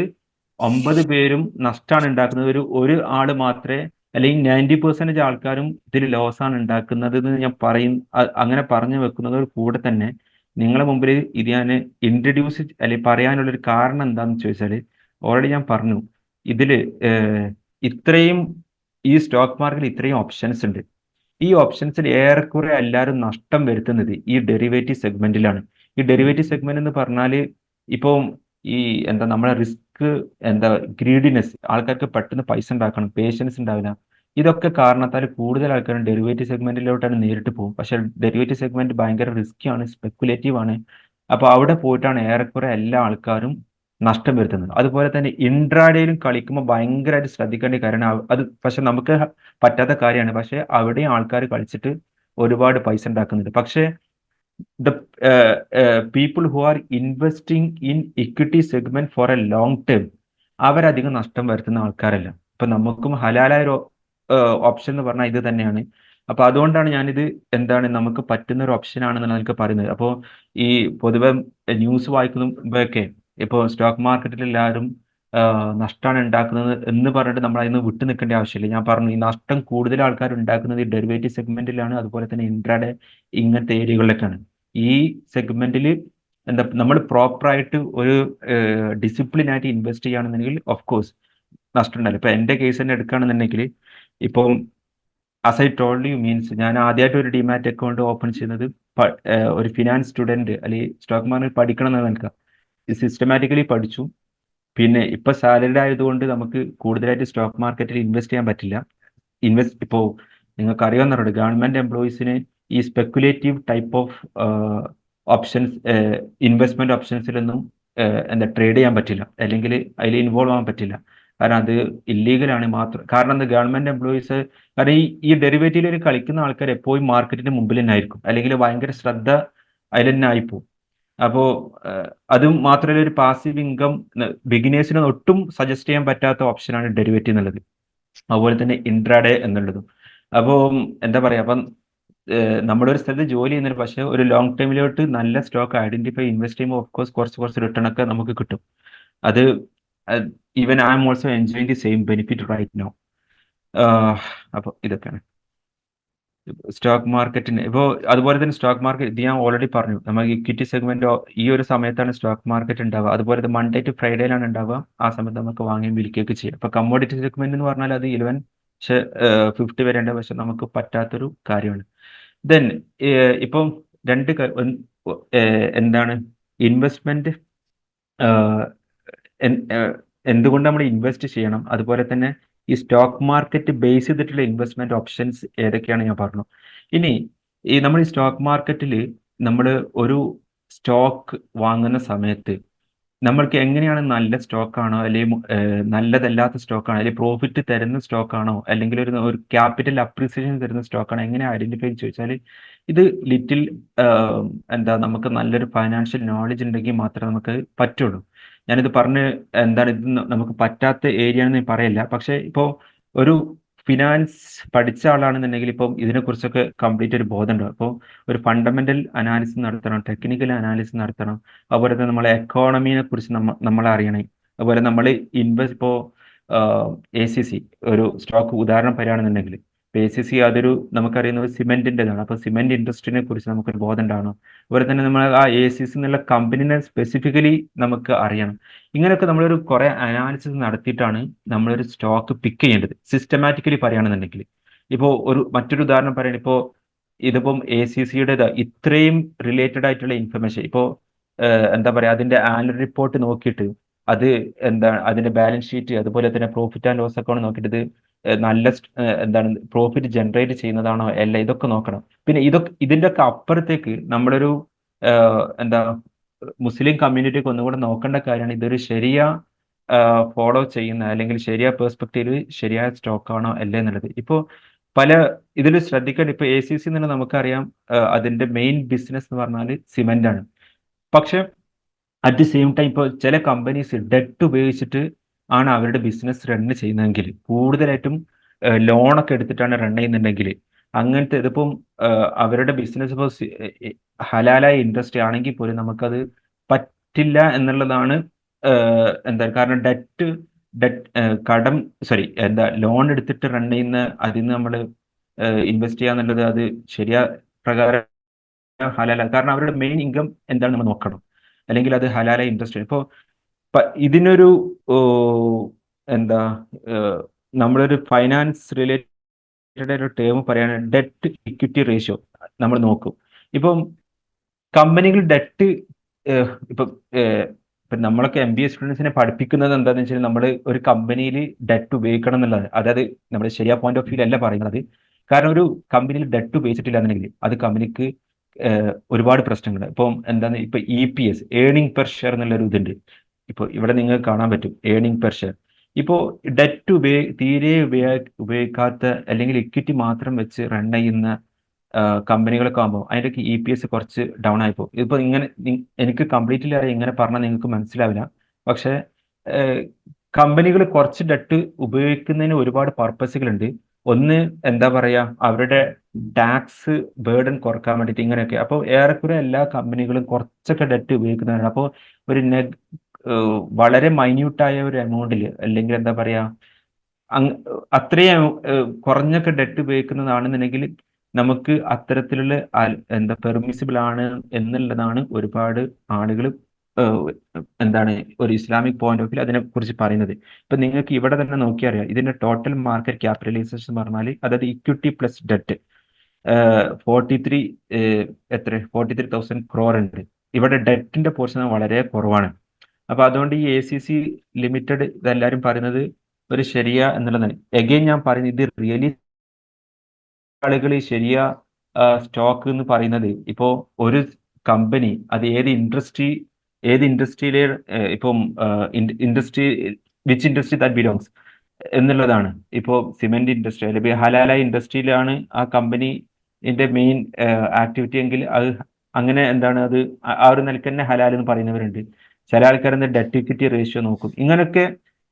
9 പേരും നഷ്ടമാണ് ഉണ്ടാക്കുന്നത്. ഒരു ആള് മാത്രമേ അല്ലെങ്കിൽ 90% ആൾക്കാരും ഇതിൽ ലോസ് ആണ് ഉണ്ടാക്കുന്നത് എന്ന് ഞാൻ അങ്ങനെ പറഞ്ഞു വെക്കുന്നത് കൂടെ തന്നെ നിങ്ങളെ മുമ്പിൽ ഇത് ഞാൻ ഇൻട്രൊഡ്യൂസ് അല്ലെങ്കിൽ പറയാനുള്ള ഒരു കാരണം എന്താണെന്ന് ചോദിച്ചാൽ ഓൾറെഡി ഞാൻ പറഞ്ഞു ഇതില് ഇത്രയും ഈ സ്റ്റോക്ക് മാർക്കറ്റിൽ ഇത്രയും ഓപ്ഷൻസ് ഉണ്ട്. ഈ ഓപ്ഷൻസിൽ ഏറെക്കുറെ എല്ലാവരും നഷ്ടം വരുത്തുന്നത് ഈ ഡെറിവേറ്റീവ് സെഗ്മെന്റിലാണ്. ഈ ഡെറിവേറ്റീവ് സെഗ്മെന്റ് എന്ന് പറഞ്ഞാൽ ഇപ്പം ഈ എന്താ നമ്മളെ റിസ്ക് എന്താ ഗ്രീഡിനെസ്, ആൾക്കാർക്ക് പെട്ടെന്ന് പൈസ ഉണ്ടാക്കണം, പേഷ്യൻസ് ഉണ്ടാവില്ല. ഇതൊക്കെ കാരണത്താൽ കൂടുതൽ ആൾക്കാരും ഡെറിവേറ്റീവ് സെഗ്മെന്റിലോട്ടാണ് നേരിട്ട് പോകും. പക്ഷെ ഡെറിവേറ്റീവ് സെഗ്മെന്റ് ഭയങ്കര റിസ്കി ആണ്, സ്പെക്കുലേറ്റീവ് ആണ്. അപ്പോൾ അവിടെ പോയിട്ടാണ് ഏറെക്കുറെ എല്ലാ ആൾക്കാരും നഷ്ടം വരുത്തുന്നത്. അതുപോലെ തന്നെ ഇൻട്രാഡേയിലും കളിക്കുമ്പോൾ ഭയങ്കരമായിട്ട് ശ്രദ്ധിക്കേണ്ട കാര്യമാണ് അത്. പക്ഷെ നമുക്ക് പറ്റാത്ത കാര്യമാണ്. പക്ഷെ അവിടെയും ആൾക്കാർ കളിച്ചിട്ട് ഒരുപാട് പൈസ ഉണ്ടാക്കുന്നുണ്ട്. പക്ഷേ the people who are investing in equity segment for a long term അവരധികം നഷ്ടം വരുത്തുന്ന ആൾക്കാരല്ല. ഇപ്പൊ നമുക്കും ഹലാലായ ഒരു ഓപ്ഷൻ എന്ന് പറഞ്ഞാൽ ഇത് തന്നെയാണ്. അപ്പൊ അതുകൊണ്ടാണ് ഞാനിത് എന്താണ് നമുക്ക് പറ്റുന്ന ഒരു ഓപ്ഷൻ ആണെന്നാണ് എനിക്ക് പറയുന്നത്. അപ്പോൾ ഈ പൊതുവെ ന്യൂസ് വായിക്കുമ്പോഴൊക്കെ ഇപ്പോൾ സ്റ്റോക്ക് മാർക്കറ്റിൽ എല്ലാവരും നഷ്ടമാണ് ഉണ്ടാക്കുന്നത് എന്ന് പറഞ്ഞിട്ട് നമ്മൾ അതിന് വിട്ടു നിൽക്കേണ്ട ആവശ്യമില്ല. ഞാൻ പറഞ്ഞു ഈ നഷ്ടം കൂടുതൽ ആൾക്കാർ ഉണ്ടാക്കുന്നത് ഈ ഡെറിവേറ്റീവ് സെഗ്മെന്റിലാണ്, അതുപോലെ തന്നെ ഇൻട്രാഡേ ഇങ്ങനത്തെ ഏരിയകളിലൊക്കെയാണ്. ഈ സെഗ്മെന്റിൽ എന്താ നമ്മൾ പ്രോപ്പറായിട്ട് ഒരു ഡിസിപ്ലിൻ ആയിട്ട് ഇൻവെസ്റ്റ് ചെയ്യുകയാണെന്നുണ്ടെങ്കിൽ ഓഫ് കോഴ്സ് നഷ്ടം ഉണ്ടാവില്ല. ഇപ്പൊ എന്റെ കേസ് തന്നെ എടുക്കുകയാണെന്നുണ്ടെങ്കിൽ ഇപ്പം as I told you means ഞാൻ ആദ്യമായിട്ട് ഒരു ഡിമാറ്റ് അക്കൗണ്ട് ഓപ്പൺ ചെയ്യുന്നത് ഒരു ഫിനാൻസ് സ്റ്റുഡന്റ് അല്ലെങ്കിൽ സ്റ്റോക്ക് മാർക്കറ്റ് പഠിക്കണം എന്ന് നിൽക്കുക. സിസ്റ്റമാറ്റിക്കലി പഠിച്ചു. പിന്നെ ഇപ്പൊ സാലറിഡ് ആയതുകൊണ്ട് നമുക്ക് കൂടുതലായിട്ട് സ്റ്റോക്ക് മാർക്കറ്റിൽ ഇൻവെസ്റ്റ് ചെയ്യാൻ പറ്റില്ല. ഇപ്പോൾ നിങ്ങൾക്ക് അറിയാവുന്നവരുണ്ട് ഗവൺമെന്റ് എംപ്ലോയീസിന് ഈ speculative type of options investment ഓപ്ഷൻസിലൊന്നും എന്താ ട്രേഡ് ചെയ്യാൻ പറ്റില്ല, അല്ലെങ്കിൽ അതിൽ ഇൻവോൾവ് ആവാൻ പറ്റില്ല. കാരണം അത് ഇല്ലീഗലാണ് മാത്രം. കാരണം അത് ഗവൺമെന്റ് എംപ്ലോയീസ്, കാരണം ഈ ഡെറിവേറ്റീവിൽ കളിക്കുന്ന ആൾക്കാർ എപ്പോഴും മാർക്കറ്റിന്റെ മുമ്പിൽ തന്നെ ആയിരിക്കും, അല്ലെങ്കിൽ ഭയങ്കര ശ്രദ്ധ അതിൽ തന്നെ ആയിപ്പോവും. അപ്പോൾ അതും മാത്രമല്ല, ഒരു പാസീവ് ഇൻകം ബിഗിനേഴ്സിന് ഒട്ടും സജസ്റ്റ് ചെയ്യാൻ പറ്റാത്ത ഓപ്ഷനാണ് ഡെറിവേറ്റീവ് എന്നുള്ളത്, അതുപോലെ തന്നെ ഇൻട്രാഡേ എന്നുള്ളതും. അപ്പോൾ എന്താ പറയുക, അപ്പം നമ്മളൊരു സ്ഥലത്ത് ജോലി ചെയ്യുന്നത്, പക്ഷേ ഒരു ലോങ് ടൈമിലോട്ട് നല്ല സ്റ്റോക്ക് ഐഡന്റിഫൈ ഇൻവെസ്റ്റ് ചെയ്യുമ്പോൾ ഓഫ് കോഴ്സ് കുറച്ച് റിട്ടേൺ ഒക്കെ നമുക്ക് കിട്ടും. അത് even I'm also enjoying the same benefit right now. അപ്പോൾ ഇതൊക്കെയാണ് സ്റ്റോക്ക് മാർക്കറ്റിന്. ഇപ്പോൾ അതുപോലെ തന്നെ സ്റ്റോക്ക് മാർക്കറ്റ് ഇത് ഞാൻ ഓൾറെഡി പറഞ്ഞു, നമുക്ക് ഇക്വിറ്റി സെഗ്മെന്റ് ഈ ഒരു സമയത്താണ് സ്റ്റോക്ക് മാർക്കറ്റ് ഉണ്ടാവുക. അതുപോലെ തന്നെ മൺഡേ ടു ഫ്രൈഡേയിലാണ് ഉണ്ടാവുക. ആ സമയത്ത് നമുക്ക് വാങ്ങുകയും വിൽക്കുകയൊക്കെ ചെയ്യാം. അപ്പോൾ കമ്മോഡിറ്റി സെഗ്മെന്റ് എന്ന് പറഞ്ഞാൽ അത് 11-50 വരെ ഉണ്ട്, പക്ഷെ നമുക്ക് പറ്റാത്തൊരു കാര്യമാണ്. ദെൻ ഇപ്പം എന്താണ് ഇൻവെസ്റ്റ്മെന്റ്, എന്തുകൊണ്ട് നമ്മൾ ഇൻവെസ്റ്റ് ചെയ്യണം, അതുപോലെ തന്നെ ഈ സ്റ്റോക്ക് മാർക്കറ്റ് ബേസ് ചെയ്തിട്ടുള്ള ഇൻവെസ്റ്റ്മെന്റ് ഓപ്ഷൻസ് ഏതൊക്കെയാണ് ഞാൻ പറഞ്ഞു. ഇനി നമ്മൾ ഈ സ്റ്റോക്ക് മാർക്കറ്റിൽ നമ്മൾ ഒരു സ്റ്റോക്ക് വാങ്ങുന്ന സമയത്ത് നമ്മൾക്ക് എങ്ങനെയാണ് നല്ല സ്റ്റോക്കാണോ, അല്ലെങ്കിൽ നല്ലതല്ലാത്ത സ്റ്റോക്കാണോ, അല്ലെങ്കിൽ പ്രോഫിറ്റ് തരുന്ന സ്റ്റോക്കാണോ, അല്ലെങ്കിൽ ഒരു ക്യാപിറ്റൽ അപ്രീസിയേഷൻ തരുന്ന സ്റ്റോക്കാണോ, എങ്ങനെ ഐഡന്റിഫൈ ചോദിച്ചാൽ ഇത് ലിറ്റിൽ നമുക്ക് നല്ലൊരു ഫൈനാൻഷ്യൽ നോളജ് ഉണ്ടെങ്കിൽ മാത്രമേ നമുക്ക് പറ്റുള്ളൂ. ഞാനിത് പറഞ്ഞ് എന്താണ് ഇത് നമുക്ക് പറ്റാത്ത ഏരിയ ആണെന്ന് ഞാൻ പറയില്ല, പക്ഷേ ഇപ്പോൾ ഒരു ഫിനാൻസ് പഠിച്ച ആളാണെന്നുണ്ടെങ്കിൽ ഇപ്പം ഇതിനെക്കുറിച്ചൊക്കെ കംപ്ലീറ്റ് ഒരു ബോധം ഉണ്ടാവും. അപ്പോൾ ഒരു ഫണ്ടമെന്റൽ അനാലിസിസ് നടത്തണം, ടെക്നിക്കൽ അനാലിസിസ് നടത്തണം, അതുപോലെ തന്നെ നമ്മളെ എക്കോണമിയെ കുറിച്ച് നമ്മൾ അറിയണം. അതുപോലെ നമ്മൾ ഇപ്പോൾ ACC ഒരു സ്റ്റോക്ക് ഉദാഹരണം പറയുകയാണെന്നുണ്ടെങ്കിൽ, ഇപ്പോൾ ACC അതൊരു നമുക്കറിയുന്നത് സിമെന്റിൻ്റെതാണ്. അപ്പോൾ സിമെന്റ് ഇൻഡസ്ട്രീനെ കുറിച്ച് നമുക്കൊരു ബോധം ഉണ്ടാവണം. അതുപോലെ തന്നെ നമ്മൾ ആ ACC എന്നുള്ള കമ്പനിനെ സ്പെസിഫിക്കലി നമുക്ക് അറിയണം. ഇങ്ങനെയൊക്കെ നമ്മളൊരു കുറെ അനാലിസിസ് നടത്തിയിട്ടാണ് നമ്മളൊരു സ്റ്റോക്ക് പിക്ക് ചെയ്യേണ്ടത്, സിസ്റ്റമാറ്റിക്കലി പറയുകയാണെന്നുണ്ടെങ്കിൽ. ഇപ്പോൾ മറ്റൊരു ഉദാഹരണം പറയുന്നത്, ഇപ്പോൾ ഇതിപ്പം ACCയുടെ ഇത്രയും റിലേറ്റഡ് ആയിട്ടുള്ള ഇൻഫർമേഷൻ, ഇപ്പോൾ എന്താ പറയുക, അതിന്റെ ആനുവൽ റിപ്പോർട്ട് നോക്കിയിട്ട് അത് അതിന്റെ ബാലൻസ് ഷീറ്റ്, അതുപോലെ തന്നെ പ്രോഫിറ്റ് ആൻഡ് ലോസ് അക്കൗണ്ട് നോക്കിയിട്ട് ഇത് നല്ല പ്രോഫിറ്റ് ജനറേറ്റ് ചെയ്യുന്നതാണോ അല്ല, ഇതൊക്കെ നോക്കണം. പിന്നെ ഇതിന്റെ ഒക്കെ അപ്പുറത്തേക്ക് നമ്മളൊരു എന്താ മുസ്ലിം കമ്മ്യൂണിറ്റിക്ക് ഒന്നുകൂടെ നോക്കേണ്ട കാര്യമാണ്, ഇതൊരു ഫോളോ ചെയ്യുന്ന, അല്ലെങ്കിൽ ശരിയായ പെർസ്പെക്റ്റീവ് ശരിയായ സ്റ്റോക്കാണോ അല്ലേ എന്നുള്ളത്. ഇപ്പോൾ ഇതിൽ ശ്രദ്ധിക്കേണ്ട, ഇപ്പോൾ ACC എന്നുള്ളത് നമുക്കറിയാം, അതിന്റെ മെയിൻ ബിസിനസ് എന്ന് പറഞ്ഞാൽ സിമെന്റ് ആണ്. പക്ഷെ അറ്റ് ദി സെയിം ടൈം ഇപ്പോൾ ചില കമ്പനീസ് ഡെറ്റ് ഉപയോഗിച്ചിട്ട് ആണ് അവരുടെ ബിസിനസ് റൺ ചെയ്യുന്നതെങ്കിൽ, കൂടുതലായിട്ടും ലോണൊക്കെ എടുത്തിട്ടാണ് റൺ ചെയ്യുന്നുണ്ടെങ്കിൽ, അങ്ങനത്തെ ഇതിപ്പം അവരുടെ ബിസിനസ് ഇപ്പോൾ ഹലാലായ ഇൻഡസ്ട്രി ആണെങ്കിൽ പോലും നമുക്കത് പറ്റില്ല എന്നുള്ളതാണ്. കാരണം ലോൺ എടുത്തിട്ട് റൺ ചെയ്യുന്ന അതിൽ നിന്ന് നമ്മൾ ഇൻവെസ്റ്റ് ചെയ്യാന്നുള്ളത് അത് ശരിയാ പ്രകാരം ഹലാല, കാരണം അവരുടെ മെയിൻ ഇൻകം എന്താണ് നമ്മൾ നോക്കണം, അല്ലെങ്കിൽ അത് ഹലാലായ ഇൻഡസ്ട്രി. ഇപ്പോൾ ഇതിനൊരു നമ്മളൊരു ഫൈനാൻസ് റിലേറ്റഡ് ഒരു ടേം പറയുകയാണെങ്കിൽ ഡെറ്റ് ഇക്വിറ്റി റേഷ്യോ നമ്മൾ നോക്കും. ഇപ്പം കമ്പനികൾ ഡെറ്റ് ഇപ്പം നമ്മളൊക്കെ MBA സ്റ്റുഡൻസിനെ പഠിപ്പിക്കുന്നത് എന്താണെന്ന് വെച്ചാൽ, നമ്മൾ ഒരു കമ്പനിയിൽ ഡെറ്റ് ഉപയോഗിക്കണം എന്നുള്ളത്, അതായത് നമ്മുടെ ശരിയാ പോയിന്റ് ഓഫ് വ്യൂ അല്ല പറയുന്നത്. കാരണം ഒരു കമ്പനിയിൽ ഡെറ്റ് ഉപയോഗിച്ചിട്ടില്ല എന്നുണ്ടെങ്കിൽ അത് കമ്പനിക്ക് ഒരുപാട് പ്രശ്നങ്ങൾ. ഇപ്പം ഇപ്പൊ EPS, ഏർണിംഗ് പെർ ഷെയർ എന്നുള്ളൊരു ഇതുണ്ട്. ഇപ്പോൾ ഇവിടെ നിങ്ങൾക്ക് കാണാൻ പറ്റും ഏർണിംഗ് പെർ ഷെയർ. ഇപ്പോൾ ഡെറ്റ് തീരെ ഉപയോഗിക്കാത്ത, അല്ലെങ്കിൽ ഇക്വിറ്റി മാത്രം വെച്ച് റൺ ചെയ്യുന്ന കമ്പനികളൊക്കെ ആകുമ്പോൾ അതിൻ്റെയൊക്കെ EPS കുറച്ച് ഡൗൺ ആയിപ്പോൾ. ഇതിപ്പോൾ എനിക്ക് കംപ്ലീറ്റ്ലി അറിയാം, ഇങ്ങനെ പറഞ്ഞാൽ നിങ്ങൾക്ക് മനസ്സിലാവില്ല. പക്ഷേ കമ്പനികൾ കുറച്ച് ഡെറ്റ് ഉപയോഗിക്കുന്നതിന് ഒരുപാട് പർപ്പസുകളുണ്ട്. ഒന്ന് അവരുടെ ടാക്സ് ബേർഡൻ കുറക്കാൻ വേണ്ടിയിട്ട് ഇങ്ങനെയൊക്കെ. അപ്പോൾ ഏറെക്കുറെ എല്ലാ കമ്പനികളും കുറച്ചൊക്കെ ഡെറ്റ് ഉപയോഗിക്കുന്നതാണ്. അപ്പോൾ ഒരു വളരെ മൈന്യൂട്ടായ ഒരു എമൗണ്ടിൽ, അല്ലെങ്കിൽ അത്രയും കുറഞ്ഞൊക്കെ ഡെറ്റ് ഉപയോഗിക്കുന്നതാണെന്നുണ്ടെങ്കിൽ നമുക്ക് അത്തരത്തിലുള്ള പെർമിസിബിൾ ആണ് എന്നുള്ളതാണ് ഒരുപാട് ആളുകൾ ഒരു ഇസ്ലാമിക് പോയിന്റ് ഓഫ് വ്യൂ അതിനെ കുറിച്ച് പറയുന്നത്. ഇപ്പൊ നിങ്ങൾക്ക് ഇവിടെ തന്നെ നോക്കിയാൽ അറിയാം, ഇതിന്റെ ടോട്ടൽ മാർക്കറ്റ് ക്യാപിറ്റലൈസേഷൻ എന്ന് പറഞ്ഞാൽ, അതായത് ഇക്വിറ്റി പ്ലസ് ഡെറ്റ് 43,000 crore ഉണ്ട്. ഇവിടെ ഡെറ്റിന്റെ പോർഷൻ വളരെ കുറവാണ്. അപ്പൊ അതുകൊണ്ട് ഈ ACC ലിമിറ്റഡ് ഇതെല്ലാവരും പറയുന്നത് ഒരു ശരിയ എന്നുള്ളതാണ്. എഗെയിൻ ഞാൻ പറയുന്നത്, ഇത് റിയലി ആളുകൾ ഈ ശരിയ സ്റ്റോക്ക് എന്ന് പറയുന്നത്, ഇപ്പോൾ ഒരു കമ്പനി അത് ഏത് ഇൻഡസ്ട്രിയിലെ ഇപ്പം industry which industry that belongs എന്നുള്ളതാണ്. ഇപ്പോൾ സിമെന്റ് ഇൻഡസ്ട്രി അല്ലെങ്കിൽ ഹലാലായ ഇൻഡസ്ട്രിയിലാണ് ആ കമ്പനിന്റെ മെയിൻ ആക്ടിവിറ്റി എങ്കിൽ അത് അങ്ങനെ എന്താണ് അത് ആ ഒരു നിലയ്ക്ക് തന്നെ ഹലാൽ എന്ന് പറയുന്നവരുണ്ട്. ചില ആൾക്കാർ എന്താ ഡെറ്റ് ഇക്വിറ്റി റേഷ്യോ നോക്കും. ഇങ്ങനെയൊക്കെ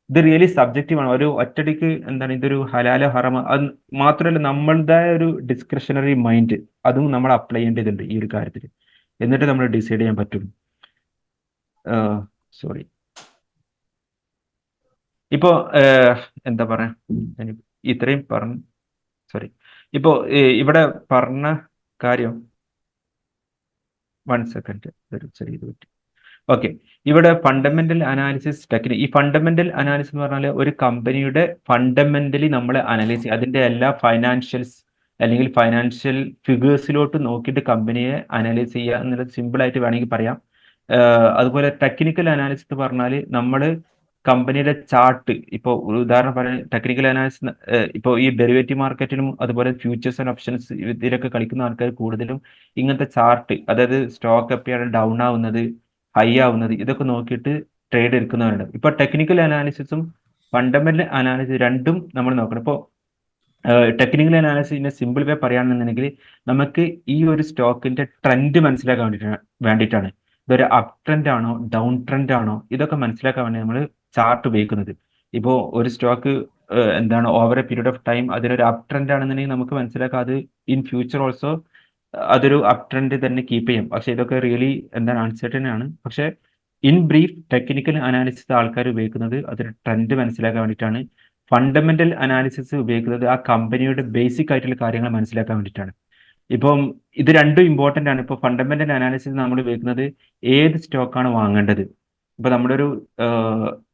ഇത് റിയലി സബ്ജക്റ്റീവാണ്. ഒരു ഒറ്റടിക്ക് എന്താണ് ഇതൊരു ഹലാലോ ഹറാമോ അത് മാത്രമല്ല നമ്മളുടേതായ ഒരു ഡിസ്ക്രിഷണറി മൈൻഡ് അതും നമ്മൾ അപ്ലൈ ചെയ്യേണ്ടതുണ്ട് ഈ ഒരു കാര്യത്തിൽ. എന്നിട്ട് നമ്മൾ ഡിസൈഡ് ചെയ്യാൻ പറ്റും. സോറി, ഇപ്പോ എന്താ പറയാ, ഞാൻ ഇത്രയും പറഞ്ഞു. സോറി, ഇപ്പോ ഇവിടെ പറഞ്ഞ കാര്യം 1 സെക്കൻഡ്, ഒരു ചെറിയ ഇത് പറ്റി. ഓക്കെ, ഇവിടെ ഫണ്ടമെന്റൽ അനാലിസിസ് ടെക്നിക്. ഈ ഫണ്ടമെന്റൽ അനാലിസിസ് എന്ന് പറഞ്ഞാൽ ഒരു കമ്പനിയുടെ ഫണ്ടമെന്റലി നമ്മൾ അനലൈസ് ചെയ്യുക, അതിന്റെ എല്ലാ ഫൈനാൻഷ്യൽസ് അല്ലെങ്കിൽ ഫൈനാൻഷ്യൽ ഫിഗേഴ്സിലോട്ട് നോക്കിയിട്ട് കമ്പനിയെ അനലൈസ് ചെയ്യുക എന്നുള്ളത് സിമ്പിൾ ആയിട്ട് വേണമെങ്കിൽ പറയാം. അതുപോലെ ടെക്നിക്കൽ അനാലിസിസ് എന്ന് പറഞ്ഞാൽ നമ്മൾ കമ്പനിയുടെ ചാർട്ട്, ഇപ്പോൾ ഒരു ഉദാഹരണം പറയാൻ ടെക്നിക്കൽ അനാലിസിസ് ഇപ്പോൾ ഈ ഡെറിവേറ്റീവ് മാർക്കറ്റിലും അതുപോലെ ഫ്യൂച്ചേഴ്സ് ആൻഡ് ഓപ്ഷൻസ് ഇതിലൊക്കെ കളിക്കുന്ന ആൾക്കാർ കൂടുതലും ഇങ്ങനത്തെ ചാർട്ട്, അതായത് സ്റ്റോക്ക് എപ്പോഴാണ് ഡൗൺ ആവുന്നത് ഹൈ ആവുന്നത് ഇതൊക്കെ നോക്കിയിട്ട് ട്രേഡ് എടുക്കുന്നവരുണ്ട്. ഇപ്പൊ ടെക്നിക്കൽ അനാലിസിസും ഫണ്ടമെന്റൽ അനാലിസിസ് രണ്ടും നമ്മൾ നോക്കണം. ഇപ്പോൾ ടെക്നിക്കൽ അനാലിസിസിന്റെ സിമ്പിൾ വേ പറയുകയാണെന്നുണ്ടെങ്കിൽ നമുക്ക് ഈ ഒരു സ്റ്റോക്കിന്റെ ട്രെൻഡ് മനസ്സിലാക്കാൻ വേണ്ടിയിട്ടാണ്. ഇതൊരു അപ് ട്രെൻഡ് ആണോ ഡൗൺ ട്രെൻഡ് ആണോ ഇതൊക്കെ മനസ്സിലാക്കാൻ വേണ്ടി നമ്മൾ ചാർട്ട് ഉപയോഗിക്കുന്നത്. ഇപ്പോൾ ഒരു സ്റ്റോക്ക് എന്താണ് over A period of time അതിനൊരു അപ് ട്രെൻഡ് ആണെന്നുണ്ടെങ്കിൽ നമുക്ക് മനസ്സിലാക്കാം അത് ഇൻ ഫ്യൂച്ചർ ഓൾസോ അതൊരു അപ് ട്രെൻഡ് തന്നെ കീപ്പ് ചെയ്യും. പക്ഷെ ഇതൊക്കെ റിയലി എന്താണ് അൺസർട്ടൻ ആണ്. പക്ഷെ ഇൻ ബ്രീഫ് ടെക്നിക്കൽ അനാലിസിസ് ആൾക്കാർ ഉപയോഗിക്കുന്നത് അതൊരു ട്രെൻഡ് മനസ്സിലാക്കാൻ വേണ്ടിയിട്ടാണ്. ഫണ്ടമെന്റൽ അനാലിസിസ് ഉപയോഗിക്കുന്നത് ആ കമ്പനിയുടെ ബേസിക് ആയിട്ടുള്ള കാര്യങ്ങൾ മനസ്സിലാക്കാൻ വേണ്ടിയിട്ടാണ്. ഇപ്പം ഇത് രണ്ടും ഇമ്പോർട്ടൻ്റ് ആണ്. ഇപ്പോൾ ഫണ്ടമെന്റൽ അനാലിസിസ് നമ്മൾ ഉപയോഗിക്കുന്നത് ഏത് സ്റ്റോക്കാണ് വാങ്ങേണ്ടത്. ഇപ്പൊ നമ്മുടെ ഒരു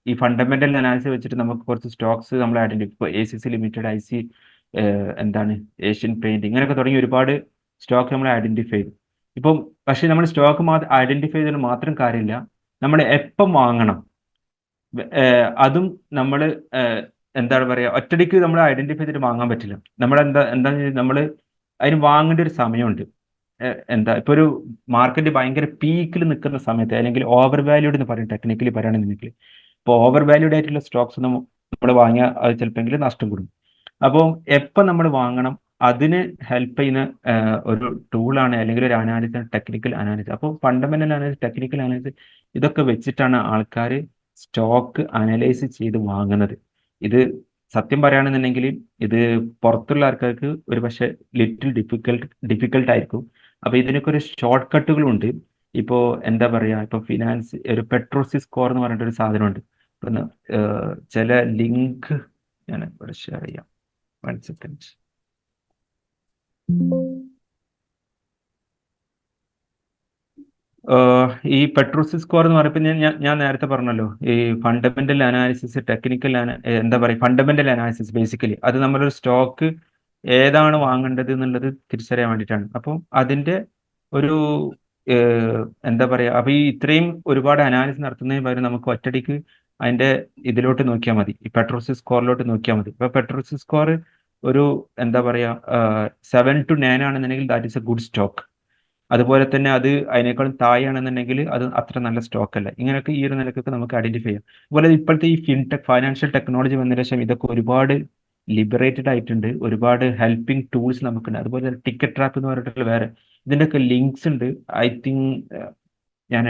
ഈ ഫണ്ടമെന്റൽ അനാലിസിസ് വെച്ചിട്ട് നമുക്ക് കുറച്ച് സ്റ്റോക്സ് നമ്മൾ ഐഡന്റിഫൈ, ACC ലിമിറ്റഡ്, എന്താണ് ഏഷ്യൻ പെയിന്റ്, ഇങ്ങനെയൊക്കെ തുടങ്ങി ഒരുപാട് സ്റ്റോക്ക് നമ്മൾ ഐഡന്റിഫൈ ചെയ്തു. ഇപ്പം പക്ഷെ നമ്മൾ സ്റ്റോക്ക് ഐഡന്റിഫൈ ചെയ്തതിന് മാത്രം കാര്യമില്ല, നമ്മൾ എപ്പം വാങ്ങണം അതും നമ്മൾ എന്താണ് പറയുക, ഒറ്റടിക്ക് നമ്മൾ ഐഡന്റിഫൈ ചെയ്തിട്ട് വാങ്ങാൻ പറ്റില്ല. നമ്മൾ എന്താണെന്ന് നമ്മൾ അതിന് വാങ്ങേണ്ട ഒരു സമയമുണ്ട്. എന്താ ഇപ്പൊ ഒരു മാർക്കറ്റ് ഭയങ്കര പീക്കിൽ നിൽക്കുന്ന സമയത്ത് അല്ലെങ്കിൽ ഓവർ വാല്യൂഡ് എന്ന് പറയും ടെക്നിക്കലി പറയുകയാണെന്നുണ്ടെങ്കിൽ, ഇപ്പോൾ ഓവർ വാല്യൂഡ് ആയിട്ടുള്ള സ്റ്റോക്സ് ഒന്നും നമ്മൾ വാങ്ങിയാൽ അത് ചിലപ്പോൾ നഷ്ടം കൂടും. അപ്പോൾ എപ്പോൾ നമ്മൾ വാങ്ങണം അതിന് ഹെൽപ്പ് ചെയ്യുന്ന ഒരു ടൂളാണ് അല്ലെങ്കിൽ ഒരു അനാലിസിസ് ടെക്നിക്കൽ അനാലിസിസ്. അപ്പോൾ ഫണ്ടമെന്റൽ അനാലിസിസ്, ടെക്നിക്കൽ അനാലിസിസ് ഇതൊക്കെ വെച്ചിട്ടാണ് ആൾക്കാർ സ്റ്റോക്ക് അനലൈസ് ചെയ്ത് വാങ്ങുന്നത്. ഇത് സത്യം പറയുകയാണെന്നുണ്ടെങ്കിൽ ഇത് പുറത്തുള്ള ആൾക്കാർക്ക് ഒരു പക്ഷേ ലിറ്റിൽ ഡിഫിക്കൽട്ട് ആയിരിക്കും. അപ്പൊ ഇതിനൊക്കെ ഒരു ഷോർട്ട് കട്ടുകളുണ്ട്. ഇപ്പോ എന്താ പറയാ, ഇപ്പൊ ഫിനാൻസ് ഒരു പെട്രോസിസ് സ്കോർ എന്ന് പറഞ്ഞിട്ട് ഒരു സാധനമുണ്ട്. ഇപ്പൊ ചില ലിങ്ക് ഞാൻ ഇവിടെ ഷെയർ ചെയ്യാം. 1 സെക്കൻഡ്. ഈ പെട്രോസിസ് സ്കോർ എന്ന് പറയുമ്പോൾ ഞാൻ നേരത്തെ പറഞ്ഞല്ലോ, ഈ ഫണ്ടമെന്റൽ അനാലിസിസ്, ടെക്നിക്കൽ എന്താ പറയുക, ഫണ്ടമെന്റൽ അനാലിസിസ് ബേസിക്കലി അത് നമ്മളൊരു സ്റ്റോക്ക് ഏതാണ് വാങ്ങേണ്ടത് എന്നുള്ളത് തിരിച്ചറിയാൻ വേണ്ടിയിട്ടാണ്. അപ്പം അതിന്റെ ഒരു എന്താ പറയുക, അപ്പൊ ഈ ഇത്രയും ഒരുപാട് അനാലിസിസ് നടത്തുന്നതിന് പകരം നമുക്ക് ഒറ്റടിക്ക് അതിന്റെ ഇതിലോട്ട് നോക്കിയാൽ മതി, ഈ പെട്രോസിസ് സ്കോറിലോട്ട് നോക്കിയാൽ മതി. ഇപ്പൊ പെട്രോസിസ് സ്കോർ ഒരു എന്താ പറയാ 7 to 9 ആണെന്നുണ്ടെങ്കിൽ that is A good stock. അതുപോലെ തന്നെ അത് അതിനേക്കാളും താഴെയാണെന്നുണ്ടെങ്കിൽ അത് അത്ര നല്ല സ്റ്റോക്ക് അല്ല. ഇങ്ങനെയൊക്കെ ഈ ഒരു നിലക്കൊക്കെ നമുക്ക് ഐഡന്റിഫൈ ചെയ്യാം. അതുപോലെ ഇപ്പോഴത്തെ ഈ ഫിൻടെക് ഫൈനാൻഷ്യൽ ടെക്നോളജി വന്നതിന് ശേഷം ഇതൊക്കെ ഒരുപാട് ലിബറേറ്റഡ് ആയിട്ടുണ്ട്, ഒരുപാട് ഹെൽപ്പിംഗ് ടൂൾസ് നമുക്കുണ്ട്. അതുപോലെ തന്നെ ടിക്കറ്റ് ട്രാപ്പ് എന്ന് പറഞ്ഞിട്ടുള്ള വേറെ ഇതിൻ്റെയൊക്കെ ലിങ്ക്സ് ഉണ്ട്. ഐ തിങ്ക് ഞാൻ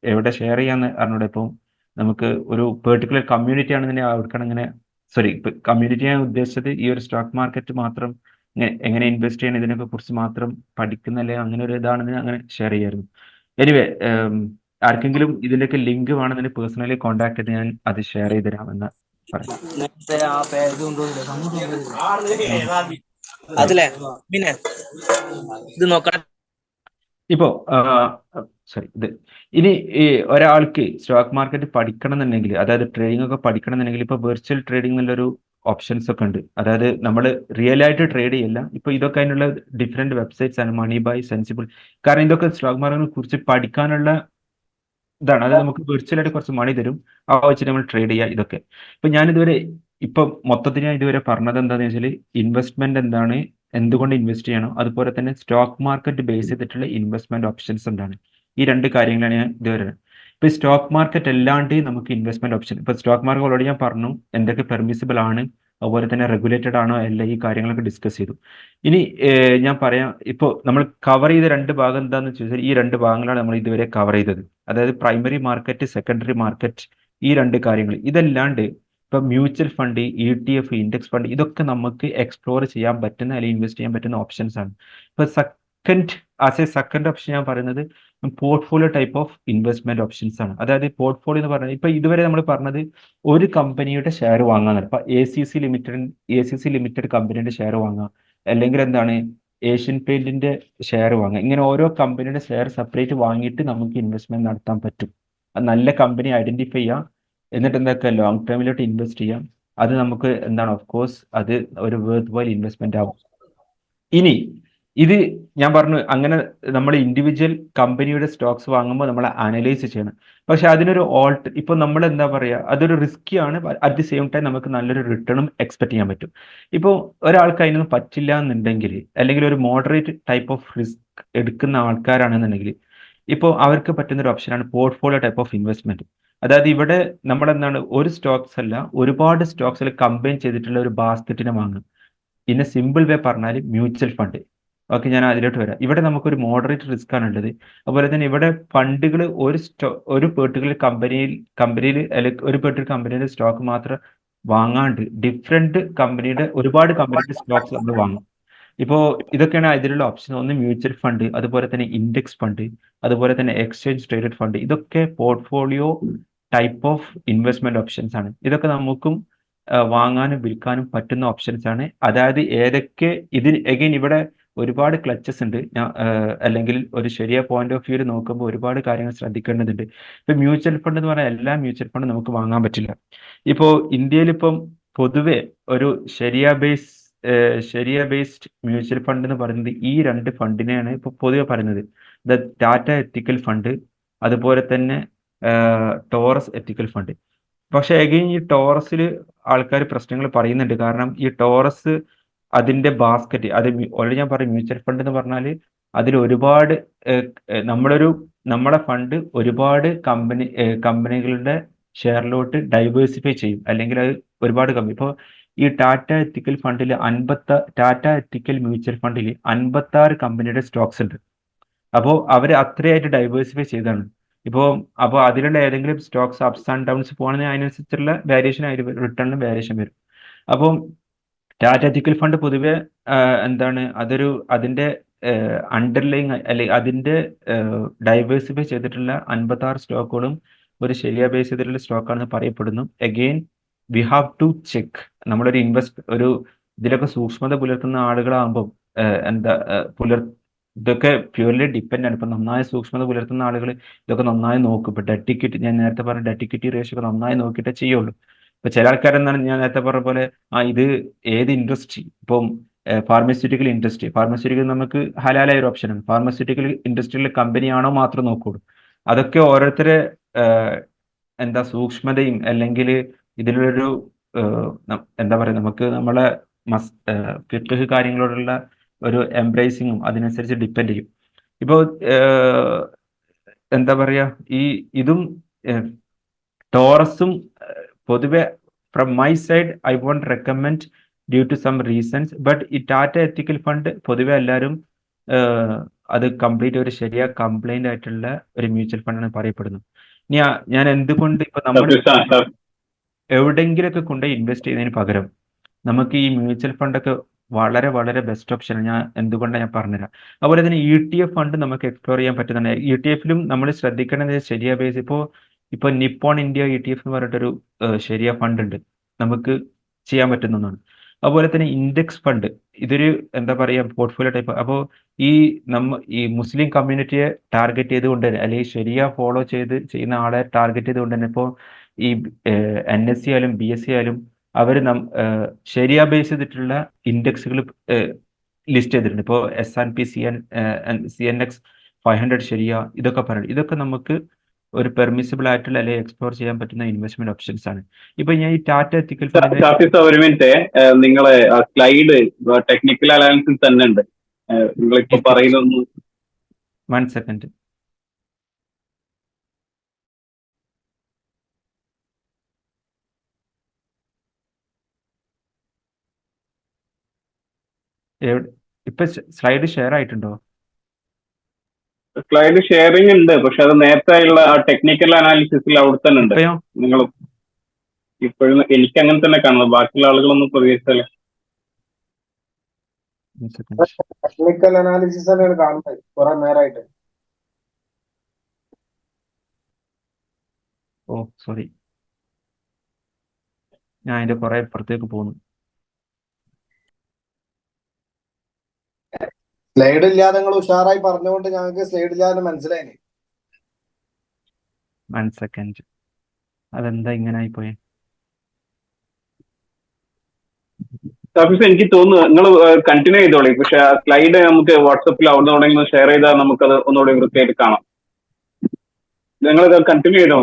എവിടെ ഷെയർ ചെയ്യാന്ന് അറിഞ്ഞൂടെ. ഇപ്പം നമുക്ക് ഒരു പെർട്ടിക്കുലർ കമ്മ്യൂണിറ്റി ആണെന്നുണ്ടെങ്കിൽ അവർക്കാണ് ഇങ്ങനെ, സോറി, കമ്മ്യൂണിറ്റി ഞാൻ ഉദ്ദേശിച്ചത് ഈ ഒരു സ്റ്റോക്ക് മാർക്കറ്റ് മാത്രം എങ്ങനെ ഇൻവെസ്റ്റ് ചെയ്യണം ഇതിനൊക്കെ കുറിച്ച് മാത്രം പഠിക്കുന്നല്ലേ, അങ്ങനെ ഒരു ഇതാണെന്ന് അങ്ങനെ ഷെയർ ചെയ്യായിരുന്നു. എനിവേ, ആർക്കെങ്കിലും ഇതിലേക്ക് ലിങ്ക് വേണമെന്നുണ്ടെങ്കിൽ പേഴ്സണലി കോൺടാക്ട് ചെയ്ത് ഞാൻ അത് ഷെയർ ചെയ്ത് തരാമെന്ന് പറയാം. അതിലെ പിന്നെ ഇത് നോക്കണം. ഇപ്പോ സോറി, ഇനി ഈ ഒരാൾക്ക് സ്റ്റോക്ക് മാർക്കറ്റ് പഠിക്കണം എന്നുണ്ടെങ്കിൽ, അതായത് ട്രേഡിംഗ് ഒക്കെ പഠിക്കണം എന്നുണ്ടെങ്കിൽ ഇപ്പൊ വെർച്വൽ ട്രേഡിംഗ് എന്നുള്ളൊരു ഓപ്ഷൻസ് ഒക്കെ ഉണ്ട്. അതായത് നമ്മൾ റിയൽ ആയിട്ട് ട്രേഡ് ചെയ്യില്ല. ഇപ്പൊ ഇതൊക്കെ അതിനുള്ള ഡിഫറെന്റ് വെബ്സൈറ്റ്സ് ആണ്, മണി ബൈ, സെൻസിബിൾ. കാരണം ഇതൊക്കെ സ്റ്റോക്ക് മാർക്കറ്റിനെ കുറിച്ച് പഠിക്കാനുള്ള ഇതാണ്. അത് നമുക്ക് വെർച്വൽ ആയിട്ട് കുറച്ച് മണി തരും, ആ വെച്ചിട്ട് നമ്മൾ ട്രേഡ് ചെയ്യുക. ഇതൊക്കെ ഇപ്പൊ ഞാനിതുവരെ ഇപ്പൊ മൊത്തത്തിൽ ഞാൻ ഇതുവരെ പറഞ്ഞത് എന്താണെന്ന് വെച്ചാൽ ഇൻവെസ്റ്റ്മെന്റ് എന്താണ്, എന്തുകൊണ്ട് ഇൻവെസ്റ്റ് ചെയ്യണം, അതുപോലെ തന്നെ സ്റ്റോക്ക് മാർക്കറ്റ് ബേസ് ചെയ്തിട്ടുള്ള ഇൻവെസ്റ്റ്മെന്റ് ഓപ്ഷൻസ് എന്താണ്, ഈ 2 കാര്യങ്ങളാണ് ഞാൻ ഇതുവരെ. ഇപ്പൊ സ്റ്റോക്ക് മാർക്കറ്റ് അല്ലാണ്ട് നമുക്ക് ഇൻവെസ്റ്റ്മെന്റ് ഓപ്ഷൻ, ഇപ്പൊ സ്റ്റോക്ക് മാർക്കറ്റ് ഓൾറെഡി ഞാൻ പറഞ്ഞു എന്തൊക്കെ പെർമിസിബിൾ ആണ്, അതുപോലെ തന്നെ റെഗുലേറ്റഡ് ആണോ അല്ല, ഈ കാര്യങ്ങളൊക്കെ ഡിസ്കസ് ചെയ്തു. ഇനി ഞാൻ പറയാം, ഇപ്പോൾ നമ്മൾ കവർ ചെയ്ത രണ്ട് ഭാഗം എന്താണെന്ന് ചോദിച്ചാൽ ഈ രണ്ട് ഭാഗങ്ങളാണ് നമ്മൾ ഇതുവരെ കവർ ചെയ്തത്. അതായത് പ്രൈമറി മാർക്കറ്റ്, സെക്കൻഡറി മാർക്കറ്റ്, ഈ രണ്ട് കാര്യങ്ങൾ. ഇതല്ലാണ്ട് ഇപ്പൊ mutual fund, ETF, index fund, ഇതൊക്കെ നമുക്ക് എക്സ്പ്ലോർ ചെയ്യാൻ പറ്റുന്ന അല്ലെങ്കിൽ ഇൻവെസ്റ്റ് ചെയ്യാൻ പറ്റുന്ന ഓപ്ഷൻസ് ആണ്. ഇപ്പൊ സെക്കൻഡ് ഓപ്ഷൻ ഞാൻ പറയുന്നത് portfolio type of investment options ആണ്. അതായത് പോർട്ട്ഫോളിയോ എന്ന് പറഞ്ഞാൽ ഇപ്പൊ ഇതുവരെ നമ്മൾ പറഞ്ഞത് ഒരു കമ്പനിയുടെ ഷെയർ വാങ്ങാൻ, ഇപ്പൊ ACC ലിമിറ്റഡ് കമ്പനിയുടെ ഷെയർ വാങ്ങാം, അല്ലെങ്കിൽ എന്താണ് ഏഷ്യൻ പെയിന്റിന്റെ ഷെയർ വാങ്ങാം. ഇങ്ങനെ ഓരോ കമ്പനിയുടെ ഷെയർ സെപ്പറേറ്റ് വാങ്ങിയിട്ട് നമുക്ക് ഇൻവെസ്റ്റ്മെന്റ് നടത്താൻ പറ്റും. അത് നല്ല കമ്പനി ഐഡന്റിഫൈ ചെയ്യാം, എന്നിട്ട് എന്തൊക്കെ ലോങ് ടേമിലോട്ട് ഇൻവെസ്റ്റ് ചെയ്യാം. അത് നമുക്ക് എന്താണ് ഓഫ് കോഴ്സ് അത് ഒരു വേർത്ത് വൈൽ ഇൻവെസ്റ്റ്മെന്റ് ആവും. ഇനി ഇത് ഞാൻ പറഞ്ഞു, അങ്ങനെ നമ്മൾ ഇൻഡിവിജ്വൽ കമ്പനിയുടെ സ്റ്റോക്സ് വാങ്ങുമ്പോൾ നമ്മൾ അനലൈസ് ചെയ്യണം. പക്ഷെ അതിനൊരു ഇപ്പൊ നമ്മൾ എന്താ പറയുക, അതൊരു റിസ്കി ആണ്. അറ്റ് ദി സെയിം ടൈം നമുക്ക് നല്ലൊരു റിട്ടേണും എക്സ്പെക്ട് ചെയ്യാൻ പറ്റും. ഇപ്പോൾ ഒരാൾക്ക് അതിനൊന്നും പറ്റില്ല എന്നുണ്ടെങ്കിൽ, അല്ലെങ്കിൽ ഒരു മോഡറേറ്റ് ടൈപ്പ് ഓഫ് റിസ്ക് എടുക്കുന്ന ആൾക്കാരാണെന്നുണ്ടെങ്കിൽ, ഇപ്പോൾ അവർക്ക് പറ്റുന്ന ഒരു ഓപ്ഷനാണ് പോർട്ട്ഫോളിയോ ടൈപ്പ് ഓഫ് ഇൻവെസ്റ്റ്മെന്റ്. അതായത് ഇവിടെ നമ്മളെന്താണ് ഒരു സ്റ്റോക്സ് അല്ല, ഒരുപാട് സ്റ്റോക്സിൽ കമ്പൈൻ ചെയ്തിട്ടുള്ള ഒരു ബാസ്ക്കറ്റിനെ വാങ്ങും. ഇൻ എ സിമ്പിൾ വേ പറഞ്ഞാൽ മ്യൂച്വൽ ഫണ്ട്. ഓക്കെ, ഞാൻ അതിലോട്ട് വരാം. ഇവിടെ നമുക്കൊരു മോഡറേറ്റ് റിസ്ക് ആണ് ഉള്ളത്. അതുപോലെ തന്നെ ഇവിടെ ഫണ്ടുകൾ ഒരു പെർട്ടിക്കുലർ കമ്പനിയിൽ അല്ലെങ്കിൽ ഒരു പെർട്ടിക്കുലർ കമ്പനിയുടെ സ്റ്റോക്ക് മാത്രം വാങ്ങാണ്ട് ഡിഫറെന്റ് കമ്പനിയുടെ ഒരുപാട് കമ്പനിയുടെ സ്റ്റോക്സ് നമ്മൾ വാങ്ങും. ഇപ്പോൾ ഇതൊക്കെയാണ് ഇതിലുള്ള ഓപ്ഷൻ. ഒന്ന് മ്യൂച്വൽ ഫണ്ട്, അതുപോലെ തന്നെ ഇൻഡെക്സ് ഫണ്ട്, അതുപോലെ തന്നെ എക്സ്ചേഞ്ച് ട്രേഡഡ് ഫണ്ട്. ഇതൊക്കെ portfolio type of investment options ആണ്. ഇതൊക്കെ നമുക്കും വാങ്ങാനും വിൽക്കാനും പറ്റുന്ന ഓപ്ഷൻസ് ആണ്. അതായത് ഏതൊക്കെ അഗൈൻ ഇവിടെ ഒരുപാട് ക്ലച്ചസ് ഉണ്ട്. അല്ലെങ്കിൽ ഒരു ശരിയായ പോയിന്റ് ഓഫ് വ്യൂ നോക്കുമ്പോൾ ഒരുപാട് കാര്യങ്ങൾ ശ്രദ്ധിക്കേണ്ടതുണ്ട്. ഇപ്പൊ മ്യൂച്വൽ ഫണ്ട് എന്ന് പറഞ്ഞാൽ എല്ലാ മ്യൂച്വൽ ഫണ്ടും നമുക്ക് വാങ്ങാൻ പറ്റില്ല. ഇപ്പോൾ ഇന്ത്യയിൽ ഇപ്പം പൊതുവെ ഒരു ശരിയ ബേസ്ഡ് മ്യൂച്വൽ ഫണ്ട് എന്ന് പറയുന്നത് ഈ രണ്ട് ഫണ്ടിനെയാണ് ഇപ്പൊ പൊതുവെ പറയുന്നത്. ടാറ്റ എത്തിക്കൽ ഫണ്ട്, അതുപോലെ തന്നെ ടോറസ് എത്തിക്കൽ ഫണ്ട്. പക്ഷെ അഗൈൻ ഈ ടോറസിൽ ആൾക്കാർ പ്രശ്നങ്ങൾ പറയുന്നുണ്ട്. കാരണം ഈ ടോറസ് അതിന്റെ ബാസ്ക്കറ്റ്, അത് ഓൾറെഡി ഞാൻ പറയും, മ്യൂച്വൽ ഫണ്ട് എന്ന് പറഞ്ഞാൽ അതിൽ ഒരുപാട് നമ്മളെ ഫണ്ട് ഒരുപാട് കമ്പനികളുടെ ഷെയറിലോട്ട് ഡൈവേഴ്സിഫൈ ചെയ്യും. അല്ലെങ്കിൽ അത് ഒരുപാട് കമ്പനി, ഇപ്പോൾ ഈ ടാറ്റ എത്തിക്കൽ മ്യൂച്വൽ ഫണ്ടിൽ 56 കമ്പനിയുടെ സ്റ്റോക്സ് ഉണ്ട്. അപ്പോൾ അവർ അത്രയായിട്ട് ഡൈവേഴ്സിഫൈ ചെയ്താണ്. അപ്പോൾ അതിലുള്ള ഏതെങ്കിലും സ്റ്റോക്സ് അപ്സ് ആൻഡ് ഡൗൺസ് പോകുകയാണെങ്കിൽ അതിനനുസരിച്ചുള്ള വേരിയേഷൻ ആയിട്ട് റിട്ടേണിലും വേരിയേഷൻ വരും. അപ്പം ടാറ്റ എത്തിക്കൽ ഫണ്ട് പൊതുവെ എന്താണ് അതിന്റെ അണ്ടർലൈങ് അല്ലെങ്കിൽ അതിന്റെ ഡൈവേഴ്സിഫൈ ചെയ്തിട്ടുള്ള 56 സ്റ്റോക്കുകളും ഒരു ശരിയാ ബേസ് ചെയ്തിട്ടുള്ള സ്റ്റോക്കാണെന്ന് പറയപ്പെടുന്നു. Again we have to check. നമ്മളൊരു ഇതിലൊക്കെ സൂക്ഷ്മത പുലർത്തുന്ന ആളുകളാകുമ്പോൾ ഇതൊക്കെ പ്യൂർലി ഡിപ്പെൻഡ് ആണ്. ഇപ്പൊ നന്നായി സൂക്ഷ്മത പുലർത്തുന്ന ആളുകൾ ഇതൊക്കെ നന്നായി നോക്കും. ഇപ്പൊ ഞാൻ നേരത്തെ പറഞ്ഞ ഡെറ്റ് ഇക്വിറ്റി റേഷ്യോ ഒക്കെ നന്നായി നോക്കിയിട്ടേ ചെയ്യുള്ളൂ. ഇപ്പൊ ചില ആൾക്കാരെന്താണ് ഞാൻ നേരത്തെ പറഞ്ഞ പോലെ ഇത് ഏത് ഇൻഡസ്ട്രി, ഇപ്പം ഫാർമസ്യൂട്ടിക്കൽ നമുക്ക് ഹലാലായ ഒരു ഓപ്ഷനാണ്. ഫാർമസ്യൂട്ടിക്കൽ ഇൻഡസ്ട്രിയിലെ കമ്പനിയാണോ മാത്രം നോക്കുള്ളൂ. അതൊക്കെ ഓരോരുത്തരെ സൂക്ഷ്മതയും അല്ലെങ്കിൽ ഇതിലൊരു എന്താ പറയുക, നമുക്ക് നമ്മളെ ഫിഖ് കാര്യങ്ങളോടുള്ള ഒരു എംബ്രേസിങ്ങും അതിനനുസരിച്ച് ഡിപ്പെൻഡ് ചെയ്യും. ഇപ്പോൾ എന്താ പറയാ, ഇതും ടോറസും പൊതുവെ from my side I won't recommend due to some reasons. But ഈ ടാറ്റ എത്തിക്കൽ ഫണ്ട് പൊതുവെ എല്ലാവരും അത് കംപ്ലീറ്റ് ഒരു ശരിയാ കംപ്ലൈന്റ് ആയിട്ടുള്ള ഒരു മ്യൂച്വൽ ഫണ്ടാണ് പറയപ്പെടുന്നു. ഞാൻ എന്തുകൊണ്ട് ഇപ്പൊ നമ്മൾ എവിടെയെങ്കിലൊക്കെ കൊണ്ട് ഇൻവെസ്റ്റ് ചെയ്യുന്നതിന് പകരം നമുക്ക് ഈ മ്യൂച്വൽ ഫണ്ടൊക്കെ വളരെ വളരെ ബെസ്റ്റ് ഓപ്ഷൻ ഞാൻ എന്തുകൊണ്ടാണ് ഞാൻ പറഞ്ഞുതരാം. അതുപോലെ തന്നെ ETF ഫണ്ട് നമുക്ക് എക്സ്പ്ലോർ ചെയ്യാൻ പറ്റുന്നുണ്ട്. ETF-ലും നമ്മൾ ശ്രദ്ധിക്കേണ്ടത് ശരിയാ ബേസ്. ഇപ്പൊ നിപ്പോൺ ഇന്ത്യ ETF എന്ന് പറഞ്ഞിട്ടൊരു ശരിയാ ഫണ്ട് ഉണ്ട്, നമുക്ക് ചെയ്യാൻ പറ്റുന്ന ഒന്നാണ്. അതുപോലെ തന്നെ ഇൻഡെക്സ് ഫണ്ട്, ഇതൊരു എന്താ പറയുക പോർട്ട്ഫോളിയോ ടൈപ്പ്. അപ്പോൾ ഈ മുസ്ലിം കമ്മ്യൂണിറ്റിയെ ടാർഗറ്റ് ചെയ്തുകൊണ്ട് തന്നെ, അല്ലെങ്കിൽ ശരിയാ ഫോളോ ചെയ്യുന്ന ആളെ ടാർഗറ്റ് ചെയ്തുകൊണ്ട് തന്നെ ഇപ്പോൾ ഈ NSE ആയാലും BSE ആയാലും അവർ ശരിയാ ബേസ് ചെയ്തിട്ടുള്ള ഇൻഡെക്സുകൾ ലിസ്റ്റ് ചെയ്തിട്ടുണ്ട്. ഇപ്പോൾ S&P CNX 500 ശരിയാ, ഇതൊക്കെ നമുക്ക് ഒരു പെർമിസിബിൾ ആയിട്ടുള്ള അല്ലെങ്കിൽ എക്സ്പ്ലോർ ചെയ്യാൻ പറ്റുന്ന ഇൻവെസ്റ്റ്മെന്റ് ഓപ്ഷൻസ് ആണ്. ഇപ്പൊ ഞാൻ ഈ ടാറ്റ എത്തിക്കൽ ഒരു മിനിറ്റ്, നിങ്ങളെ സ്ലൈഡ് ടെക്നിക്കൽ അനാലിസിസ് തന്നെ ഉണ്ട്, നിങ്ങളിപ്പോ പറയുന്ന 1 സെക്കൻഡ്. ഇപ്പൊ സ്ലൈഡ് ഷെയർ ആയിട്ടുണ്ടോ? സ്ലൈഡ് ഷെയറിംഗ് ഉണ്ട്, പക്ഷെ അത് നേരത്തെ ഉള്ള ആ ടെക്നിക്കൽ അനാലിസിസിൽ അവിടെ തന്നെ ഉണ്ട്. ഇപ്പയോ? നിങ്ങൾ ഇപ്പോഴും എനിക്ക് അങ്ങനെ തന്നെ കാണുന്നത്, ബാക്കിയുള്ള ആളുകളൊന്നും പ്രതികരിച്ചല്ലേ. ടെക്നിക്കൽ അനാലിസിസ് തന്നെയാണ് കാണുന്നത് കുറെ നേരമായിട്ട്. ഓ സോറി, ഞാൻ അതിന്റെ കുറെ ഇപ്പുറത്തേക്ക് പോകുന്നു. സ്ലൈഡ് ഇല്ലാതെ നിങ്ങൾ ഉഷാറായി പറഞ്ഞുകൊണ്ട് ഞങ്ങൾക്ക് സ്ലൈഡ് ഇല്ലാതെ മനസ്സിലായി. 1 സെക്കൻഡ്, അതെന്താ ഇങ്ങനെ ആയിപ്പോയെ? സർഫീസ് എനിക്ക് തോന്നുന്നു നിങ്ങൾ കണ്ടിന്യൂ ചെയ്തോളി, പക്ഷെ ആ സ്ലൈഡ് നമുക്ക് വാട്സപ്പിൽ അവിടെ നിന്ന് ഷെയർ ചെയ്താൽ നമുക്കത് ഒന്നുകൂടി വൃത്തിയായിട്ട് കാണാം. നിങ്ങളത് കണ്ടിന്യൂ ചെയ്തോ.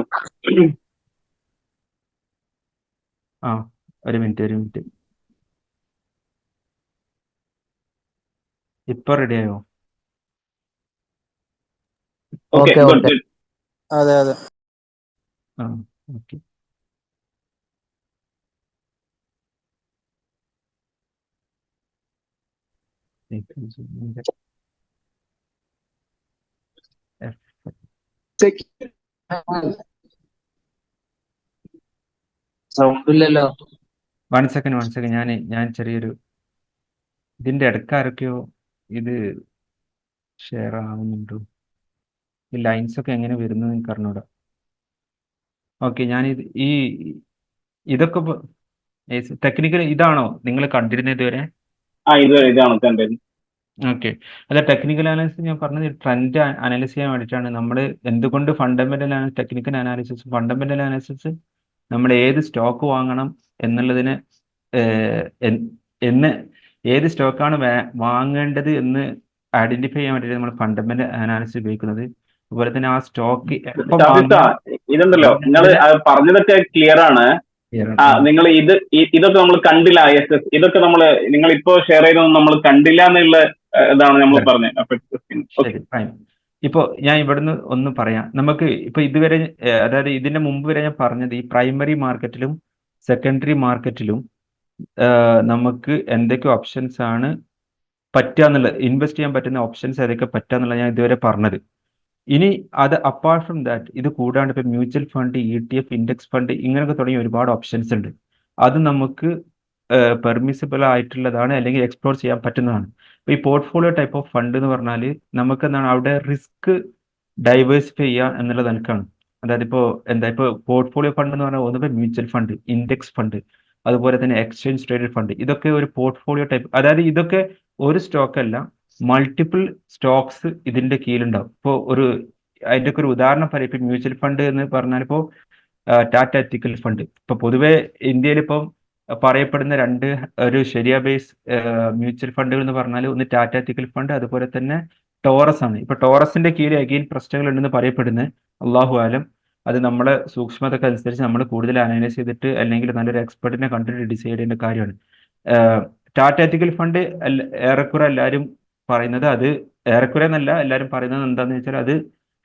ആ ഒരു മിനിറ്റ്. ഇപ്പൊ റെഡിയായോ? Okay, Okay, good okay. Good. അതെ അതെ. ആ ഓക്കെ. സൗണ്ട് ഇല്ലല്ലോ. 1 സെക്കൻഡ്, ഞാൻ ചെറിയൊരു ഇതിന്റെ ഇടയ്ക്ക് ആരൊക്കെയോ ഇത് ഷെയർ ആവുന്നുണ്ടോ? ഈ ലൈൻസ് ഒക്കെ എങ്ങനെ വരുന്നത് എനിക്ക് അറിഞ്ഞൂടാ. ഓക്കെ, ഞാനിത് ഇതൊക്കെ ടെക്നിക്കൽ ഇതാണോ നിങ്ങൾ കണ്ടിരുന്നത് ഇതുവരെ? ഇതാണ് കണ്ടത്. ഓക്കെ, അല്ല ടെക്നിക്കൽ അനാലിസിസ് ഞാൻ പറഞ്ഞത് ട്രെൻഡ് അനലൈസ് ചെയ്യാൻ വേണ്ടിയിട്ടാണ്. നമ്മൾ എന്തുകൊണ്ട് ടെക്നിക്കൽ അനാലിസിസ് നമ്മൾ ഏത് സ്റ്റോക്ക് വാങ്ങണം എന്നുള്ളതിന് എന്ന് ഏത് സ്റ്റോക്കാണ് വാങ്ങേണ്ടത് എന്ന് ഐഡന്റിഫൈ ചെയ്യാൻ വേണ്ടിയിട്ട് നമ്മൾ ഫണ്ടമെന്റൽ അനാലിസിസ് ഉപയോഗിക്കുന്നത്. അതുപോലെ തന്നെ ആ സ്റ്റോക്ക് ഇതുണ്ടല്ലോ, നിങ്ങൾ പറഞ്ഞതൊക്കെ ക്ലിയർ ആണ്. നിങ്ങൾ ഇതൊക്കെ നമ്മൾ കണ്ടില്ല, ഇതൊക്കെ നിങ്ങൾ ഇപ്പോ ഷെയർ ചെയ്തൊന്നും നമ്മൾ കണ്ടില്ല എന്നുള്ള ഇതാണ് നമ്മൾ പറഞ്ഞത്. ഇപ്പോൾ ഞാൻ ഇവിടുന്ന് ഒന്ന് പറയാം. നമുക്ക് ഇപ്പൊ ഇതുവരെ അതായത് ഇതിന്റെ മുമ്പ് വരെ ഞാൻ പറഞ്ഞത് ഈ പ്രൈമറി മാർക്കറ്റിലും സെക്കൻഡറി മാർക്കറ്റിലും നമുക്ക് എന്തൊക്കെ ഓപ്ഷൻസ് ആണ് പറ്റുക എന്നുള്ളത്, ഇൻവെസ്റ്റ് ചെയ്യാൻ പറ്റുന്ന ഓപ്ഷൻസ് ഏതൊക്കെ പറ്റുക എന്നുള്ളത് ഞാൻ ഇതുവരെ പറഞ്ഞത്. ഇനി അത് അപ്പാർട്ട് ഫ്രം ദാറ്റ്, ഇത് കൂടാണ്ട് ഇപ്പൊ mutual fund, ETF, index fund ഇങ്ങനെയൊക്കെ തുടങ്ങിയ ഒരുപാട് ഓപ്ഷൻസ് ഉണ്ട്. അത് നമുക്ക് പെർമിസിബിൾ ആയിട്ടുള്ളതാണ്, അല്ലെങ്കിൽ എക്സ്പ്ലോർ ചെയ്യാൻ പറ്റുന്നതാണ്. ഇപ്പൊ ഈ പോർട്ട്ഫോളിയോ ടൈപ്പ് ഓഫ് ഫണ്ട് എന്ന് പറഞ്ഞാൽ നമുക്ക് എന്താണ് അവിടെ റിസ്ക് ഡൈവേഴ്സിഫൈ ചെയ്യുക എന്നുള്ളത് എനിക്കാണ്. അതായത് ഇപ്പോൾ പോർട്ട്ഫോളിയോ ഫണ്ട് എന്ന് പറഞ്ഞാൽ ഒന്നിപ്പോൾ മ്യൂച്വൽ ഫണ്ട്, ഇൻഡെക്സ് ഫണ്ട്, അതുപോലെ തന്നെ എക്സ്ചേഞ്ച് ട്രേഡഡ് ഫണ്ട്, ഇതൊക്കെ ഒരു പോർട്ട്ഫോളിയോ ടൈപ്പ്. അതായത് ഇതൊക്കെ ഒരു സ്റ്റോക്ക് അല്ല, മൾട്ടിപ്പിൾ സ്റ്റോക്സ് ഇതിന്റെ കീഴിലുണ്ടാവും. ഇപ്പോൾ അതിന്റെ ഒക്കെ ഒരു ഉദാഹരണം പറയാം. ഇപ്പൊ മ്യൂച്വൽ ഫണ്ട് എന്ന് പറഞ്ഞാൽ ഇപ്പോൾ ടാറ്റ എത്തിക്കൽ ഫണ്ട്. ഇപ്പൊ പൊതുവെ ഇന്ത്യയിൽ ഇപ്പം പറയപ്പെടുന്ന ഒരു ശരിയ ബേസ് മ്യൂച്വൽ ഫണ്ടുകൾ എന്ന് പറഞ്ഞാൽ ഒന്ന് ടാറ്റ എത്തിക്കൽ ഫണ്ട്, അതുപോലെ തന്നെ ടോറസ് ആണ്. ഇപ്പൊ ടോറസിന്റെ കീഴിൽ അഗെയിൻ പ്രശ്നങ്ങൾ ഉണ്ടെന്ന് പറയപ്പെടുന്നത്, അള്ളാഹു ആലം. അത് നമ്മളെ സൂക്ഷ്മതക്ക് അനുസരിച്ച് നമ്മൾ കൂടുതൽ അനലൈസ് ചെയ്തിട്ട് അല്ലെങ്കിൽ നല്ലൊരു എക്സ്പെർട്ടിനെ കണ്ടിട്ട് ഡിസൈഡ് ചെയ്യേണ്ട കാര്യമാണ്. ടാറ്റ എത്തിക്കൽ ഫണ്ട് ഏറെക്കുറെ എല്ലാവരും പറയുന്നത്, അത് ഏറെക്കുറെ എന്നല്ല എല്ലാവരും പറയുന്നത് എന്താണെന്ന് വെച്ചാൽ അത്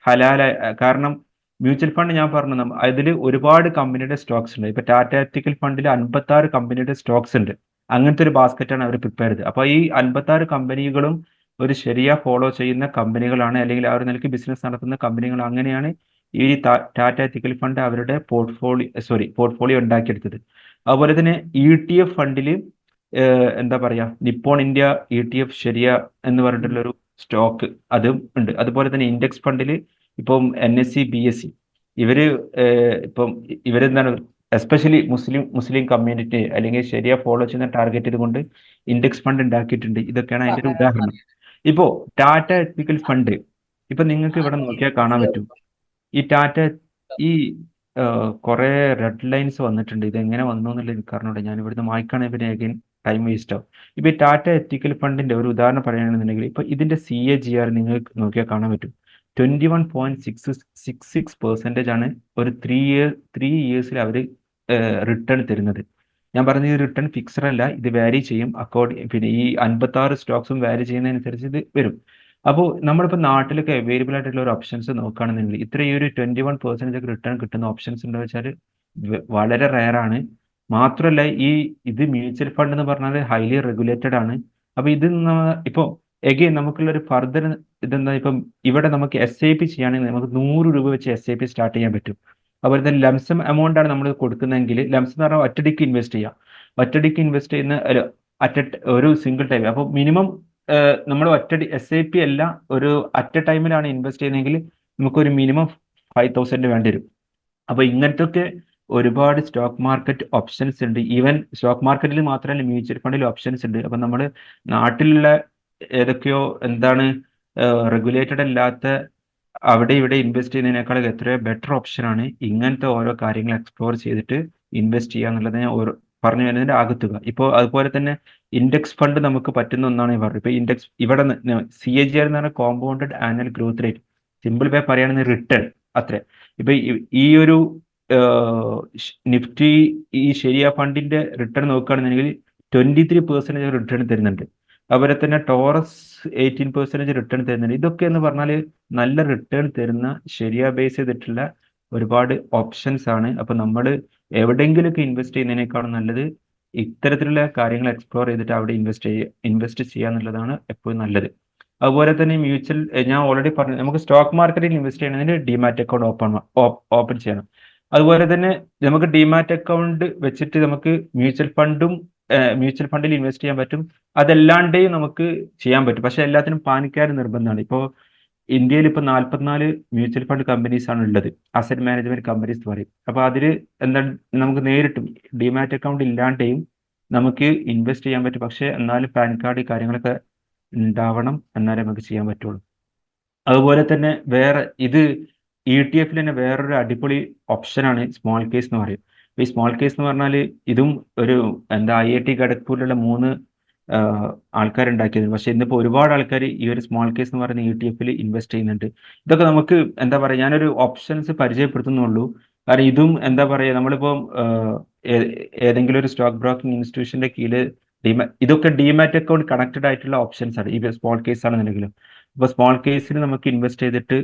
ഹലാലായ, കാരണം മ്യൂച്വൽ ഫണ്ട് ഞാൻ പറഞ്ഞു അതിൽ ഒരുപാട് കമ്പനിയുടെ സ്റ്റോക്സ് ഉണ്ട്. ഇപ്പൊ ടാറ്റ എത്തിക്കൽ ഫണ്ടിൽ 56 കമ്പനിയുടെ സ്റ്റോക്സ് ഉണ്ട്. അങ്ങനത്തെ ഒരു ബാസ്ക്കറ്റാണ് അവർ പ്രിപ്പയർ ചെയ്തത്. അപ്പോൾ ഈ 56 കമ്പനികളും ഒരു ശരിയ ഫോളോ ചെയ്യുന്ന കമ്പനികളാണ്, അല്ലെങ്കിൽ ആ ഒരു നിലയ്ക്ക് ബിസിനസ് നടത്തുന്ന കമ്പനികൾ. അങ്ങനെയാണ് ഈ ടാറ്റ എത്തിക്കൽ ഫണ്ട് അവരുടെ പോർട്ട്ഫോളിയോ ഉണ്ടാക്കിയെടുത്തത്. അതുപോലെ തന്നെ ETF ഫണ്ടിൽ എന്താ പറയാ, നിപ്പോൺ ഇന്ത്യ ETF ശരിയ എന്ന് പറഞ്ഞിട്ടുള്ളൊരു സ്റ്റോക്ക് അതും ഉണ്ട്. അതുപോലെ തന്നെ ഇൻഡെക്സ് ഫണ്ടിൽ ഇപ്പം NSE, BSE ഇവരെന്താണ് എസ്പെഷ്യലി മുസ്ലിം കമ്മ്യൂണിറ്റി അല്ലെങ്കിൽ ശരിയ ഫോളോ ചെയ്യുന്ന ടാർഗറ്റ് ചെയ്തുകൊണ്ട് ഇൻഡെക്സ് ഫണ്ട് ഉണ്ടാക്കിയിട്ടുണ്ട്. ഇതൊക്കെയാണ് അതിന്റെ ഒരു ഉദാഹരണം. ഇപ്പോ ടാറ്റ എത്തിക്കൽ ഫണ്ട് ഇപ്പൊ നിങ്ങൾക്ക് ഇവിടെ നോക്കിയാൽ കാണാൻ പറ്റും. ഈ കുറെ റെഡ് ലൈൻസ് വന്നിട്ടുണ്ട്. ഇത് എങ്ങനെ വന്നു എന്നുള്ളത് എനിക്ക് അറിഞ്ഞൂടെ. ഞാൻ ഇവിടുന്ന് വായിക്കുകയാണെങ്കിൽ പിന്നെ അഗൈൻ ടൈം വേസ്റ്റ് ആവും. ഇപ്പൊ ഈ ടാറ്റ എത്തിക്കൽ ഫണ്ടിന്റെ ഒരു ഉദാഹരണം പറയുകയാണെന്നുണ്ടെങ്കിൽ ഇപ്പൊ ഇതിന്റെ CAGR നിങ്ങൾക്ക് നോക്കിയാൽ കാണാൻ പറ്റും. 21.66% ആണ് ഒരു 3 ഇയേഴ്സിൽ അവർ റിട്ടേൺ തരുന്നത്. ഞാൻ പറഞ്ഞ ഈ റിട്ടേൺ ഫിക്സഡ് അല്ല, ഇത് വാരി ചെയ്യും പിന്നെ ഈ 56 സ്റ്റോക്സും വാരി ചെയ്യുന്നതനുസരിച്ച് ഇത് വരും. അപ്പോൾ നമ്മളിപ്പോൾ നാട്ടിലൊക്കെ അവൈലബിൾ ആയിട്ടുള്ള ഒരു ഓപ്ഷൻസ് നോക്കുകയാണെന്നുണ്ടെങ്കിൽ ഇത്രയും ഒരു 21% റിട്ടേൺ കിട്ടുന്ന ഓപ്ഷൻസ് ഉണ്ടോ വെച്ചാൽ വളരെ റെയർ ആണ്. മാത്രമല്ല ഇത് മ്യൂച്വൽ ഫണ്ട് എന്ന് പറഞ്ഞാൽ ഹൈലി റെഗുലേറ്റഡ് ആണ്. അപ്പൊ ഇത് ഇപ്പോൾ എഗെയിൻ നമുക്കുള്ളൊരു ഫർദർ ഇതെന്താ, ഇപ്പം ഇവിടെ നമുക്ക് SIP ചെയ്യുകയാണെങ്കിൽ നമുക്ക് 100 രൂപ വെച്ച് SIP സ്റ്റാർട്ട് ചെയ്യാൻ പറ്റും. അതുപോലെ തന്നെ ലംസം എമൗണ്ട് ആണ് നമ്മൾ കൊടുക്കുന്നതെങ്കിൽ, ലംസം എന്ന് പറഞ്ഞാൽ ഒറ്റടിക്ക് ഇൻവെസ്റ്റ് ചെയ്യാം. ഒറ്റടിക്ക് ഇൻവെസ്റ്റ് ചെയ്യുന്ന ഒരു സിംഗിൾ ടൈം. അപ്പോൾ മിനിമം നമ്മൾ SIP അല്ല, ഒരു ടൈമിലാണ് ഇൻവെസ്റ്റ് ചെയ്യുന്നതെങ്കിൽ നമുക്കൊരു മിനിമം 5,000 വേണ്ടി വരും. അപ്പോൾ ഇങ്ങനത്തെ ഒരുപാട് സ്റ്റോക്ക് മാർക്കറ്റ് ഓപ്ഷൻസ് ഉണ്ട്. ഈവൻ സ്റ്റോക്ക് മാർക്കറ്റിൽ മാത്രമല്ല, മ്യൂച്വൽ ഫണ്ടിൽ ഓപ്ഷൻസ് ഉണ്ട്. അപ്പം നമ്മൾ നാട്ടിലുള്ള ഏതൊക്കെയോ റെഗുലേറ്റഡ് അല്ലാത്ത അവിടെ ഇവിടെ ഇൻവെസ്റ്റ് ചെയ്യുന്നതിനേക്കാൾ എത്രയോ ബെറ്റർ ഓപ്ഷനാണ് ഇങ്ങനത്തെ ഓരോ കാര്യങ്ങൾ എക്സ്പ്ലോർ ചെയ്തിട്ട് ഇൻവെസ്റ്റ് ചെയ്യുക എന്നുള്ളത് ഞാൻ പറഞ്ഞു വരുന്നതിൻ്റെ ആകത്തുക. ഇപ്പോൾ അതുപോലെ തന്നെ ഇൻഡെക്സ് ഫണ്ട് നമുക്ക് പറ്റുന്ന ഒന്നാണ് ഈ പറഞ്ഞത്. ഇപ്പോൾ ഇൻഡെക്സ് ഇവിടെ CAGR എന്ന് പറഞ്ഞാൽ compounded annual growth rate, simple way പറയുകയാണെങ്കിൽ റിട്ടേൺ അത്രേ. ഇപ്പൊ ഈ ഒരു നിഫ്റ്റി ഈ ശരിയ ഫണ്ടിന്റെ റിട്ടേൺ നോക്കുകയാണെന്നുണ്ടെങ്കിൽ 23% റിട്ടേൺ തരുന്നുണ്ട്. അതുപോലെ തന്നെ ടോറസ് 18% റിട്ടേൺ തരുന്നുണ്ട്. ഇതൊക്കെ എന്ന് പറഞ്ഞാൽ നല്ല റിട്ടേൺ തരുന്ന ശരിയ ബേസ് ചെയ്തിട്ടുള്ള ഒരുപാട് ഓപ്ഷൻസ് ആണ്. അപ്പൊ നമ്മൾ എവിടെയെങ്കിലുമൊക്കെ ഇൻവെസ്റ്റ് ചെയ്യുന്നതിനേക്കാളും നല്ലത് ഇത്തരത്തിലുള്ള കാര്യങ്ങൾ എക്സ്പ്ലോർ ചെയ്തിട്ട് അവിടെ ഇൻവെസ്റ്റ് ചെയ്യുക എന്നുള്ളതാണ് എപ്പോഴും നല്ലത്. അതുപോലെ തന്നെ ഞാൻ ഓൾറെഡി പറഞ്ഞു, നമുക്ക് സ്റ്റോക്ക് മാർക്കറ്റിൽ ഇൻവെസ്റ്റ് ചെയ്യണമെങ്കിൽ ഡിമാറ്റ് അക്കൗണ്ട് ഓപ്പൺ ചെയ്യണം. അതുപോലെ തന്നെ നമുക്ക് ഡിമാറ്റ് അക്കൗണ്ട് വെച്ചിട്ട് നമുക്ക് മ്യൂച്വൽ ഫണ്ടിൽ ഇൻവെസ്റ്റ് ചെയ്യാൻ പറ്റും. അതല്ലാണ്ടേയും നമുക്ക് ചെയ്യാൻ പറ്റും. പക്ഷെ എല്ലാത്തിനും പാൻ കാർഡ് നിർബന്ധമാണ്. ഇപ്പോൾ ഇന്ത്യയിൽ ഇപ്പോൾ 44 മ്യൂച്വൽ ഫണ്ട് കമ്പനീസ് ആണ് ഉള്ളത്, അസറ്റ് മാനേജ്മെന്റ് കമ്പനീസ് എന്ന് പറയും. അപ്പോൾ അതിൽ നമുക്ക് നേരിട്ടും ഡിമാറ്റ് അക്കൗണ്ട് ഇല്ലാണ്ടേയും നമുക്ക് ഇൻവെസ്റ്റ് ചെയ്യാൻ പറ്റും. പക്ഷെ എന്നാലും പാൻ കാർഡ് കാര്യങ്ങളൊക്കെ ഉണ്ടാവണം, എന്നാലേ നമുക്ക് ചെയ്യാൻ പറ്റുള്ളൂ. അതുപോലെ തന്നെ വേറെ ETF തന്നെ വേറൊരു അടിപൊളി ഓപ്ഷനാണ് സ്മോൾ കേസ് എന്ന് പറയും. ഈ സ്മോൾ കേസ് എന്ന് പറഞ്ഞാൽ ഇതും ഒരു IIT ഖടഗ്പൂരിലുള്ള 3 ആൾക്കാരുണ്ടാക്കിയത്. പക്ഷെ ഇന്നിപ്പോൾ ഒരുപാട് ആൾക്കാർ ഈ ഒരു സ്മോൾ കേസ് എന്ന് പറയുന്ന ETF ഇൻവെസ്റ്റ് ചെയ്യുന്നുണ്ട്. ഇതൊക്കെ നമുക്ക് ഞാനൊരു ഓപ്ഷൻസ് പരിചയപ്പെടുത്തുന്നുള്ളൂ. കാരണം ഇതും നമ്മളിപ്പോൾ ഏതെങ്കിലും ഒരു സ്റ്റോക്ക് ബ്രോക്കിംഗ് ഇൻസ്റ്റിറ്റ്യൂഷന്റെ കീഴിൽ ഇതൊക്കെ ഡിമാറ്റ് അക്കൗണ്ട് കണക്റ്റഡ് ആയിട്ടുള്ള ഓപ്ഷൻസ് ആണ്. ഈ സ്മോൾ കേസ് ആണെന്നുണ്ടെങ്കിലും ഇപ്പോൾ സ്മോൾ കേസിൽ നമുക്ക് ഇൻവെസ്റ്റ് ചെയ്തിട്ട്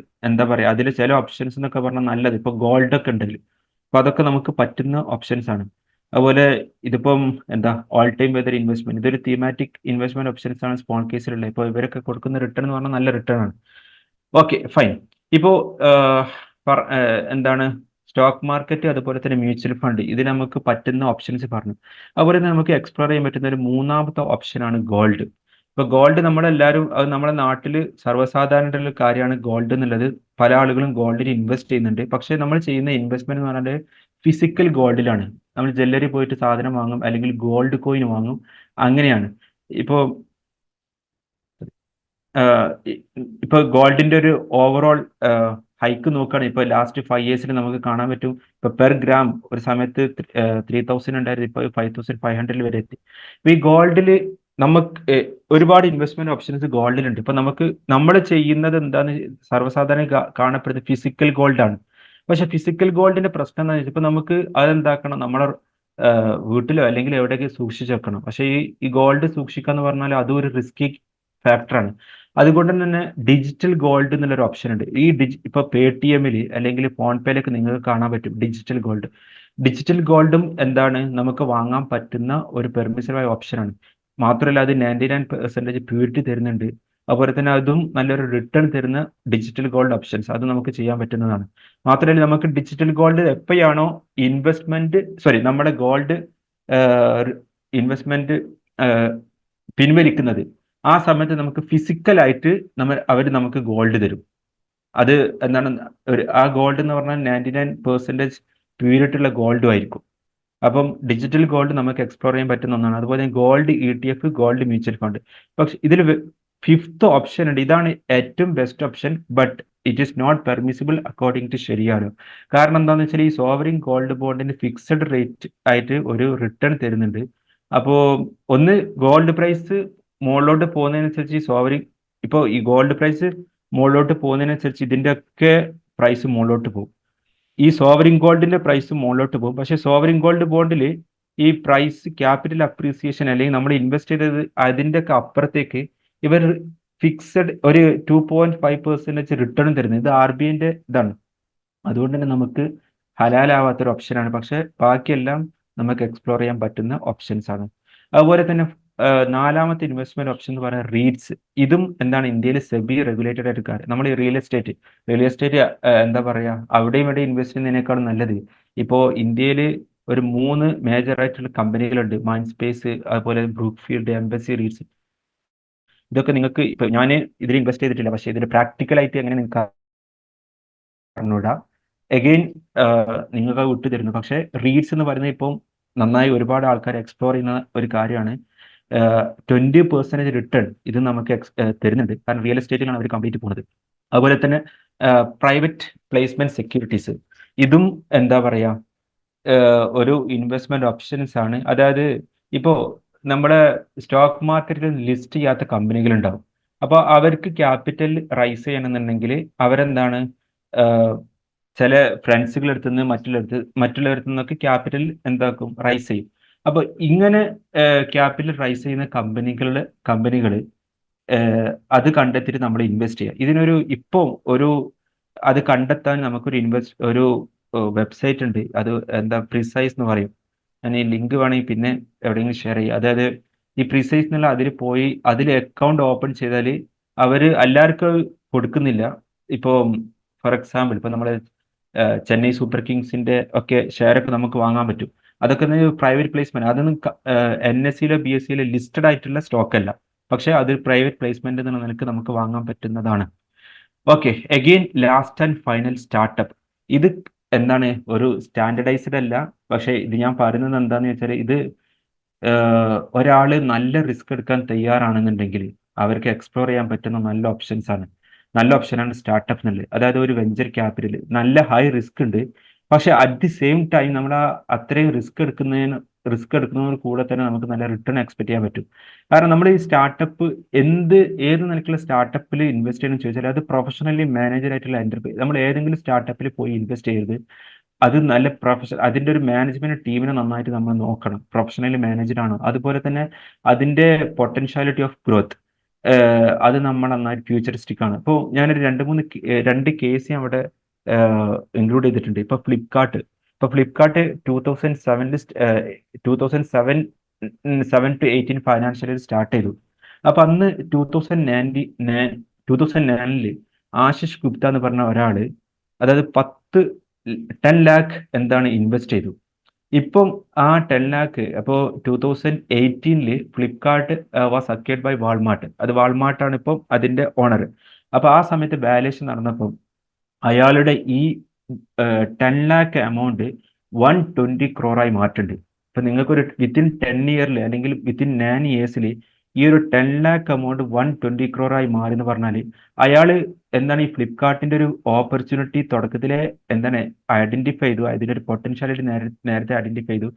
അതിൽ ചില ഓപ്ഷൻസ് എന്നൊക്കെ പറഞ്ഞാൽ നല്ലത്, ഇപ്പോൾ ഗോൾഡ് ഒക്കെ ഉണ്ടല്ലോ, അപ്പോൾ അതൊക്കെ നമുക്ക് പറ്റുന്ന ഓപ്ഷൻസ് ആണ്. അതുപോലെ ഇതിപ്പം ഓൾ ടൈം വെതർ ഇൻവെസ്റ്റ്മെന്റ്, ഇതൊരു തീമാറ്റിക് ഇൻവെസ്റ്റ്മെന്റ് ഓപ്ഷൻസ് ആണ് സ്മോൾ കേസിലുള്ളത്. ഇപ്പോൾ ഇവരൊക്കെ കൊടുക്കുന്ന റിട്ടേൺ എന്ന് പറഞ്ഞാൽ നല്ല റിട്ടേൺ ആണ്. Okay, fine. ഇപ്പോൾ സ്റ്റോക്ക് മാർക്കറ്റ് അതുപോലെ തന്നെ മ്യൂച്വൽ ഫണ്ട്, ഇത് നമുക്ക് പറ്റുന്ന ഓപ്ഷൻസ് പറഞ്ഞു. അതുപോലെ തന്നെ നമുക്ക് എക്സ്പ്ലോർ ചെയ്യാൻ പറ്റുന്ന ഒരു മൂന്നാമത്തെ ഓപ്ഷനാണ് ഗോൾഡ്. ഇപ്പൊ ഗോൾഡ് നമ്മളെല്ലാവരും, അത് നമ്മുടെ നാട്ടിൽ സർവ്വസാധാരണ കാര്യമാണ് ഗോൾഡ് എന്നുള്ളത്. പല ആളുകളും ഗോൾഡിൽ ഇൻവെസ്റ്റ് ചെയ്യുന്നുണ്ട്. പക്ഷെ നമ്മൾ ചെയ്യുന്ന ഇൻവെസ്റ്റ്മെന്റ് എന്ന് പറഞ്ഞാൽ ഫിസിക്കൽ ഗോൾഡിലാണ്. നമ്മൾ ജ്വല്ലറി പോയിട്ട് സാധനം വാങ്ങും, അല്ലെങ്കിൽ ഗോൾഡ് കോയിൻ വാങ്ങും, അങ്ങനെയാണ്. ഇപ്പൊ ഗോൾഡിന്റെ ഒരു ഓവറോൾ ഹൈക്ക് നോക്കുകയാണ്. ഇപ്പൊ ലാസ്റ്റ് 5 years നമുക്ക് കാണാൻ പറ്റും. ഇപ്പൊ പെർ ഗ്രാം ഒരു സമയത്ത് 3,000 ഉണ്ടായിരുന്നു, ഇപ്പൊ 5,500 വരെ എത്തി. ഇപ്പൊ ഈ ഗോൾഡില് നമുക്ക് ഒരുപാട് ഇൻവെസ്റ്റ്മെന്റ് ഓപ്ഷൻസ് ഗോൾഡിലുണ്ട്. ഇപ്പൊ നമ്മൾ ചെയ്യുന്നത് സർവ്വസാധാരണ കാണപ്പെടുന്നത് ഫിസിക്കൽ ഗോൾഡ് ആണ്. പക്ഷെ ഫിസിക്കൽ ഗോൾഡിന്റെ പ്രശ്നം എന്താണെന്ന് വെച്ചാൽ ഇപ്പൊ നമുക്ക് അതെന്താക്കണം, നമ്മളെ വീട്ടിലോ അല്ലെങ്കിൽ എവിടെയൊക്കെ സൂക്ഷിച്ചു വെക്കണം. പക്ഷെ ഈ ഗോൾഡ് സൂക്ഷിക്കുക എന്ന് പറഞ്ഞാൽ അതും ഒരു റിസ്കി ഫാക്ടറാണ്. അതുകൊണ്ട് തന്നെ ഡിജിറ്റൽ ഗോൾഡ് എന്നുള്ളൊരു ഓപ്ഷൻ ഉണ്ട്. ഇപ്പൊ Paytm അല്ലെങ്കിൽ ഫോൺ പേയിലൊക്കെ നിങ്ങൾക്ക് കാണാൻ പറ്റും ഡിജിറ്റൽ ഗോൾഡ്. ഡിജിറ്റൽ ഗോൾഡും നമുക്ക് വാങ്ങാൻ പറ്റുന്ന ഒരു പെർമിസീവായ ഓപ്ഷനാണ്. മാത്രമല്ല അത് 99% പ്യൂരിറ്റി തരുന്നുണ്ട്. അതുപോലെ തന്നെ അതും നല്ലൊരു റിട്ടേൺ തരുന്ന ഡിജിറ്റൽ ഗോൾഡ് ഓപ്ഷൻസ്, അത് നമുക്ക് ചെയ്യാൻ പറ്റുന്നതാണ്. മാത്രമല്ല നമുക്ക് ഡിജിറ്റൽ ഗോൾഡ് എപ്പോഴാണോ നമ്മുടെ ഗോൾഡ് ഇൻവെസ്റ്റ്മെന്റ് പിൻവലിക്കുന്നത്, ആ സമയത്ത് നമുക്ക് ഫിസിക്കലായിട്ട് അവർ നമുക്ക് ഗോൾഡ് തരും. അത് ആ ഗോൾഡ് എന്ന് പറഞ്ഞാൽ 99% പ്യൂരിറ്റി ഉള്ള ഗോൾഡും ആയിരിക്കും. അപ്പം ഡിജിറ്റൽ ഗോൾഡ് നമുക്ക് എക്സ്പ്ലോർ ചെയ്യാൻ പറ്റുന്ന ഒന്നാണ്. അതുപോലെ gold ETF, gold mutual fund. പക്ഷെ ഇതിൽ 5th ഓപ്ഷൻ ഉണ്ട്. ഇതാണ് ഏറ്റവും best option, but it is not permissible according to ശരിയാലോ. കാരണം എന്താണെന്ന് വെച്ചാൽ ഈ സോവറിൻ ഗോൾഡ് ബോണ്ടിന് ഫിക്സഡ് റേറ്റ് ആയിട്ട് ഒരു റിട്ടേൺ തരുന്നുണ്ട്. അപ്പോൾ ഒന്ന് ഗോൾഡ് പ്രൈസ് മുകളിലോട്ട് പോകുന്നതിനനുസരിച്ച് ഈ ഗോൾഡ് പ്രൈസ് മുകളിലോട്ട് പോകുന്നതിനനുസരിച്ച് ഇതിന്റെ ഒക്കെ പ്രൈസ് മുകളിലോട്ട് പോകും. ഈ സോവറിൻ ഗോൾഡിന്റെ പ്രൈസ് മുകളിലോട്ട് പോകും. പക്ഷെ സോവറിൻ ഗോൾഡ് ബോണ്ടിൽ ഈ പ്രൈസ് ക്യാപിറ്റൽ അപ്രീസിയേഷൻ അല്ലെങ്കിൽ നമ്മൾ ഇൻവെസ്റ്റ് ചെയ്തത് അതിന്റെ ഒക്കെ അപ്പുറത്തേക്ക് ഇവർ ഫിക്സഡ് ഒരു 2.5% റിട്ടേൺ തരുന്നത്. ഇത് RBIന്റെ ഇതാണ്. അതുകൊണ്ട് തന്നെ നമുക്ക് ഹലാലാവാത്തൊരു ഓപ്ഷനാണ്. പക്ഷെ ബാക്കിയെല്ലാം നമുക്ക് എക്സ്പ്ലോർ ചെയ്യാൻ പറ്റുന്ന ഓപ്ഷൻസ് ആണ്. അതുപോലെ തന്നെ നാലാമത്തെ ഇൻവെസ്റ്റ്മെന്റ് ഓപ്ഷൻ എന്ന് പറയുന്നത് റീറ്റ്സ്. ഇതും എന്താണ് ഇന്ത്യയിൽ സെബി റെഗുലേറ്റഡ് ആയിട്ട് കാര്യം. നമ്മൾ ഈ റിയൽ എസ്റ്റേറ്റ് എന്താ പറയാ, അവിടെയും ഇവിടെ ഇൻവെസ്റ്റ് ചെയ്യുന്നതിനേക്കാളും നല്ലത് ഇപ്പോൾ ഇന്ത്യയിൽ ഒരു 3 മേജർ ആയിട്ടുള്ള കമ്പനികളുണ്ട്. മൈൻഡ് സ്പേസ്, അതുപോലെ ബ്രൂക്ക്ഫീൽഡ്, എംബസി റീറ്റ്സ്. ഇതൊക്കെ നിങ്ങൾക്ക് ഇപ്പൊ ഞാൻ ഇതിൽ ഇൻവെസ്റ്റ് ചെയ്തിട്ടില്ല, പക്ഷേ ഇതിന്റെ പ്രാക്ടിക്കൽ ആയിട്ട് എങ്ങനെ നിങ്ങൾക്ക് അറിഞ്ഞൂടാ. എഗെയിൻ നിങ്ങൾക്ക് വിട്ടു തരുന്നു. പക്ഷേ റീറ്റ്സ് എന്ന് പറയുന്നത് ഇപ്പം നന്നായി ഒരുപാട് ആൾക്കാർ എക്സ്പ്ലോർ ചെയ്യുന്ന ഒരു കാര്യമാണ്. 20% റിട്ടേൺ ഇത് നമുക്ക് തരുന്നുണ്ട്. കാരണം റിയൽ എസ്റ്റേറ്റിലാണ് അവർ കംപ്ലീറ്റ് പോകുന്നത്. അതുപോലെ തന്നെ പ്രൈവറ്റ് പ്ലേസ്മെന്റ് സെക്യൂരിറ്റീസ്, ഇതും എന്താ പറയാ ഒരു ഇൻവെസ്റ്റ്മെന്റ് ഓപ്ഷൻസ് ആണ്. അതായത് ഇപ്പോൾ നമ്മുടെ സ്റ്റോക്ക് മാർക്കറ്റിൽ ലിസ്റ്റ് ചെയ്യാത്ത കമ്പനികൾ ഉണ്ടാവും. അപ്പോൾ അവർക്ക് ക്യാപിറ്റൽ റൈസ് ചെയ്യണമെന്നുണ്ടെങ്കിൽ അവരെന്താണ് ചില ഫ്രണ്ട്സുകളെടുത്തു നിന്ന് മറ്റുള്ളവരുടെ നിന്നൊക്കെ ക്യാപിറ്റൽ എന്താക്കും, റൈസ് ചെയ്യും. അപ്പൊ ഇങ്ങനെ ക്യാപിറ്റൽ റൈസ് ചെയ്യുന്ന കമ്പനികൾ അത് കണ്ടെത്തിയിട്ട് നമ്മൾ ഇൻവെസ്റ്റ് ചെയ്യുക. ഇതിനൊരു ഇപ്പോൾ അത് കണ്ടെത്താൻ നമുക്കൊരു ഒരു വെബ്സൈറ്റ് ഉണ്ട്. അത് എന്താ, പ്രിസൈസ് എന്ന് പറയും. ഞാൻ ഈ ലിങ്ക് വേണമെങ്കിൽ പിന്നെ എവിടെയെങ്കിലും ഷെയർ ചെയ്യുക. അതായത് ഈ പ്രിസൈസ് എന്നുള്ള അതിൽ പോയി അതിൽ അക്കൗണ്ട് ഓപ്പൺ ചെയ്താൽ അവർ എല്ലാവർക്കും കൊടുക്കുന്നില്ല. ഇപ്പോൾ ഫോർ എക്സാമ്പിൾ ഇപ്പോൾ നമ്മൾ ചെന്നൈ സൂപ്പർ കിങ്സിന്റെ ഒക്കെ ഷെയർ ഒക്കെ നമുക്ക് വാങ്ങാൻ പറ്റും. അതൊക്കെ പ്രൈവറ്റ് പ്ലേസ്മെന്റ്. അതൊന്നും NSE-യിലോ BSE-യിലോ ലിസ്റ്റഡ് ആയിട്ടുള്ള സ്റ്റോക്ക് അല്ല, പക്ഷെ അത് പ്രൈവറ്റ് പ്ലേസ്മെന്റ് എന്ന നിലക്ക് നമുക്ക് വാങ്ങാൻ പറ്റുന്നതാണ്. Okay, again last and final startup. ഇത് എന്താണ്, ഒരു സ്റ്റാൻഡർഡൈസ്ഡ് അല്ല. പക്ഷെ ഇത് ഞാൻ പറയുന്നത് എന്താന്ന് വെച്ചാൽ, ഇത് ഒരാള് നല്ല റിസ്ക് എടുക്കാൻ തയ്യാറാണെന്നുണ്ടെങ്കിൽ അവർക്ക് എക്സ്പ്ലോർ ചെയ്യാൻ പറ്റുന്ന നല്ല ഓപ്ഷനാണ് സ്റ്റാർട്ടപ്പ് എന്നുള്ളത്. അതായത് ഒരു വെഞ്ചർ ക്യാപിറ്റൽ, നല്ല ഹൈ റിസ്ക് ഉണ്ട്, പക്ഷെ അറ്റ് ദി സെയിം ടൈം നമ്മൾ അത്രയും റിസ്ക് എടുക്കുന്നതിന് കൂടെ തന്നെ നമുക്ക് നല്ല റിട്ടേൺ എക്സ്പെക്ട് ചെയ്യാൻ പറ്റും. കാരണം നമ്മൾ ഈ സ്റ്റാർട്ടപ്പ് ഏത് നിലയ്ക്കുള്ള സ്റ്റാർട്ടപ്പിൽ ഇൻവെസ്റ്റ് ചെയ്യണമെന്ന് ചോദിച്ചാൽ അത് പ്രൊഫഷണലി മാനേജർ ആയിട്ടുള്ള എന്റർപ്രൈസ്. നമ്മൾ ഏതെങ്കിലും സ്റ്റാർട്ടപ്പിൽ പോയി ഇൻവെസ്റ്റ് ചെയ്യരുത്. അത് നല്ല അതിന്റെ ഒരു മാനേജ്മെന്റ് ടീമിനെ നന്നായിട്ട് നമ്മൾ നോക്കണം, പ്രൊഫഷണലി മാനേജ്ഡ് ആണോ, അതുപോലെ തന്നെ അതിന്റെ പൊട്ടൻഷ്യാലിറ്റി ഓഫ് ഗ്രോത്ത് അത് നമ്മൾ നന്നായിട്ട് ഫ്യൂച്ചറിസ്റ്റിക് ആണ്. ഇപ്പോൾ ഞാനൊരു 2 കേസ് ഞാൻ അവിടെ ഇൻക്ലൂഡ് ചെയ്തിട്ടുണ്ട്. ഇപ്പൊ ഫ്ലിപ്കാർട്ട് 2007-18 ഫൈനാൻഷ്യൽ സ്റ്റാർട്ട് ചെയ്തു. അപ്പൊ അന്ന് 2009 ആശിഷ് ഗുപ്ത എന്ന് പറഞ്ഞ ഒരാള്, അതായത് 10 lakh എന്താണ് ഇൻവെസ്റ്റ് ചെയ്തു. ഇപ്പം ആ 10 lakh അപ്പോൾ 2018 Flipkart was acquired by Walmart. അത് വാൾമാർട്ടാണ് ഇപ്പം അതിന്റെ ഓണർ. അപ്പൊ ആ സമയത്ത് വാല്യുവേഷൻ നടന്നപ്പം അയാളുടെ ഈ 10 lakh എമൗണ്ട് 120 crore മാറ്റുണ്ട്. ഇപ്പൊ നിങ്ങൾക്കൊരു വിത്തിൻ 10 years അല്ലെങ്കിൽ വിത്തിൻ 9 years ഈ ഒരു 10 lakh എമൗണ്ട് 120 crore മാറി എന്ന് പറഞ്ഞാൽ അയാള് എന്താണ്, ഈ ഫ്ലിപ്കാർട്ടിന്റെ ഒരു ഓപ്പർച്യൂണിറ്റി തുടക്കത്തിലെ എന്താണ് ഐഡന്റിഫൈ ചെയ്തു, അതിന്റെ ഒരു പൊട്ടൻഷ്യാലിറ്റി നേരത്തെ ഐഡന്റിഫൈ ചെയ്തു.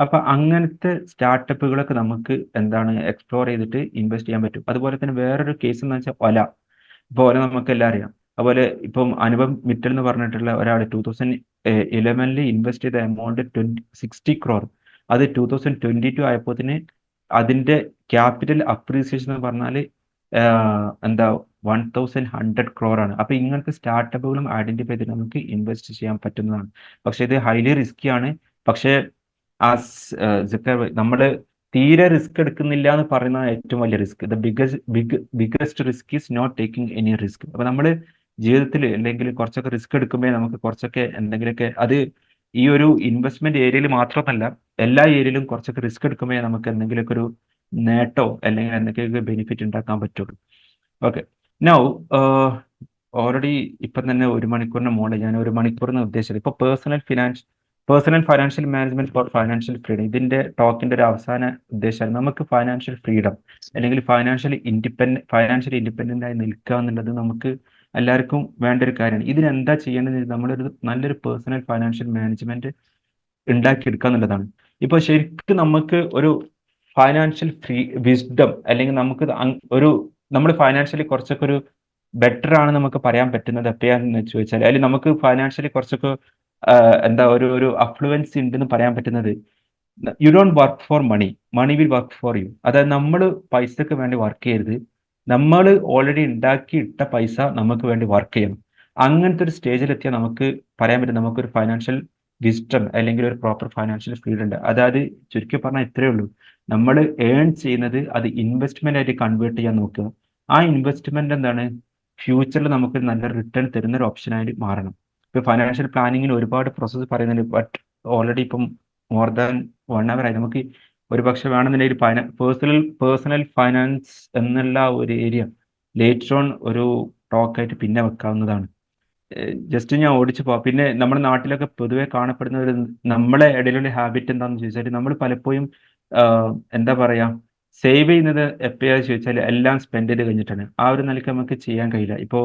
അപ്പൊ അങ്ങനത്തെ സ്റ്റാർട്ടപ്പുകളൊക്കെ നമുക്ക് എന്താണ് എക്സ്പ്ലോർ ചെയ്തിട്ട് ഇൻവെസ്റ്റ് ചെയ്യാൻ പറ്റും. അതുപോലെ തന്നെ വേറൊരു കേസ് എന്ന് വെച്ചാൽ ഒല. ഇപ്പൊ ഒല നമുക്ക് എല്ലാം അറിയാം. അതുപോലെ ഇപ്പം അനുപം മിറ്റൽ എന്ന് പറഞ്ഞിട്ടുള്ള ഒരാൾ 2011 ഇൻവെസ്റ്റ് ചെയ്ത എമൗണ്ട് 60 crore. അത് 2022 ആയപ്പോത്തിന് അതിന്റെ ക്യാപിറ്റൽ അപ്രീസിയേഷൻ എന്ന് പറഞ്ഞാൽ എന്താ 1100 crore ആണ്. അപ്പൊ ഇങ്ങനത്തെ സ്റ്റാർട്ടപ്പുകളും ഐഡന്റിഫൈ ചെയ്ത് നമുക്ക് ഇൻവെസ്റ്റ് ചെയ്യാൻ പറ്റുന്നതാണ്. പക്ഷെ ഇത് ഹൈലി റിസ്കി ആണ്. പക്ഷേ നമ്മൾ തീരെ റിസ്ക് എടുക്കുന്നില്ല എന്ന് പറയുന്ന ഏറ്റവും വലിയ risk. Biggest risk is not taking any risk. അപ്പൊ നമ്മൾ ജീവിതത്തിൽ അല്ലെങ്കിൽ കുറച്ചൊക്കെ റിസ്ക് എടുക്കുമ്പോൾ നമുക്ക് കുറച്ചൊക്കെ എന്തെങ്കിലുമൊക്കെ, അത് ഈ ഒരു ഇൻവെസ്റ്റ്മെന്റ് ഏരിയയിൽ മാത്രമല്ല എല്ലാ ഏരിയയിലും കുറച്ചൊക്കെ റിസ്ക് എടുക്കുമ്പോൾ നമുക്ക് എന്തെങ്കിലുമൊക്കെ ഒരു നേട്ടോ അല്ലെങ്കിൽ എന്തെങ്കിലുമൊക്കെ ബെനിഫിറ്റ് ഉണ്ടാക്കാൻ പറ്റുള്ളൂ. ഓക്കെ, നൗ ഓൾറെഡി ഇപ്പം തന്നെ 1 മണിക്കൂറിന് മുകളിൽ, ഞാൻ 1 മണിക്കൂറിന് ഉദ്ദേശിച്ചത് ഇപ്പൊ personal financial management for financial freedom. ഇതിന്റെ ടോക്കിന്റെ ഒരു അവസാന ഉദ്ദേശം നമുക്ക് ഫൈനാൻഷ്യൽ ഫ്രീഡം അല്ലെങ്കിൽ ഫൈനാൻഷ്യലി ഇൻഡിപെൻഡന്റ് ആയി നിൽക്കുക എന്നുള്ളത് നമുക്ക് എല്ലാവർക്കും വേണ്ട ഒരു കാര്യമാണ്. ഇതിനെന്താ ചെയ്യേണ്ടത്, നമ്മളൊരു നല്ലൊരു പേഴ്സണൽ ഫൈനാൻഷ്യൽ മാനേജ്മെന്റ് ഉണ്ടാക്കിയെടുക്കുക എന്നുള്ളതാണ്. ഇപ്പൊ ശരിക്കും നമുക്ക് ഒരു ഫൈനാൻഷ്യൽ വിസ്ഡം അല്ലെങ്കിൽ നമുക്ക് നമ്മൾ ഫൈനാൻഷ്യലി കുറച്ചൊക്കെ ഒരു ബെറ്റർ ആണ് നമുക്ക് പറയാൻ പറ്റുന്നത് എപ്പോഴാണെന്ന് ചോദിച്ചാൽ, അല്ലെങ്കിൽ നമുക്ക് ഫൈനാൻഷ്യലി കുറച്ചൊക്കെ എന്താ ഒരു അഫ്ലുവൻസ് ഉണ്ടെന്ന് പറയാൻ പറ്റുന്നത്, you don't work for money will work for you. അതായത് നമ്മൾ പൈസക്ക് വേണ്ടി വർക്ക് ചെയ്യരുത്, നമ്മൾ ഓൾറെഡി ഉണ്ടാക്കിയിട്ട പൈസ നമുക്ക് വേണ്ടി വർക്ക് ചെയ്യണം. അങ്ങനത്തെ ഒരു സ്റ്റേജിലെത്തിയാൽ നമുക്ക് പറയാൻ പറ്റും നമുക്കൊരു ഫൈനാൻഷ്യൽ വിസ്റ്റം അല്ലെങ്കിൽ ഒരു പ്രോപ്പർ ഫൈനാൻഷ്യൽ ഫ്രീഡം ഉണ്ട്. അതായത് ചുരുക്കി പറഞ്ഞാൽ ഇത്രയേ ഉള്ളൂ, നമ്മൾ ഏൺ ചെയ്യുന്നത് അത് ഇൻവെസ്റ്റ്മെന്റ് ആയിട്ട് കൺവേർട്ട് ചെയ്യാൻ നോക്കുക. ആ ഇൻവെസ്റ്റ്മെന്റ് എന്താണ്, ഫ്യൂച്ചറിൽ നമുക്ക് നല്ല റിട്ടേൺ തരുന്ന ഒരു ഓപ്ഷനായിട്ട് മാറണം. ഇപ്പൊ ഫൈനാൻഷ്യൽ പ്ലാനിങ്ങിന് ഒരുപാട് പ്രോസസ്സ് പറയുന്നുണ്ട്, ബട്ട് ഓൾറെഡി ഇപ്പം മോർ ദാൻ 1 hour ആയി. നമുക്ക് ഒരു പക്ഷെ വേണമെന്നുണ്ടെങ്കിൽ പേഴ്സണൽ ഫൈനാൻസ് എന്നുള്ള ഒരു ഏരിയ ലേറ്റർ ഓൺ ഒരു ടോക്കായിട്ട് പിന്നെ വെക്കാവുന്നതാണ്. ജസ്റ്റ് ഞാൻ ഓടിച്ചു പോവാം. പിന്നെ നമ്മുടെ നാട്ടിലൊക്കെ പൊതുവെ കാണപ്പെടുന്ന ഒരു നമ്മളെ ഇടയിലുള്ള ഹാബിറ്റ് എന്താണെന്ന് ചോദിച്ചാൽ, നമ്മൾ പലപ്പോഴും എന്താ പറയാ, സേവ് ചെയ്യുന്നത് എപ്പോഴാ ചോദിച്ചാൽ എല്ലാം സ്പെൻഡ് ചെയ്ത് കഴിഞ്ഞിട്ടാണ്. ആ ഒരു നിലയ്ക്ക് നമുക്ക് ചെയ്യാൻ കഴിയില്ല. ഇപ്പോൾ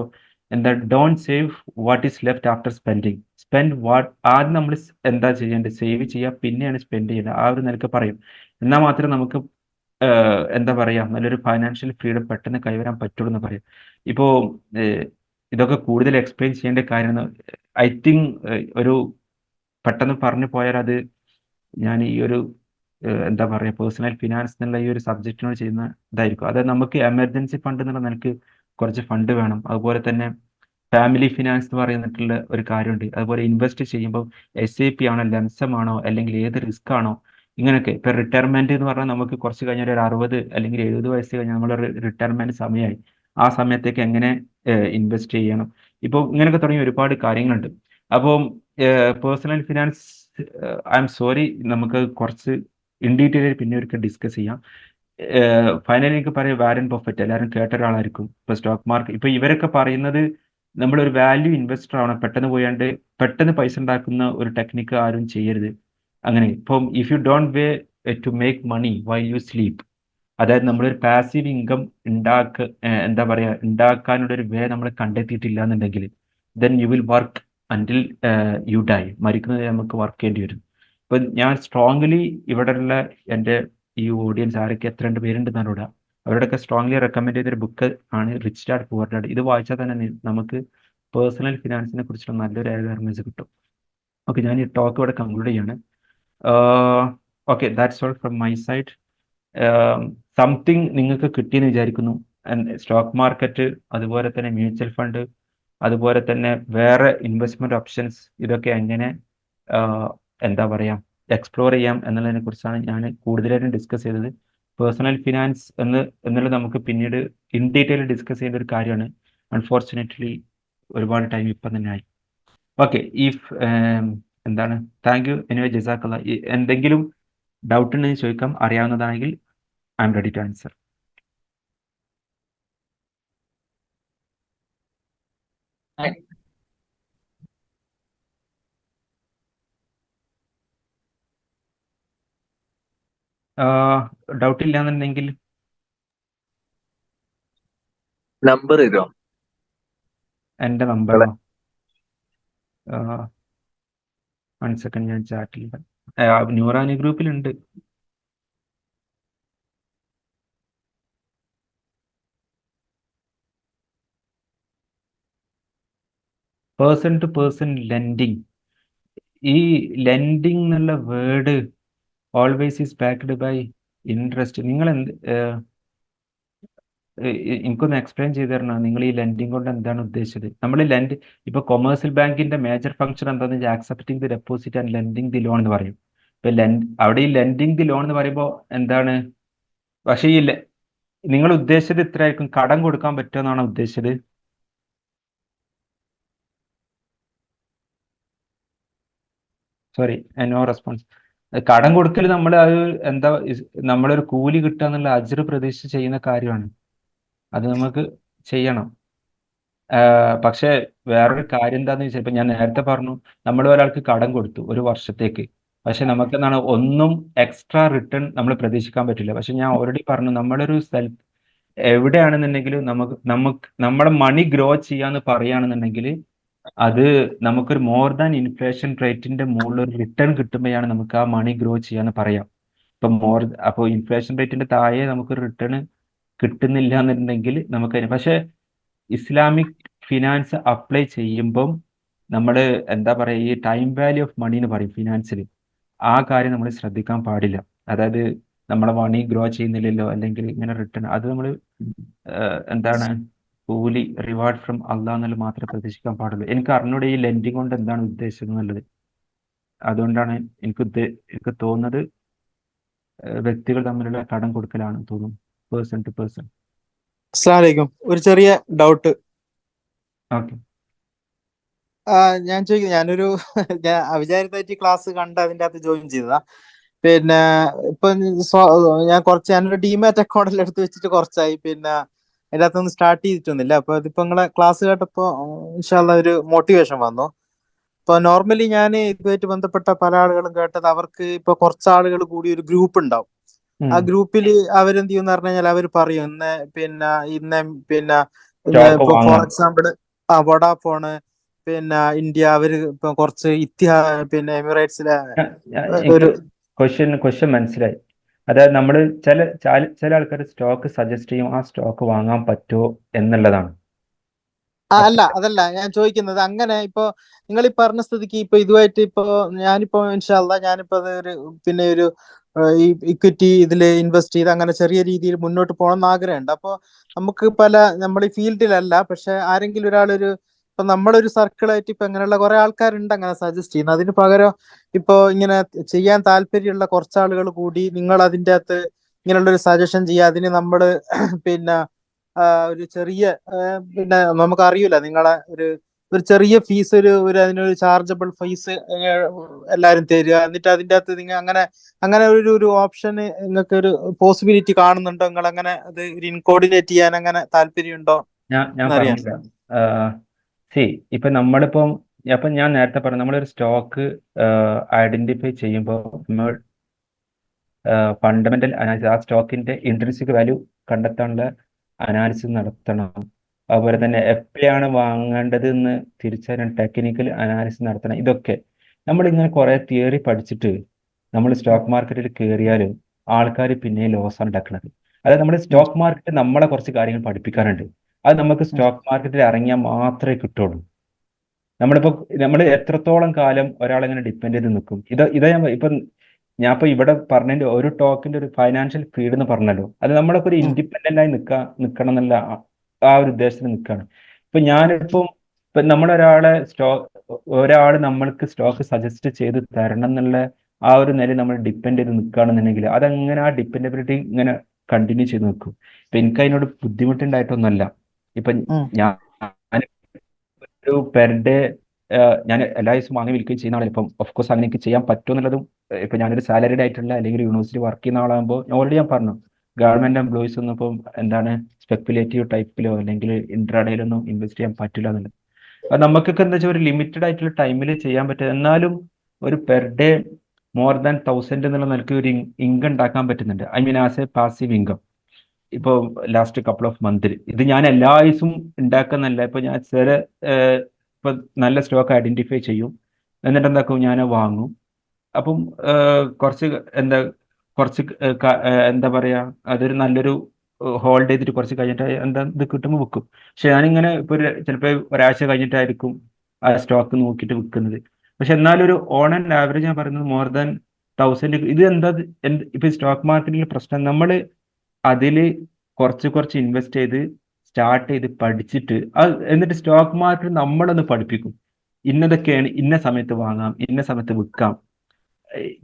എന്താ, don't save what is left after spend what. ആദ്യം നമ്മൾ എന്താ ചെയ്യേണ്ടത്, സേവ് ചെയ്യുക, പിന്നെയാണ് സ്പെൻഡ് ചെയ്യുന്നത്. ആ ഒരു നിലയ്ക്ക് പറയും. എന്നാൽ മാത്രമേ നമുക്ക് എന്താ പറയാ, നല്ലൊരു ഫൈനാൻഷ്യൽ ഫ്രീഡം പെട്ടെന്ന് കൈവരാൻ പറ്റുള്ളൂ എന്ന് പറയും. ഇപ്പോൾ ഇതൊക്കെ കൂടുതൽ എക്സ്പ്ലെയിൻ ചെയ്യേണ്ട കാര്യം ഐ തിങ്ക് ഒരു പെട്ടെന്ന് പറഞ്ഞു പോയാൽ അത് ഞാൻ ഈ ഒരു എന്താ പറയുക, പേഴ്സണൽ ഫിനാൻസ് എന്നുള്ള ഈ ഒരു സബ്ജക്റ്റിനോട് ചെയ്യുന്ന ഇതായിരിക്കും. അതായത് നമുക്ക് എമർജൻസി ഫണ്ട് എന്നുള്ള നിലക്ക് കുറച്ച് ഫണ്ട് വേണം. അതുപോലെ തന്നെ ഫാമിലി ഫിനാൻസ് എന്ന് പറയുന്നിട്ടുള്ള ഒരു കാര്യമുണ്ട്. അതുപോലെ ഇൻവെസ്റ്റ് ചെയ്യുമ്പോൾ SIP ആണോ ലംസം ആണോ അല്ലെങ്കിൽ ഏത് റിസ്ക് ആണോ, ഇങ്ങനെയൊക്കെ. ഇപ്പൊ റിട്ടയർമെന്റ് എന്ന് പറഞ്ഞാൽ നമുക്ക് കുറച്ച് കഴിഞ്ഞാൽ ഒരു 60 അല്ലെങ്കിൽ 70 വയസ്സ് കഴിഞ്ഞാൽ നമ്മളൊരു റിട്ടയർമെന്റ് സമയമായി. ആ സമയത്തേക്ക് എങ്ങനെ ഇൻവെസ്റ്റ് ചെയ്യണം, ഇപ്പോൾ ഇങ്ങനെയൊക്കെ തുടങ്ങിയ ഒരുപാട് കാര്യങ്ങളുണ്ട്. അപ്പം personal finance, I am sorry, നമുക്ക് കുറച്ച് ഇൻ ഡീറ്റെയിൽ പിന്നെ ഒരിക്കൽ ഡിസ്കസ് ചെയ്യാം. ഫൈനലി എനിക്ക് പറയാം, വാരൻ ബഫറ്റ് എല്ലാവരും കേട്ട ഒരാളായിരിക്കും. ഇപ്പൊ സ്റ്റോക്ക് മാർക്കറ്റ്, ഇപ്പൊ ഇവരൊക്കെ പറയുന്നത് നമ്മളൊരു വാല്യൂ ഇൻവെസ്റ്റർ ആവണം, പെട്ടെന്ന് പോയാണ്ട് പെട്ടെന്ന് പൈസ ഉണ്ടാക്കുന്ന ഒരു ടെക്നിക്ക് ആരും ചെയ്യരുത്. അങ്ങനെ ഇപ്പം if you don't way to make money while you sleep, അതായത് നമ്മളൊരു പാസീവ് ഇൻകം എന്താ പറയാ, ഉണ്ടാക്കാനുള്ള ഒരു വേ നമ്മൾ കണ്ടെത്തിയിട്ടില്ല എന്നുണ്ടെങ്കിൽ then you will work അൻറ്റിൽ U dye. മരിക്കുന്നത് നമുക്ക് വർക്ക് ചെയ്യേണ്ടി വരും. ഇപ്പൊ ഞാൻ സ്ട്രോങ്ലി ഇവിടെയുള്ള എൻ്റെ ഈ ഓഡിയൻസ് ആരൊക്കെ എത്ര പേരുണ്ടെന്നാണ് ഇവിടെ, അവരോടൊക്കെ സ്ട്രോങ്ലി റെക്കമെൻഡ് ചെയ്തൊരു ബുക്ക് ആണ് റിച്ച് ഡാഡ് പുവർ ഡാഡ്. ഇത് വായിച്ചാൽ തന്നെ നമുക്ക് പേഴ്സണൽ ഫിനാൻസിനെ കുറിച്ചുള്ള നല്ലൊരു അവയർനെസ് കിട്ടും. ഓക്കെ, ഞാൻ ഈ ടോക്ക് ഇവിടെ കൺക്ലൂഡ് ചെയ്യാണ്. Okay, that's all from my side. Something നിങ്ങൾക്ക് കിട്ടിയെന്ന് വിചാരിക്കുന്നു. സ്റ്റോക്ക് മാർക്കറ്റ്, അതുപോലെ തന്നെ മ്യൂച്വൽ ഫണ്ട്, അതുപോലെ തന്നെ വേറെ ഇൻവെസ്റ്റ്മെന്റ് ഓപ്ഷൻസ്, ഇതൊക്കെ എങ്ങനെ എന്താ പറയാ എക്സ്പ്ലോർ ചെയ്യാം എന്നുള്ളതിനെ കുറിച്ചാണ് ഞാൻ കൂടുതലായിട്ടും ഡിസ്കസ് ചെയ്തത്. പേഴ്സണൽ ഫിനാൻസ് എന്നുള്ളത് നമുക്ക് പിന്നീട് ഇൻ ഡീറ്റെയിൽ ഡിസ്കസ് ചെയ്യേണ്ട ഒരു കാര്യമാണ്. അൺഫോർച്ചുനേറ്റ്ലി ഒരുപാട് ടൈം ഇപ്പം തന്നെ ആയി. ഓക്കെ, ഇഫ് എന്താണ്, താങ്ക് യു എനിവേ, ജസാക്കല്ല. എന്തെങ്കിലും ഡൗട്ട് ഉണ്ടെങ്കിൽ ചോദിക്കാം, അറിയാവുന്നതാണെങ്കിൽ I'm ready to answer. Doubt ഇല്ലാന്നുണ്ടെങ്കിൽ നമ്പർ തരുമോ? എൻ്റെ നമ്പറോ? 1 സെക്കൻഡ്, ഞാൻ ചാറ്റിൽ ന്യൂറാനി ഗ്രൂപ്പിലുണ്ട്. പേഴ്സൺ ടു പേഴ്സൺ ലെൻഡിങ്, ഈ ലെൻഡിങ് എന്നുള്ള word always is backed by interest. നിങ്ങൾ എനിക്കൊന്ന് എക്സ്പ്ലെയിൻ ചെയ്തു തരണോ, നിങ്ങൾ ഈ ലെൻഡിങ് കൊണ്ട് എന്താണ് ഉദ്ദേശിച്ചത്? നമ്മൾ ഇപ്പൊ കൊമേഴ്സ്യൽ ബാങ്കിന്റെ മേജർ ഫംഗ്ഷൻ എന്താണെന്ന് വെച്ചാൽ accepting the deposit and lending the loan എന്ന് പറയും. ഇപ്പൊ അവിടെ ഈ ലെൻഡിങ് ദി ലോൺ എന്ന് പറയുമ്പോൾ എന്താണ്, പക്ഷേ നിങ്ങൾ ഉദ്ദേശിച്ചത് ഇത്രയായിരിക്കും, കടം കൊടുക്കാൻ പറ്റുമെന്നാണ് ഉദ്ദേശിച്ചത്? Sorry, no response. കടം കൊടുക്കൽ നമ്മൾ അത് എന്താ, നമ്മളൊരു കൂലി കിട്ടുക എന്നുള്ള അജ്ർ പ്രതീക്ഷിച്ച് ചെയ്യുന്ന കാര്യമാണ്. അത് നമുക്ക് ചെയ്യണം. പക്ഷേ വേറൊരു കാര്യം എന്താണെന്ന് വെച്ചാൽ, ഇപ്പം ഞാൻ നേരത്തെ പറഞ്ഞു, നമ്മൾ ഒരാൾക്ക് കടം കൊടുത്തു 1 വർഷത്തേക്ക്, പക്ഷെ നമുക്ക് എന്താണ്, ഒന്നും എക്സ്ട്രാ റിട്ടേൺ നമ്മൾ പ്രതീക്ഷിക്കാൻ പറ്റില്ല. പക്ഷെ ഞാൻ ഓൾറെഡി പറഞ്ഞു, നമ്മളൊരു എവിടെയാണെന്നുണ്ടെങ്കിലും നമ്മുടെ മണി ഗ്രോ ചെയ്യാന്ന് പറയുകയാണെന്നുണ്ടെങ്കിൽ അത് നമുക്കൊരു മോർ ദാൻ ഇൻഫ്ലേഷൻ റേറ്റിന്റെ മുകളിൽ ഒരു റിട്ടേൺ കിട്ടുമ്പോഴാണ് നമുക്ക് ആ മണി ഗ്രോ ചെയ്യാന്ന് പറയാം. അപ്പോൾ ഇൻഫ്ലേഷൻ റേറ്റിന്റെ താഴെ നമുക്കൊരു റിട്ടേൺ കിട്ടുന്നില്ല എന്നുണ്ടെങ്കിൽ നമുക്ക്, പക്ഷെ ഇസ്ലാമിക് ഫിനാൻസ് അപ്ലൈ ചെയ്യുമ്പം നമ്മൾ എന്താ പറയുക, ഈ ടൈം വാല്യൂ ഓഫ് മണി എന്ന് പറയും ഫിനാൻസിൽ. ആ കാര്യം നമ്മൾ ശ്രദ്ധിക്കാൻ പാടില്ല. അതായത് നമ്മുടെ മണി ഗ്രോ ചെയ്യുന്നില്ലല്ലോ, അല്ലെങ്കിൽ ഇങ്ങനെ റിട്ടേൺ, അത് നമ്മൾ എന്താണ്, കൂലി, റിവാർഡ് ഫ്രം അള്ളാഹ് എന്നുള്ളത് മാത്രമേ പ്രതീക്ഷിക്കാൻ പാടുള്ളൂ. എനിക്ക് അറിഞ്ഞൂടെ ഈ ലെൻഡിങ് കൊണ്ട് എന്താണ് ഉദ്ദേശിച്ചത് എന്നുള്ളത്. അതുകൊണ്ടാണ് എനിക്ക് തോന്നുന്നത് വ്യക്തികൾ തമ്മിലുള്ള കടം കൊടുക്കലാണ് തോന്നുന്നു, പേഴ്സൺ ടു പേഴ്സൺ. അസ്സലാമലൈക്കും. ഒരു ചെറിയ ഡൗട്ട്. ഓക്കെ. ഞാൻ ചോദിക്കുന്നത്, ഞാനൊരു ഞാൻ അവിചാരിതമായിട്ട് ക്ലാസ് കണ്ട് അതിൻ്റെ അകത്ത് ജോയിൻ ചെയ്തതാ. പിന്നെ ഇപ്പൊ ഞാനൊരു ഡിമാറ്റ് അക്കൗണ്ടിൽ എടുത്ത് വെച്ചിട്ട് കുറച്ചായി. പിന്നെ അതിൻ്റെ അകത്തൊന്നും സ്റ്റാർട്ട് ചെയ്തിട്ടൊന്നുമില്ല. അപ്പൊ ഇതിപ്പോ നിങ്ങളെ ക്ലാസ് കേട്ടപ്പോ ഇൻഷാല്ലാ ഒരു മോട്ടിവേഷൻ വന്നു. ഇപ്പൊ നോർമലി ഞാൻ ഇതുമായിട്ട് ബന്ധപ്പെട്ട പല ആളുകളും കേട്ടത്, അവർക്ക് ഇപ്പൊ കുറച്ച് ആളുകൾ കൂടി ഒരു ഗ്രൂപ്പ് ഉണ്ടാവും. ആ ഗ്രൂപ്പിൽ അവരെന്ത് ചെയ്യും പറഞ്ഞു കഴിഞ്ഞാൽ അവർ പറയും പിന്നെ സ്റ്റോക്ക് ഇപ്പൊ ഫോർ വാങ്ങാം. എക്സാമ്പിൾ വോഡാഫോണ്, പിന്നെ ഇന്ത്യ, അവര് ഇപ്പൊ കുറച്ച് പിന്നെ എമിറേറ്റ്സിലെ ഒരു എനിക്ക് ക്വസ്റ്റ്യൻ മനസ്സിലായി. അതായത് നമ്മൾ ചില ആൾക്കാർ സ്റ്റോക്ക് സജസ്റ്റ് ചെയ്യും, ആ സ്റ്റോക്ക് വാങ്ങാൻ പറ്റുമോ എന്നുള്ളതാണ്. അതല്ല ഞാൻ ചോദിക്കുന്നത്. അങ്ങനെ ഇപ്പൊ നിങ്ങൾ ഈ പറഞ്ഞ സ്ഥിതിക്ക് ഇപ്പൊ ഇതുമായിട്ട് ഇപ്പൊ ഞാനിപ്പോ ഇൻഷാല്ലാ ഞാനിപ്പോ ഒരു ഈ ഇക്വിറ്റി ഇതിൽ ഇൻവെസ്റ്റ് ചെയ്ത് അങ്ങനെ ചെറിയ രീതിയിൽ മുന്നോട്ട് പോകണം എന്ന് ആഗ്രഹമുണ്ട്. അപ്പൊ നമുക്ക് നമ്മൾ ഈ ഫീൽഡിലല്ല, പക്ഷെ ആരെങ്കിലും ഇപ്പൊ നമ്മളൊരു സർക്കിളായിട്ട് ഇപ്പൊ ഇങ്ങനെയുള്ള കുറെ ആൾക്കാരുണ്ട് അങ്ങനെ സജസ്റ്റ് ചെയ്യുന്നത്. അതിന് പകരം ഇപ്പൊ ഇങ്ങനെ ചെയ്യാൻ താല്പര്യമുള്ള കുറച്ചാളുകൾ കൂടി നിങ്ങൾ അതിൻ്റെ അകത്ത് ഇങ്ങനെയുള്ള ഒരു സജഷൻ ചെയ്യുക. അതിന് നമ്മള് പിന്നെ ഒരു ചെറിയ പിന്നെ നമുക്ക് അറിയില്ല, നിങ്ങളെ ഒരു ചെറിയ ഫീസ്, അതിനൊരു ചാർജബിൾ ഫീസ് എല്ലാരും തരിക. എന്നിട്ട് അതിൻ്റെ അകത്ത് നിങ്ങൾ അങ്ങനെ ഒരു ഓപ്ഷന് നിങ്ങൾക്ക് ഒരു പോസിബിലിറ്റി കാണുന്നുണ്ടോ? നിങ്ങൾ അങ്ങനെ അത് ഇൻകോർഡിനേറ്റ് ചെയ്യാൻ അങ്ങനെ താല്പര്യമുണ്ടോ ഞാൻ എന്നറിയാൻ. പറഞ്ഞില്ല. ഇപ്പൊ ഞാൻ നേരത്തെ പറഞ്ഞു, നമ്മളൊരു സ്റ്റോക്ക് ഐഡന്റിഫൈ ചെയ്യുമ്പോൾ നമ്മൾ ഫണ്ടമെന്റൽ അനാലിസിസ്, ആ സ്റ്റോക്കിന്റെ ഇൻട്രിൻസിക് വാല്യൂ കണ്ടെത്താനുള്ള അനാലിസിസ് നടത്തണം. അതുപോലെ തന്നെ എപ്പോഴാണ് വാങ്ങേണ്ടത് എന്ന് തിരിച്ചറിയാൻ ടെക്നിക്കൽ അനാലിസിസ് നടത്തണം. ഇതൊക്കെ നമ്മളിങ്ങനെ കുറെ തിയറി പഠിച്ചിട്ട് നമ്മൾ സ്റ്റോക്ക് മാർക്കറ്റിൽ കയറിയാലും ആൾക്കാർ പിന്നെ ലോസ് ഉണ്ടാക്കുന്നത്. അതായത് നമ്മുടെ സ്റ്റോക്ക് മാർക്കറ്റ് നമ്മളെ കുറച്ച് കാര്യങ്ങൾ പഠിപ്പിക്കാനുണ്ട്. അത് നമുക്ക് സ്റ്റോക്ക് മാർക്കറ്റിൽ ഇറങ്ങിയാൽ മാത്രമേ കിട്ടുള്ളൂ. നമ്മൾ എത്രത്തോളം കാലം ഒരാളെങ്ങനെ ഡിപ്പെൻഡ് ചെയ്ത് നിൽക്കും? ഞാൻ ഇവിടെ പറഞ്ഞതിന്റെ ഒരു ടോക്കിന്റെ ഒരു ഫൈനാൻഷ്യൽ ഫ്രീഡം എന്ന് പറഞ്ഞല്ലോ, അത് നമ്മളൊക്കെ ഒരു ഇൻഡിപെൻഡന്റ് ആയി നിൽക്കണം എന്നുള്ള ആ ഒരു ഉദ്ദേശത്തിൽ നിൽക്കുകയാണ്. ഇപ്പൊ ഒരാൾ നമ്മൾക്ക് സ്റ്റോക്ക് സജസ്റ്റ് ചെയ്ത് തരണം എന്നുള്ള ആ ഒരു നില നമ്മൾ ഡിപ്പെൻഡ് ചെയ്ത് നിൽക്കുകയാണെന്നുണ്ടെങ്കിൽ അതങ്ങനെ ആ ഡിപ്പെൻഡബിലിറ്റി ഇങ്ങനെ കണ്ടിന്യൂ ചെയ്ത് നിൽക്കും. ഇപ്പൊ എനിക്ക് അതിനോട് ബുദ്ധിമുട്ടുണ്ടായിട്ടൊന്നുമല്ല. ഇപ്പൊ ഞാൻ ഒരു പെർ ഡേ ഞാൻ എല്ലാ ദിവസവും വാങ്ങി വിൽക്കുകയും ചെയ്യുന്ന ആളാണ്. ഇപ്പം ഓഫ്കോഴ്സ് അങ്ങനെ എനിക്ക് ചെയ്യാൻ പറ്റും എന്നുള്ളതും, ഇപ്പൊ ഞാനൊരു സാലറിഡ് ആയിട്ടുള്ള അല്ലെങ്കിൽ യൂണിവേഴ്സിറ്റി വർക്ക് ചെയ്യുന്ന ആളാകുമ്പോൾ ഓൾറെഡി ഞാൻ പറഞ്ഞു, ഗവൺമെന്റ് എംപ്ലോയീസ് ഒന്നും ഇപ്പം സ്പെക്കുലേറ്റീവ് ടൈപ്പിലോ അല്ലെങ്കിൽ ഇൻട്രാഡേയിലൊന്നും ഇൻവെസ്റ്റ് ചെയ്യാൻ പറ്റില്ല എന്നുള്ളത്. അത് നമുക്കൊക്കെ എന്താ വെച്ചാൽ ഒരു ലിമിറ്റഡ് ആയിട്ടുള്ള ടൈമിൽ ചെയ്യാൻ പറ്റും. എന്നാലും ഒരു പെർ ഡേ മോർ ദാൻ 1000 എന്നുള്ള നിലയ്ക്ക് ഒരു ഇൻകം ഉണ്ടാക്കാൻ പറ്റുന്നുണ്ട്. I mean as A passive income. ഇപ്പോൾ ലാസ്റ്റ് കപ്പിൾ ഓഫ് മന്തിൽ ഇത് ഞാൻ എല്ലാ ദിവസവും ഉണ്ടാക്കുന്നല്ല. ഇപ്പൊ ഞാൻ ഇപ്പൊ നല്ല സ്റ്റോക്ക് ഐഡന്റിഫൈ ചെയ്യും, എന്നിട്ട് എന്താക്കും, ഞാൻ വാങ്ങും. അപ്പം എന്താ പറയാ, അതൊരു നല്ലൊരു ഹോൾഡ് ചെയ്തിട്ട് കുറച്ച് കഴിഞ്ഞിട്ട് ഇത് കിട്ടുമ്പോൾ വിൽക്കും. പക്ഷെ ഞാനിങ്ങനെ ചിലപ്പോൾ ഒരാഴ്ച കഴിഞ്ഞിട്ടായിരിക്കും ആ സ്റ്റോക്ക് നോക്കിയിട്ട് വിൽക്കുന്നത്. പക്ഷെ എന്നാലും ഒരു ഓൺ ആൻഡ് ആവറേജ് ഞാൻ പറയുന്നത് മോർ ദാൻ 1000. ഇത് ഇപ്പൊ സ്റ്റോക്ക് മാർക്കറ്റിലെ പ്രശ്നം, നമ്മൾ അതിൽ കുറച്ച് ഇൻവെസ്റ്റ് ചെയ്ത് സ്റ്റാർട്ട് ചെയ്ത് പഠിച്ചിട്ട് എന്നിട്ട് സ്റ്റോക്ക് മാർക്കറ്റ് നമ്മളൊന്ന് പഠിപ്പിക്കും. ഇന്നതൊക്കെയാണ്, ഇന്ന സമയത്ത് വാങ്ങാം, ഇന്ന സമയത്ത് വിൽക്കാം.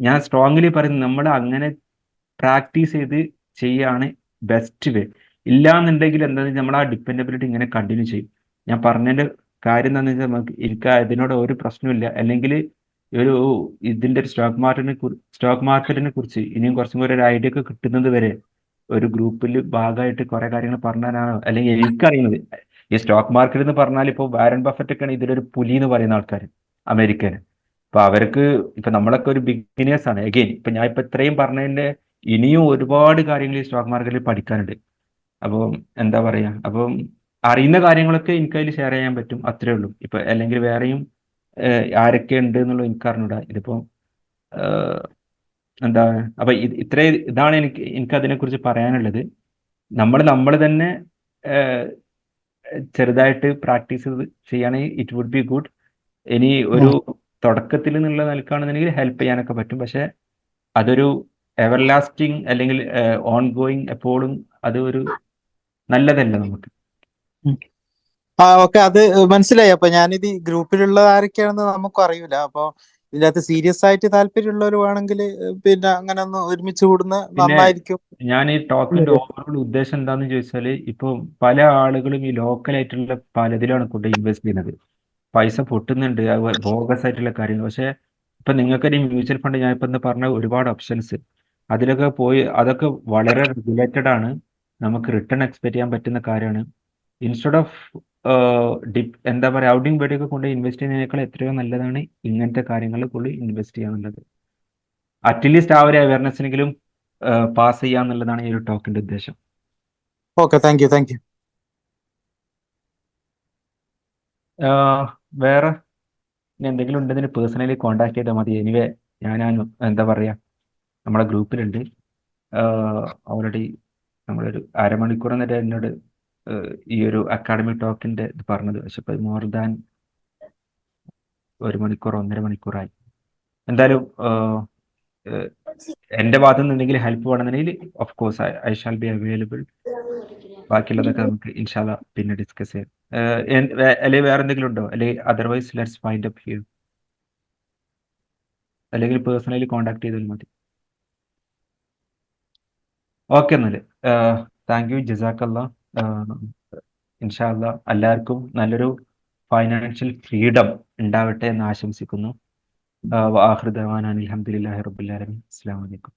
ഞാൻ സ്ട്രോങ്ലി പറയുന്നത് നമ്മൾ അങ്ങനെ പ്രാക്ടീസ് ചെയ്ത് ചെയ്യാണ് ബെസ്റ്റ് വേ. ഇല്ലാന്നുണ്ടെങ്കിൽ എന്താണെന്ന് നമ്മൾ ആ ഡിപ്പെൻഡബിലിറ്റി ഇങ്ങനെ കണ്ടിന്യൂ ചെയ്യും. ഞാൻ പറഞ്ഞതിന്റെ കാര്യം എന്താണെന്ന് വെച്ചാൽ എനിക്ക് ഇതിനോട് ഒരു പ്രശ്നമില്ല. അല്ലെങ്കിൽ ഇതിന്റെ ഒരു സ്റ്റോക്ക് മാർക്കറ്റിനെ കുറിച്ച് ഇനിയും കുറച്ചും കൂടി ഒരു ഐഡിയ ഒക്കെ കിട്ടുന്നത് വരെ ഒരു ഗ്രൂപ്പിൽ ഭാഗമായിട്ട് കുറെ കാര്യങ്ങൾ പറഞ്ഞാലാണ് അല്ലെങ്കിൽ എനിക്കറിയുന്നത്. ഈ സ്റ്റോക്ക് മാർക്കറ്റ് എന്ന് പറഞ്ഞാൽ ഇപ്പോൾ വാരൻ ബഫറ്റ് ഒക്കെയാണ് ഇതിലൊരു പുലി എന്ന് പറയുന്ന ആൾക്കാർ, അമേരിക്കന്. അപ്പൊ നമ്മളൊക്കെ ഒരു ബിഗിനേഴ്സ് ആണ്. അഗെയിൻ ഞാൻ ഇത്രയും പറഞ്ഞതിന്റെ ഇനിയും ഒരുപാട് കാര്യങ്ങൾ ഈ സ്റ്റോക്ക് മാർക്കറ്റിൽ പഠിക്കാനുണ്ട്. അപ്പം എന്താ പറയാ, അറിയുന്ന കാര്യങ്ങളൊക്കെ എനിക്ക് അതിൽ ഷെയർ ചെയ്യാൻ പറ്റും, അത്രേ ഉള്ളൂ. അല്ലെങ്കിൽ വേറെയും ആരൊക്കെ ഉണ്ട് എന്നുള്ളത് എനിക്ക് അറിഞ്ഞൂടാ. എന്താ ഇതാണ് എനിക്ക് അതിനെക്കുറിച്ച് പറയാനുള്ളത്. നമ്മൾ തന്നെ ചെറുതായിട്ട് പ്രാക്ടീസ് ചെയ്യുകയാണെങ്കിൽ ഇറ്റ് വുഡ് ബി ഗുഡ്. ഇനി ഒരു തുടക്കത്തിൽ നിന്നുള്ള നിലക്കാണെന്നുണ്ടെങ്കിൽ ഹെൽപ്പ് ചെയ്യാനൊക്കെ പറ്റും. പക്ഷെ അതൊരു എവർലാസ്റ്റിംഗ് അല്ലെങ്കിൽ ഓൺ ഗോയിങ് എപ്പോഴും അത് ഒരു നല്ലതല്ല നമുക്ക്. ഓക്കെ, അത് മനസ്സിലായി. അപ്പൊ ഞാനിത് ഗ്രൂപ്പിലുള്ള ആരൊക്കെയാണെന്ന് നമുക്കും അറിയില്ല. അപ്പൊ ഇതിന്റെ അകത്ത് സീരിയസ് ആയിട്ട് താല്പര്യമുള്ളവർ വേണമെങ്കിൽ പിന്നെ അങ്ങനെ ഒന്ന് ഒരുമിച്ച് കൂടുന്ന പിന്നെ നന്നായിരിക്കും. ഞാൻ ഈ ടോക്കിന്റെ ഓവറോൾ ഉദ്ദേശം എന്താന്ന് ചോദിച്ചാല് ഇപ്പൊ പല ആളുകളും ഈ ലോക്കൽ ആയിട്ടുള്ള പലതിലാണ് കൊണ്ട് ഇൻവെസ്റ്റ് ചെയ്യുന്നത്. പൈസ പൊട്ടുന്നുണ്ട്, ബോഗസ് ആയിട്ടുള്ള കാര്യങ്ങൾ. പക്ഷെ ഇപ്പൊ നിങ്ങൾക്ക് ഈ മ്യൂച്വൽ ഫണ്ട് ഞാൻ ഇപ്പൊ പറഞ്ഞ ഒരുപാട് ഓപ്ഷൻസ് അതിലൊക്കെ പോയി അതൊക്കെ വളരെ റെഗുലേറ്റഡ് ആണ്, നമുക്ക് റിട്ടേൺ എക്സ്പെക്ട് ചെയ്യാൻ പറ്റുന്ന കാര്യമാണ്. ഇൻസ്റ്റെഡ് ഓഫ് എന്താ പറയുക ഔട്ടിംഗ് ബഡിയൊക്കെ കൊണ്ട് ഇൻവെസ്റ്റ് ചെയ്യുന്നതിനേക്കാൾ എത്രയോ നല്ലതാണ് ഇങ്ങനത്തെ കാര്യങ്ങളിൽ കൊണ്ട് ഇൻവെസ്റ്റ് ചെയ്യാന്നുള്ളത്. അറ്റ്ലീസ്റ്റ് ആ ഒരു അവയർനെസ്സിനെങ്കിലും പാസ് ചെയ്യാന്നുള്ളതാണ് ഈ ഒരു ടോക്കിന്റെ ഉദ്ദേശം. Okay, thank you. വേറെ ഇനി എന്തെങ്കിലും ഉണ്ടെങ്കിൽ പേഴ്സണലി കോൺടാക്ട് ചെയ്താൽ മതി. എനിവേ ഞാൻ എന്താ പറയുക നമ്മുടെ ഗ്രൂപ്പിലുണ്ട്. ഓൾറെഡി നമ്മളൊരു അരമണിക്കൂർ നേരം എന്നോട് ഈ ഒരു അക്കാഡമിക് ടോക്കിന്റെ ഇത് പറഞ്ഞത്. പക്ഷെ ഇപ്പൊ മോർ ദാൻ 1 മണിക്കൂർ 1.5 മണിക്കൂറായി. എന്തായാലും എൻ്റെ ഭാഗത്തു നിന്ന് എന്തെങ്കിലും ഹെൽപ്പ് വേണമെന്നുണ്ടെങ്കിൽ of course I shall be available. ബാക്കിയുള്ളതൊക്കെ നമുക്ക് ഇൻഷാല്ല പിന്നെ ഡിസ്കസ് ചെയ്യാം. അല്ലെങ്കിൽ വേറെ എന്തെങ്കിലും ഉണ്ടോ? അല്ലെങ്കിൽ otherwise let's find up here. അല്ലെങ്കിൽ പേഴ്സണലി കോൺടാക്ട് ചെയ്താൽ മതി. ഓക്കെ എന്നാല് താങ്ക് യു, ജസാക്കല്ലാ. ഇൻഷാല്ല എല്ലാവർക്കും നല്ലൊരു ഫൈനാൻഷ്യൽ ഫ്രീഡം ഉണ്ടാവട്ടെ എന്ന് ആശംസിക്കുന്നു. വാഹിർ ദഅ്വാനാ അൽഹംദുലില്ലാഹി റബ്ബിൽ ആലമീൻ. അസ്സലാമു അലൈക്കും.